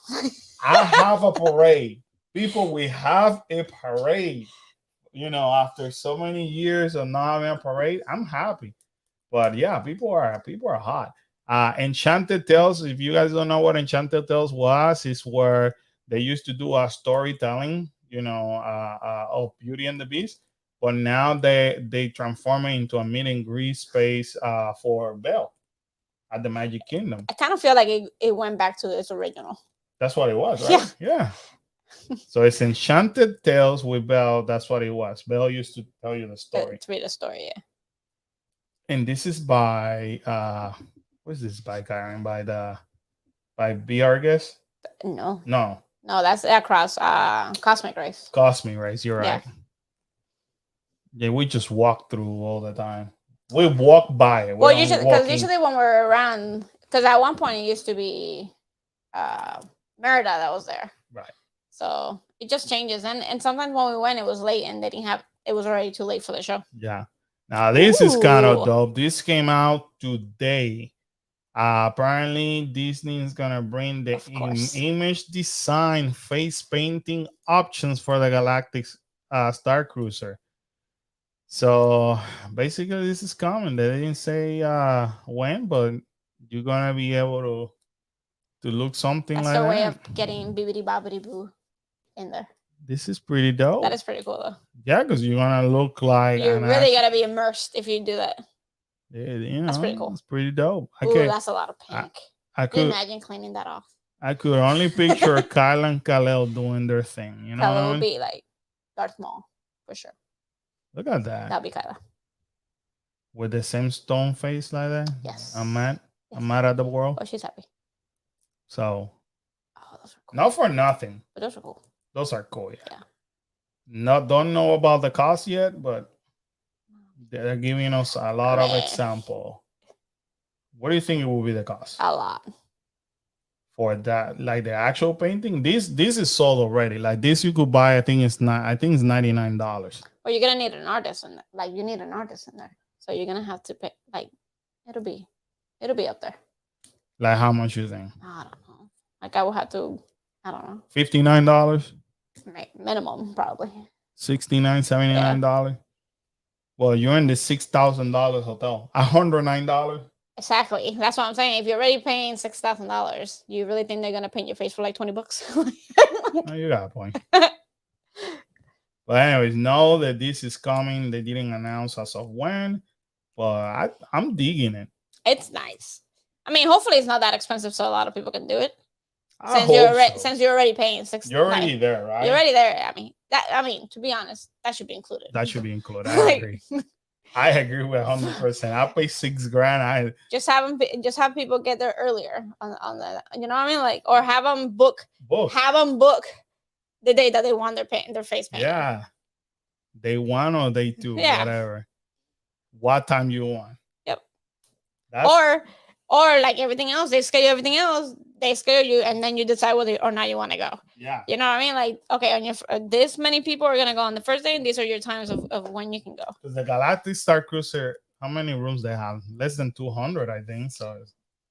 I have a parade. People, we have a parade. After so many years of not having a parade, I'm happy. But yeah, people are hot. Enchanted Tales, if you guys don't know what Enchanted Tales was, is where they used to do a storytelling, of Beauty and the Beast. But now they transform it into a meet and greet space for Belle at the Magic Kingdom. I kind of feel like it went back to its original. That's what it was, right? Yeah. So it's Enchanted Tales with Belle. That's what it was. Belle used to tell you the story. To read the story, yeah. And this is by what is this by, Karen? By B. Argus? No, that's across Cosmic Race. Cosmic Race, you're right. Yeah, we just walk through all the time. We walk by it. Well, usually when we're around, because at one point it used to be Merida that was there. Right. So it just changes, and sometimes when we went, it was late, and they didn't have. It was already too late for the show. Yeah. Now this is kind of dope. This came out today. Apparently, Disney is gonna bring the image design face painting options for the Galactic Star Cruiser. So basically, this is coming. They didn't say when, but you're gonna be able to look something like that. That's their way of getting bibbidi bobbidi boo in there. This is pretty dope. That is pretty cool, though. Yeah, because you're gonna look like you're really gonna be immersed if you do that. Yeah, that's pretty cool. It's pretty dope. That's a lot of pink. I could imagine cleaning that off. I could only picture Kyle and Kal-El doing their thing. Kal-El would be like Darth Maul for sure. Look at that. That'd be Kyla. With the same stone face like that? Yes. I'm mad. Yes. I'm mad at the world. Oh, she's happy. So. Oh, Those are cool. Not for nothing. But those are cool. Those are cool. Yeah. Don't know about the cost yet, but they're giving us a lot of example. What do you think it will be the cost? A lot. For that, like the actual painting, this is sold already. Like this, you could buy. I think it's $99. Well, you're gonna need an artist in there. Like you need an artist in there, so you're gonna have to pay. Like it'll be up there. Like how much you think? I don't know. Like I will have to. I don't know. $59. Minimum probably. $69, $79. Yeah. Well, you're in the $6,000 hotel. $109. Exactly. That's what I'm saying. If you're already paying $6,000, you really think they're gonna paint your face for like $20? Oh, you got a point. But anyways, know that this is coming. They didn't announce as of when, but I'm digging it. It's nice. I mean, hopefully it's not that expensive, so a lot of people can do it. Since you're already paying $6,000. You're already there, right? You're already there. I mean, to be honest, that should be included. That should be included. I agree. I agree with 100%. I pay $6,000. Just have people get there earlier on the, you know what I mean, like, or have them book. Have them book the day that they want their face painted. Yeah, day 1 or day 2, whatever. What time you want? Yep. Or like everything else, they schedule everything else. They schedule you, and then you decide whether or not you want to go. Yeah. You know what I mean? Like, okay, on your this many people are gonna go on the first day, and these are your times of when you can go. Because the Galactic Star Cruiser, how many rooms they have? Less than 200, I think. So,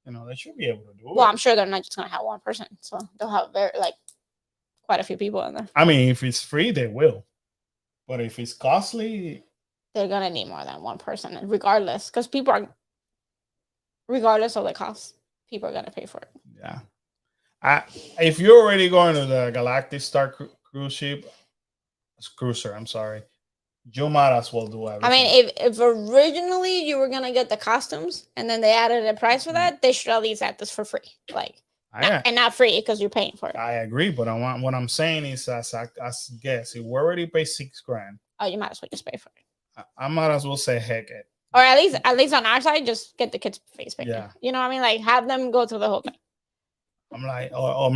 they should be able to do it. Well, I'm sure they're not just gonna have one person, so they'll have quite a few people in there. I mean, if it's free, they will. But if it's costly, they're gonna need more than one person, regardless, because people are, regardless of the cost, people are gonna pay for it. Yeah. If you're already going to the Galactic Star Cruiser, I'm sorry, you might as well do everything. I mean, if originally you were gonna get the costumes and then they added a price for that, they should at least add this for free, and not free because you're paying for it. I agree, but what I'm saying is, as guess, if we already pay $6,000, oh, you might as well just pay for it. I might as well say heck it. Or at least on our side, just get the kids' face painted. Yeah. You know what I mean? Like, have them go through the whole thing. I'm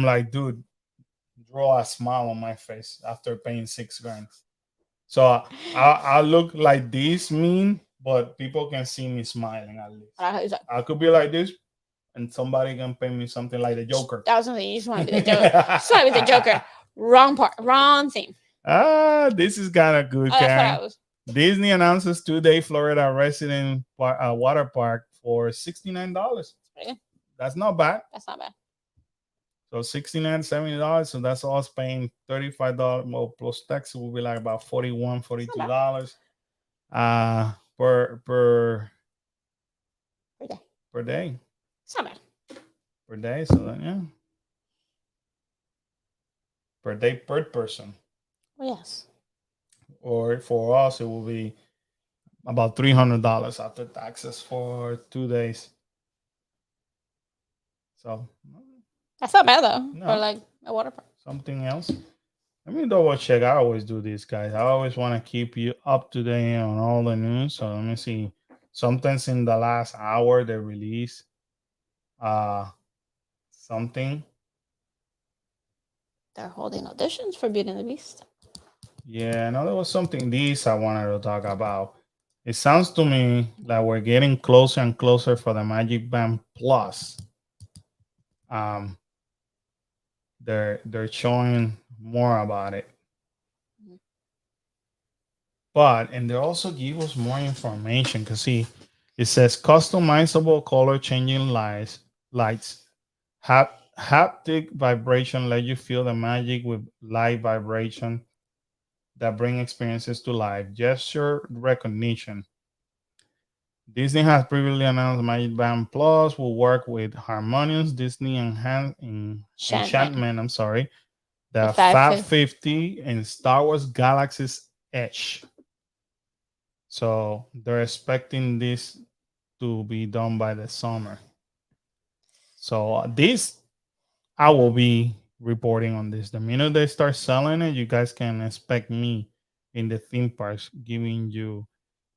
like, dude, draw a smile on my face after paying $6,000. So I look like this mean, but people can see me smiling at least. I could be like this, and somebody can pay me something like the Joker. That was something you just want to be the Joker. Just want to be the Joker. Wrong part. Wrong theme. This is kind of good, Karen. Disney announces 2-day Florida resident water park for $69. That's not bad. That's not bad. So $69, $70. So that's all paying $35. Well, plus tax will be like about $41, $42 per day. It's not bad. Per day. So then, yeah. Per day per person. Oh, yes. Or for us, it will be about $300 after taxes for 2 days. So that's not bad though. No. For like a water park. Something else. Let me double check. I always do this, guys. I always want to keep you up to date on all the news. So let me see. Sometimes in the last hour they release something. They're holding auditions for Beauty and the Beast. Yeah, no, there was something I wanted to talk about. It sounds to me like we're getting closer and closer for the Magic Band Plus. They're showing more about it. And they also give us more information, because see, it says customizable color changing lights, haptic vibration, let you feel the magic with light vibration that bring experiences to life, gesture recognition. Disney has previously announced Magic Band Plus will work with Harmonious, Disney Enchantment, the Fab 50, and Star Wars Galaxy's Edge. So they're expecting this to be done by the summer. So this, I will be reporting on this. The minute they start selling it, you guys can expect me in the theme parks giving you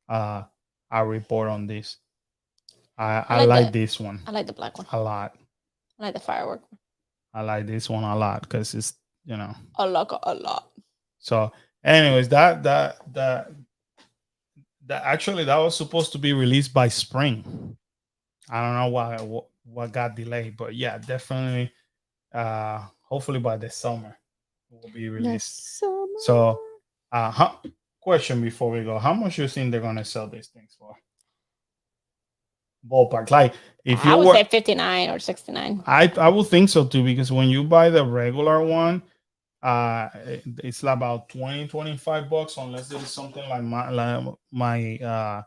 a report on this. I like this one. I like the black one a lot. I like the firework one. I like this one a lot because it's, you know. A lot. So, anyways, that actually that was supposed to be released by spring. I don't know why what got delayed, but yeah, definitely. Hopefully by the summer it will be released. So, question before we go: how much you think they're gonna sell these things for? Ballpark, like if I you would were, say 59 or 69. I would think so too, because when you buy the regular one, it's about 20-25 bucks, unless it is something like my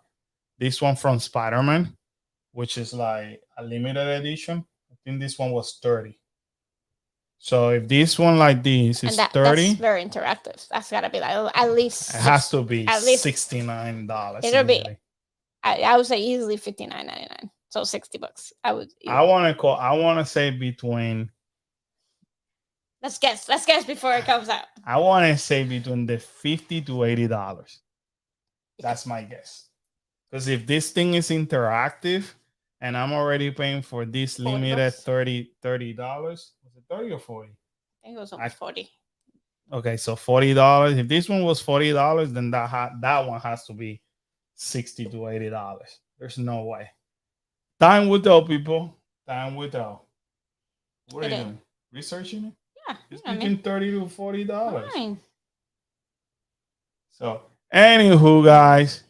this one from Spider-Man, which is like a limited edition. I think this one was 30. So if this one like this is And 30, that's very interactive. That's gotta be like at least it has to be at least $69. it'll be Easily. I would say easily 59.99. So $60. I would I want to say between, let's guess before it comes out. I want to say between the $50 to $80. That's my guess. Because if this thing is interactive and I'm already paying for this limited $30, was it 30 or 40? I think it was almost 40. Okay, so $40. If this one was $40, then that one has to be $60 to $80. There's no way. Time will tell, people. Time will tell. What are you doing? Researching it? Yeah. It's between $30 to $40. Fine. So, anywho, guys,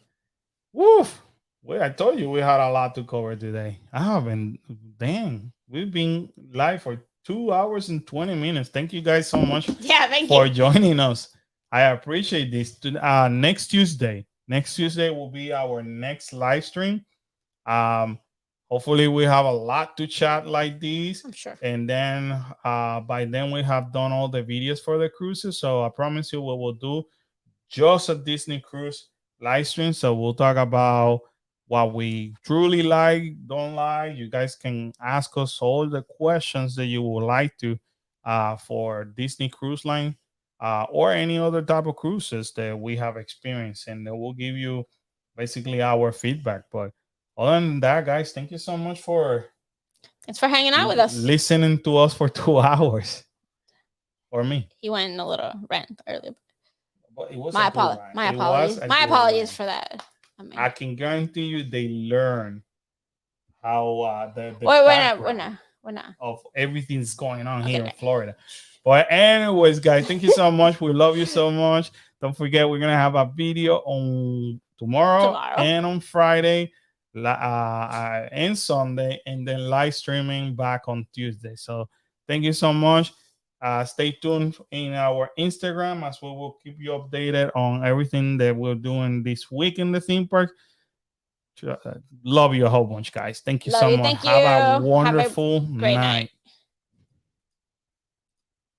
woof. I told you we had a lot to cover today. I haven't. Dang, we've been live for 2 hours and 20 minutes. Thank you guys so much. Yeah, thank for you. joining us. I appreciate this. Next Tuesday will be our next live stream. Hopefully we have a lot to chat like these. I'm sure. And then by then we have done all the videos for the cruises. So I promise you we will do just a Disney cruise live stream. So we'll talk about what we truly like, don't like. You guys can ask us all the questions that you would like to for Disney Cruise Line or any other type of cruises that we have experienced, and we'll give you basically our feedback. But other than that, guys, thank you so much thanks for hanging out with us, listening to us for 2 hours. Or me. He went in a little rant earlier. But it was my apologies. My apologies for that. I can guarantee you they learn how the we're not of everything's going on here in Florida. But anyways, guys, thank you so much. We love you so much. Don't forget, we're gonna have a video on tomorrow. And on Friday and Sunday, and then live streaming back on Tuesday. So thank you so much. Stay tuned in our Instagram, as we will keep you updated on everything that we're doing this week in the theme park. Love you a whole bunch, guys. Thank you so much. Have a wonderful night.